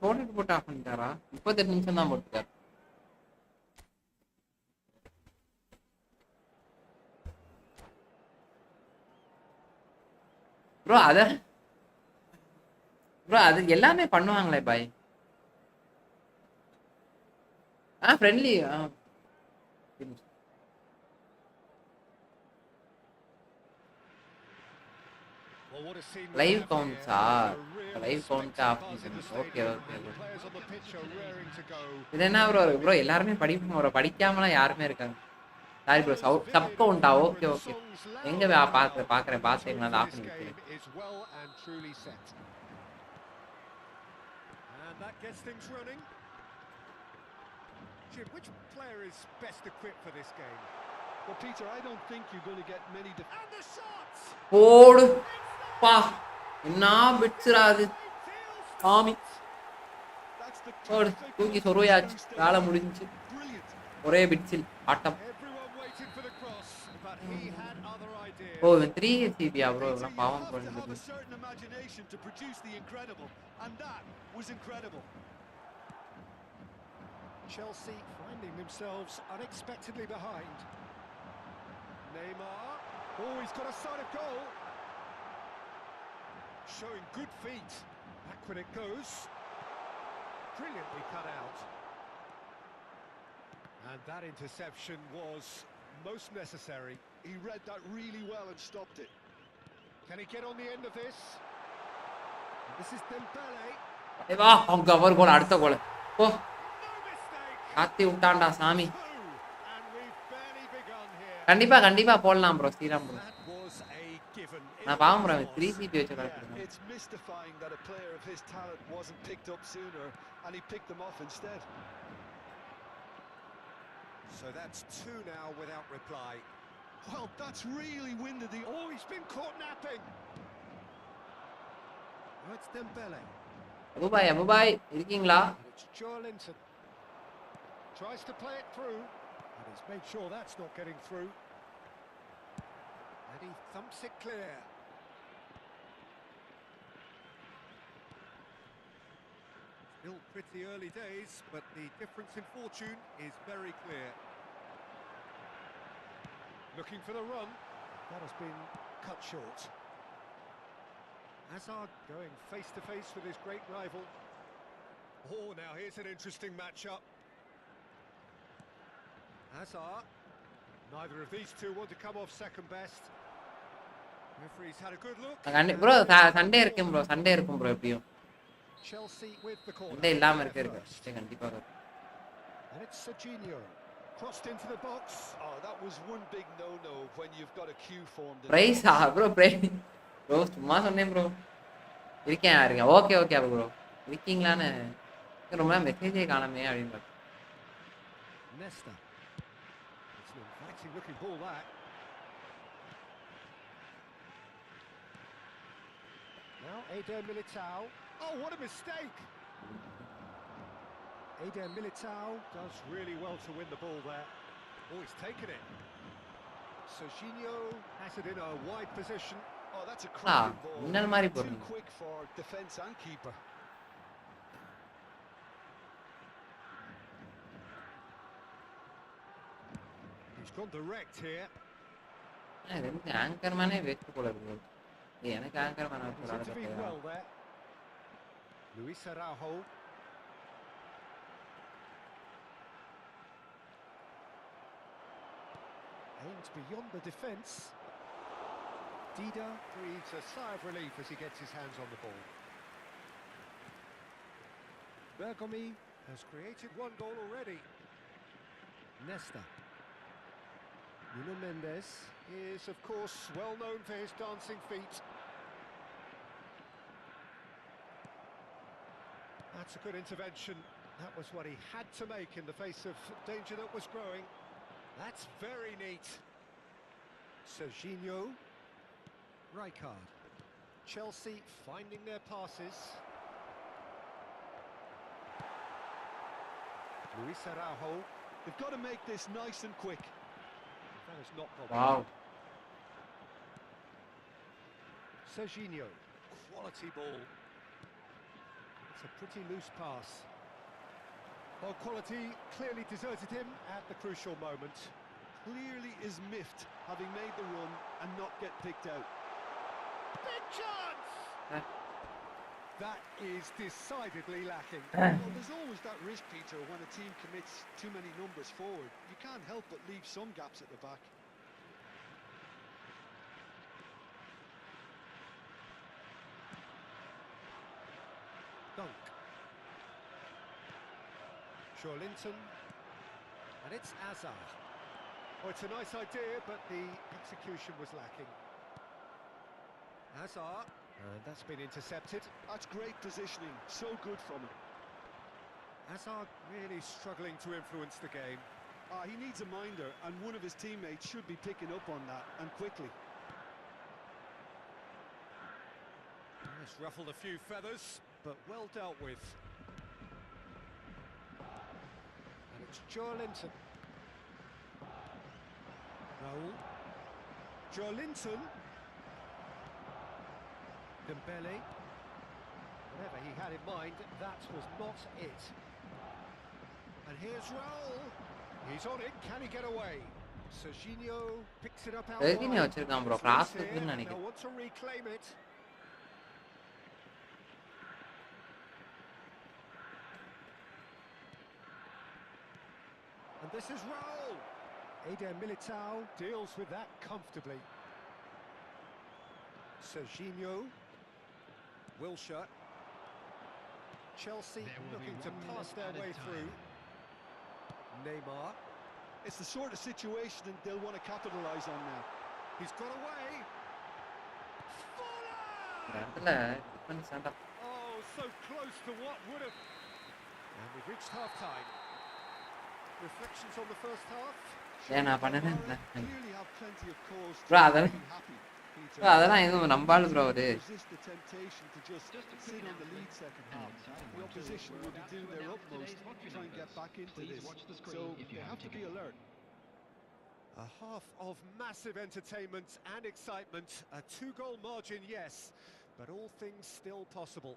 போட்டு ஆஃப் பண்ணிட்டாரா? 38 நிமிஷம் தான் போட்டுருக்காரு ப்ரோ. அது எல்லாமே பண்ணுவாங்களே பாய். ஃப்ரெண்ட்லி. லைவ் கவுண்ட்ஸா? Live count off. ஓகே. இது என்ன ப்ரோ எல்லாருமே படிப்போம் ப்ரோ, படிக்காமலாம் யாருமே இருக்காங்க. சாரி ப்ரோ, சப் கவுண்டா? ஓகே. எங்க பாக்குறேன் பார்த்தேன், அதை ஆஃப் பண்ணி விட்டுறேன். Jim, which player is best equipped for this game? Well, Peter, I don't think you're going to get many. And the shots! போடு பா, என்ன பிட்ஸ்ரா அது சாமி. போடு, தூக்கி சொருயாச்சு, வேலை முடிஞ்சு. ஒரே பிட்ஸில் ஆட்டம். ஓ, 3 சிபியா ப்ரோ? இதெல்லாம் பாவம் பண்ணுது. Chelsea finding themselves unexpectedly behind. Neymar. Oh, he's got a sight of goal. Showing good feet. Back when it goes. Brilliantly cut out. And that interception was most necessary. He read that really well and stopped it. Can he get on the end of this? This is Dembele. வா, அவங்க அவர் கோல், அடுத்த கோல். ஓ, காத்தி விட்டான்டா சாமி. கண்டிப்பா போடலாம் bro. Sriram bro, நான் பாவம் bro, 3 CP வச்சு correct. It's mystifying that a player of his talent wasn't picked up sooner and he picked them off instead. So that's 2 now without reply. Well, that's really winded the... Oh, he's been caught napping. That's Dembele. அபுபாய் இருக்கீங்களா? It's Joelinton. Tries to play it through, and he's made sure that's not getting through. And he thumps it clear. Still pretty early days, but the difference in fortune is very clear. Looking for the run. That has been cut short. Hazard going face-to-face with his great rival. Oh, now here's an interesting matchup. Hazard, Neither of these two want to come off second best. Referee's had a good look. bro Sunday இருக்கும் bro எப்படியும் Chelsea with the corner. Sunday இல்லாம இருக்கு கண்டிப்பா And it's Serginho crossed into the box. Oh, that was one big no-no when you've got a queue formed. Prize bro சும்மா சொன்னேன் bro இருக்கேன் okay bro இருக்கீங்களான்னு ரொம்ப மெசேஜே காணமே அப்படிங்க Nesta. It's an inviting looking ball that. Now Eder Militao. Oh, what a mistake! Eder Militao does really well to win the ball there. Oh, he's taken it. Serginho has it in a wide position. Oh, that's a cracking ball. இன்னல் மாதிரி Too போறீங்க quick for defense and keeper. He's gone direct here. ரெண்டு anchor மேனே வெச்சு போல இருக்கு எனக்கு anchor Menen He's intervened well there. Luis Araujo. Aimed beyond the defence. Dida breathes a sigh of relief as he gets his hands on the ball. Bergomi has created one goal already. Nesta. Nuno Mendes is, of course, well known for his dancing feet. That's a good intervention. That was what he had to make in the face of danger that was growing. That's very neat. Serginho. Rijkaard. Chelsea finding their passes. Luis Araujo. They've got to make this nice and quick. That has not gone. Wow. Serginho. Quality ball. It's a pretty loose pass. Well, quality clearly deserted him at the crucial moment. Clearly is miffed, having made the run and not get picked out. Big chance! That is decidedly lacking. Well, there's always that risk, Peter, when a team commits too many numbers forward. You can't help but leave some gaps at the back. Dunk. Linton. And it's Azar. Oh, it's a nice idea, but the execution was lacking. Azar. And that's been intercepted. That's great positioning. So good from him. Azar really struggling to influence the game. He needs a minder, and one of his teammates should be picking up on that, and quickly. It's ruffled a few feathers, but well dealt with. And it's Linton. Raul. Linton. Dembele. Whatever he had in mind, that was not it. And here's Raul. He's on it. Can he get away? Serginho picks it up out wide. They'll want to reclaim it. And this is Raul. Eder Militao deals with that comfortably. Serginho. Wilshere. Chelsea looking to pass their way through. Neymar. It's the sort of situation that they'll want to capitalise on now. He's got away. Oh, so close to what would have. And we've reached half-time. Reflections on the first half. Clearly have plenty of cause to Rather. be happy, Peter. அதெல்லாம் எதுவும் நம்பாலு bro அது Resist the temptation to just sit on the lead second half. The opposition will be doing their utmost to try and get back into this. So they have to be alert. A half of massive entertainment and excitement. A 2-goal margin, yes, but all things still possible.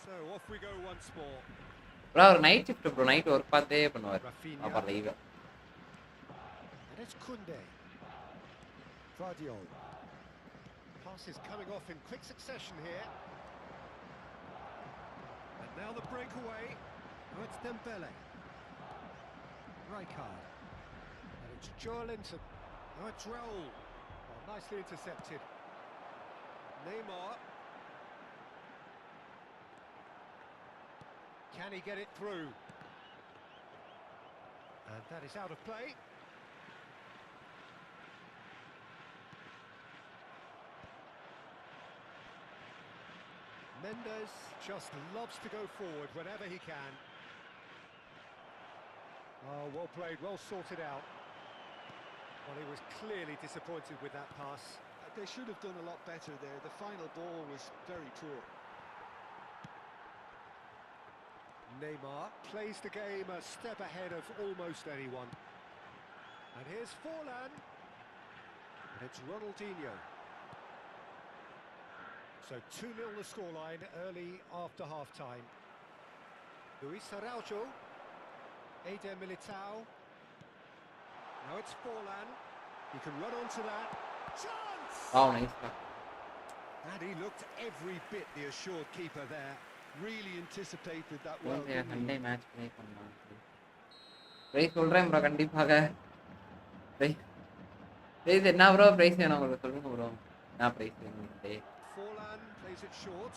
So off we go once more. Bro ஒரு night shift bro night work பார்த்தே பண்ணுவார் அப்புறம் live And it's Kunde. Vardiol. Pass is coming off in quick succession here. And now the breakaway. Oh, it's Dembele. Rijkaard. And it's Joelinton. Now it's Raul. Oh, nicely intercepted. Neymar. Can he get it through? And that is out of play. Mendes just loves to go forward whenever he can. Oh, well played, well sorted out. Well, he was clearly disappointed with that pass. They should have done a lot better there. The final ball was very poor. Neymar plays the game a step ahead of almost anyone. And here's Forlan. And it's Ronaldinho. So 2-0 the scoreline early after half-time. Luis Araujo. Eder Militao. Now it's Forlan. He can run onto that. Chance! Oh, nice. And he looked every bit the assured keeper there. Really anticipated that well. Sunday match play பண்ணலாம். Price சொல்றேன் bro கண்டிப்பாக. Price என்ன bro price வேணும் உங்களுக்கு சொல்லுங்க bro. என்ன price வேணும் டே. Forlan plays it short.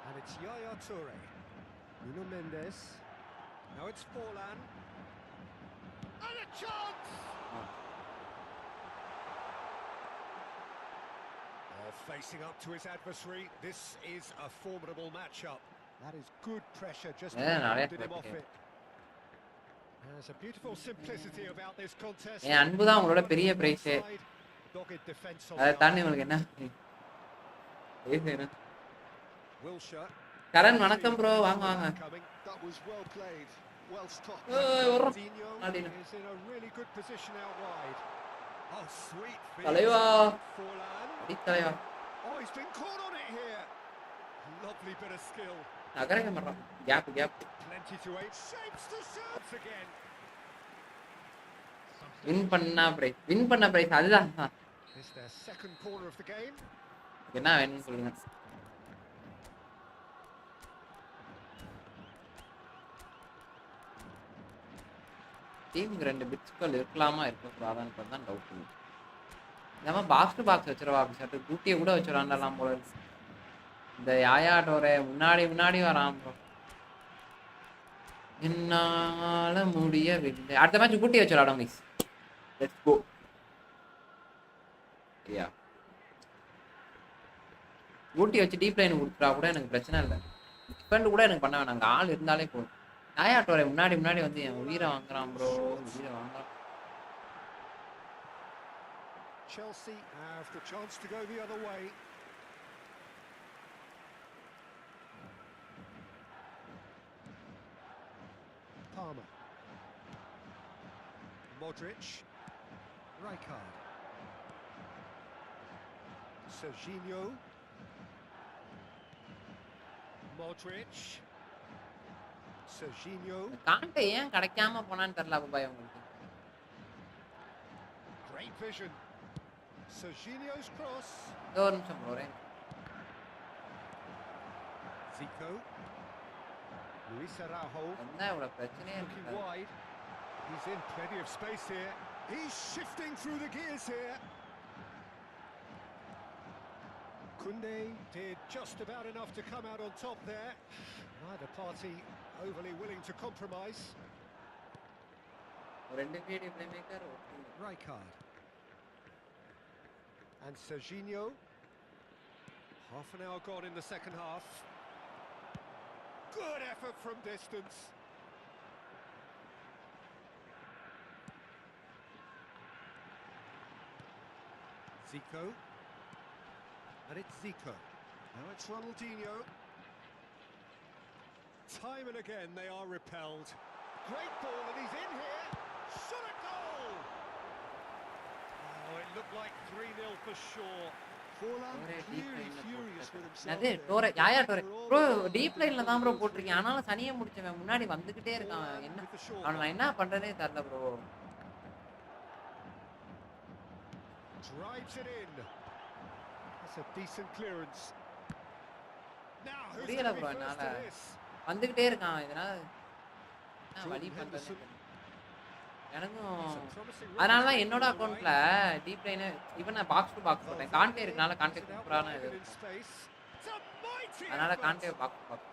And it's Yaya Toure. Nuno Mendes. Now it's Forlan. And a chance! Facing up to his adversary, this is a formidable matchup. That is good pressure just to get him off it. There's a beautiful simplicity about this contest. என் அன்பு தான் உங்களோட பெரிய price. அத தாண்டி உங்களுக்கு என்ன? Price வேணும். கரண் வணக்கம் bro வாங்க வாங்க. That was well played. Well stopped. Ronaldinho is in a really good position out wide. Oh sweet. தலைவா. தலைவா. Oh, he's been caught on it here. Lovely bit of skill. நகரங்க மரம். கேப். Plenty to aid. Shapes to shots again. Win பண்ண prize அதுதான். It's their second corner of the game. என்ன வேணும்னு சொல்லுங்க. டீமுக்கு 2 பிட்ஸ்கள் இருக்கலாமா இருக்கக்கூடாதான்னு பார்த்தா டவுட். நம்ம பாக்ஸ் டு பாக்ஸ் வச்சிருவா அப்படி சொல்லிட்டு கூட்டியை கூட வச்சிடலாம் போல. இந்த யாயாட்டோர முன்னாடி வரான் ப்ரோ. என்னால முடியவில்லை. அடுத்த மேட்ச் கூட்டி வச்சிடலாம் மிஸ். Let's go. யா கூட்டி வச்சு டீப் லைன் கொடுத்துட்டா கூட எனக்கு பிரச்சனை இல்லை. டிஃபெண்ட் கூட எனக்கு பண்ண வேணாம். அங்கே ஆள் இருந்தாலே போதும். யாயாட்டோர முன்னாடி வந்து என் உயிரை வாங்குறான் ப்ரோ. உயிரை வாங்குறான். Chelsea have the chance to go the other way. Palmer. Modric. Rijkaard. Serginho. Modric. Serginho. காண்டே ஏன் கிடைக்காம போனான்னு தெரியல பாய் உங்களுக்கு. Great vision. Serginho's cross. ஒரு நிமிஷம் போறேன். Zico. Luis Araujo. என்ன இவ்வளவு பிரச்சனையே Looking wide. He's in plenty of space here. He's shifting through the gears here. Kunde did just about enough to come out on top there. Neither party overly willing to compromise. ரெண்டு Bedi playmaker. Rijkaard. And Serginho. Half an hour gone in the second half. Good effort from distance. Zico. And it's Zico. Now it's Ronaldinho. Time and again they are repelled. Great ball and he's in here. Shot a goal! Oh, it looked like 3-0 for sure. Forlan clearly furious with himself. அது டோர யாயா டோர bro deep லைன்ல தான் bro போட்டுருக்கேன். ஆனாலும் சனியே முடிச்சவன் முன்னாடி வந்துகிட்டே இருக்கான். என்ன அவன் என்ன பண்றதே தெரியல bro. Drives it in. It's That's a decent clearance. Now who's புரியல going to bro be first என்னால to this? வந்துகிட்டே இருக்கான் இதனால என்ன வழி Jordan பண்றது Henderson. எனக்கும் It's a promising run அதனால தான் straight என்னோட away. அக்கௌண்ட்ல டீப் லைன் ஈவன் நான் பாக்ஸ் டு பாக்ஸ் போட்டேன் கான்டே இருக்கனால கான்டே It's an சூப்பரான outwide இது and in இருக்கும் space. It's a mighty அதனால effort. Kante box to box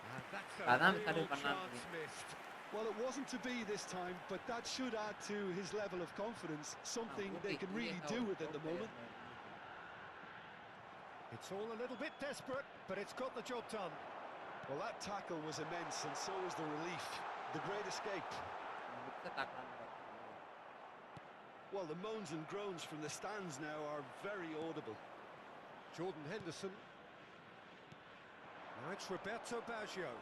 And that's a அதான் real ஸ்டார்ட் பண்ணான்னு chance missed. Well, it wasn't to be this time, but that should add to his level of confidence, something they can really do with at the moment. It's all a little bit desperate, but it's got the job done. Well, that tackle was immense, and so was the relief. The great escape. Well, the moans and groans from the stands now are very audible. Jordan Henderson. Now it's Roberto Baggio.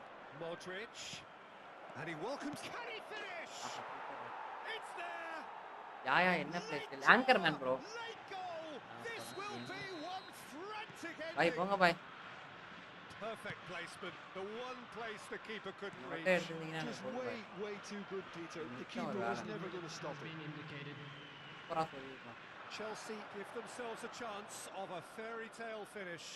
Modric. And he welcomes... Can he finish? It's there! யா என்ன பிளேஸ் ஆங்கர் மேன் bro Late goal! This will be one frantic bye ending. போங்க bye Perfect placement. The one place the keeper couldn't மொட்டை reach. எடுத்தீங்கன்னா Just way too good, Peter. The keeper was never going to stop it. சூப்பரா சொல்லிருக்கான் Chelsea give themselves a chance of a fairy tale finish.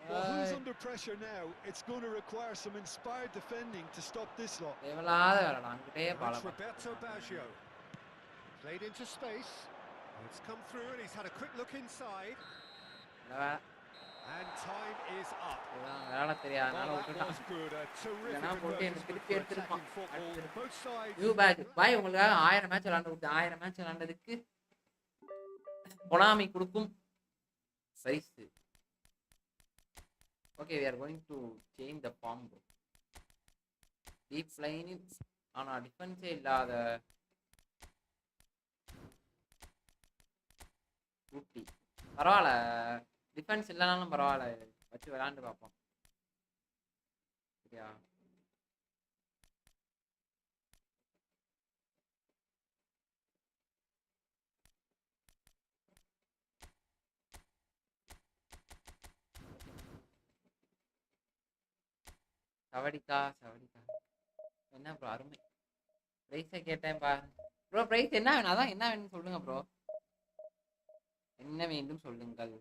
Well, who's under pressure now? It's going to require some inspired defending to stop this lot. தேவலாத வேறடா அங்கட்டே Now Bala it's Roberto Baggio. Played into space. It's come through and he's had a quick look inside. And time is up. வேற தெரியாதனால Well, that விட்டுட்டான் was good. A terrific இல்லனா போட்டு என்ன advertisement திருப்பி for எடுத்துப்பான் attacking football. Both sides. New pack பாய் உங்களுக்கு 1000 மேட்ச் விளையாண்டு கொடுத்து 1000 மேட்ச் விளையாண்டதுக்கு கொனாமி கொடுக்கும் size okay we are going to change the form bro deep line ஆனா டிஃபென்ஸே இல்லாத ஊட்டி பரவாயில்ல டிஃபென்ஸ் இல்லைனாலும் பரவாயில்ல வச்சு விளையாண்டு பார்ப்போம் சரியா சவடிக்கா என்ன ப்ரோ அருமை ப்ரைஸை கேட்டேன்ப்பா ப்ரோ ப்ரைஸ் என்ன வேணும் அதான் என்ன வேணும்னு சொல்லுங்க ப்ரோ என்ன வேண்டும் சொல்லுங்கள்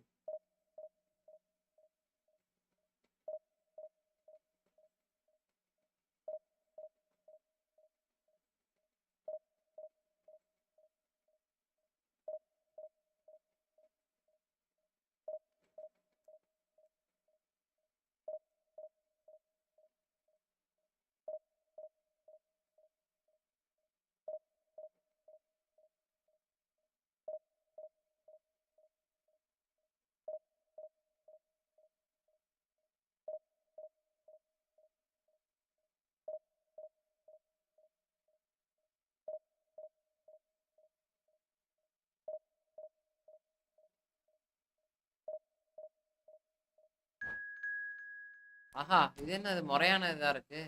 ஆஹா இது என்ன அது முறையான இதா இருக்கு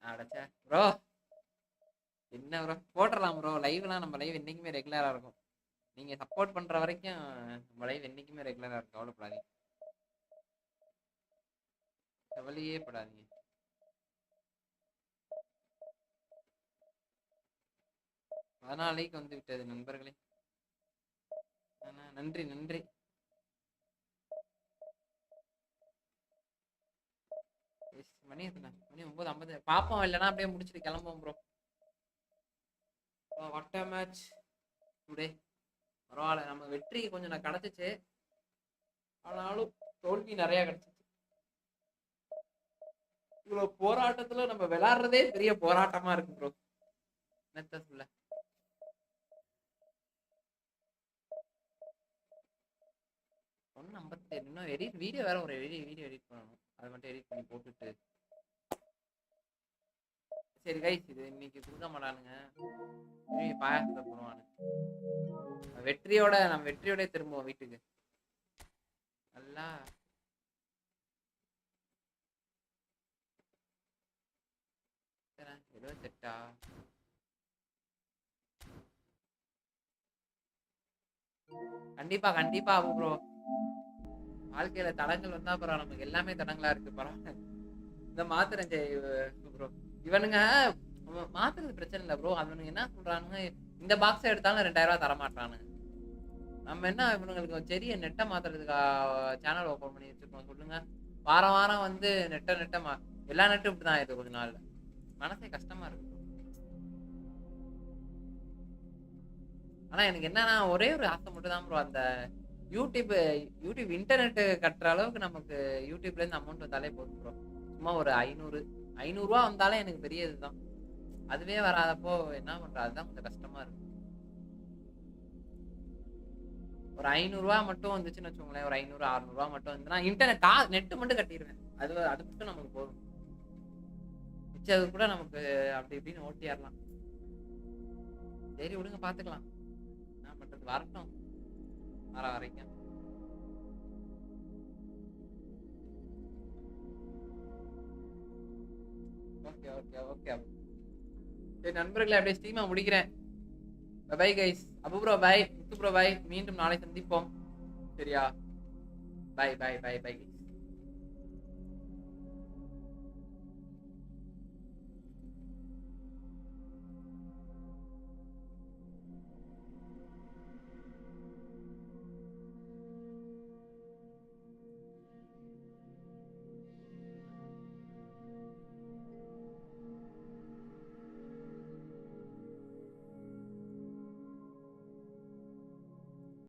அடச்சா ப்ரோ என்ன ப்ரோ போட்டுடலாம் ப்ரோ லைவ்லாம் நம்ம லைவ் என்னைக்குமே ரெகுலரா இருக்கும் நீங்க சப்போர்ட் பண்ற வரைக்கும் நம்ம லைவ் என்னைக்குமே ரெகுலரா இருக்கும் கவலைப்படாதீங்க கவலையே படாதீங்க அதனாலேக்கு வந்து விட்டது நண்பர்களே நன்றி நன்றி மணி எத்தனை மணி 9:50 பாப்போம் இல்லைன்னா அப்படியே முடிச்சுட்டு கிளம்புவோம் bro what a match today பரவாயில்ல நம்ம வெற்றி கொஞ்சம் நான் கிடைச்சிச்சு ஆனாலும் தோல்வி நிறைய கிடைச்சிச்சு இவ்வளவு போராட்டத்துல நம்ம விளையாடுறதே பெரிய போராட்டமா இருக்கு ப்ரோ என்னத்த சொல்ல இன்னும் எடிட் வீடியோ வேற ஒரு வீடியோ எடிட் பண்ணணும் அதை மட்டும் எடிட் பண்ணி போட்டுட்டு சரி கைஸ் இது இன்னைக்கு கொடுக்க மாட்டானுங்க பாயாசத்தை போடுவானு நம்ம வெற்றியோட திரும்புவோம் வீட்டுக்கு நல்லா 78 கண்டிப்பா கண்டிப்பா ப்ரோ வாழ்க்கையில தடங்கள் வந்தா அப்புறம் நமக்கு எல்லாமே தடங்களா இருக்கு பரவாயில்ல இந்த மாத்திரம் ப்ரோ இவனுங்க மாத்துறது பிரச்சனை இல்லை ப்ரோ. அவனுங்க என்ன சொல்றானுங்க, இந்த பாக்ஸை எடுத்தாலும் 2000 ரூபா தரமாட்டானுங்க. நம்ம என்ன இவனுங்களுக்கு சரிய நெட்டை மாத்துறதுக்கு சேனல் ஓப்பன் பண்ணி வச்சிருக்கோம் சொல்லுங்க. வாரம் வாரம் வந்து நெட்டை எல்லா நெட்டும் இப்படிதான் ஆயிடுது கொஞ்ச நாள்ல. மனசே கஷ்டமா இருக்கு. ஆனா எனக்கு என்னன்னா ஒரே ஒரு ஆசை மட்டும் தான் ப்ரோ, அந்த யூடியூப் இன்டர்நெட் கட்டுற அளவுக்கு நமக்கு யூடியூப்ல இருந்து அமௌண்ட் வந்தாலே போதும் ப்ரோ. சும்மா ஒரு 500 ரூபா வந்தாலே எனக்கு பெரிய இதுதான். அதுவே வராதப்போ என்ன பண்றது, அதுதான் கொஞ்சம் கஷ்டமா இருக்கு. ஒரு 500 ரூபா மட்டும் வந்துச்சுன்னு வச்சுக்கோங்களேன், ஒரு 500 600 ரூபா மட்டும் வந்துன்னா இன்டர்நெட் நெட்டு மட்டும் கட்டிடுவேன். அது மட்டும் நமக்கு போதும். மிச்சது கூட நமக்கு அப்படி இப்படின்னு ஓட்டிடலாம். சரி விடுங்க பாத்துக்கலாம், என்ன பண்றது, வரட்டும் வர வரைக்கும். Okay okay okay. சரி நண்பர்களே, அப்படியே ஸ்ட்ரீமா முடிக்கிறேன். Bye guys. Abu bro bye, Muthu bro bye. மீண்டும் நாளை சந்திப்போம். சரியா? Bye bye bye by.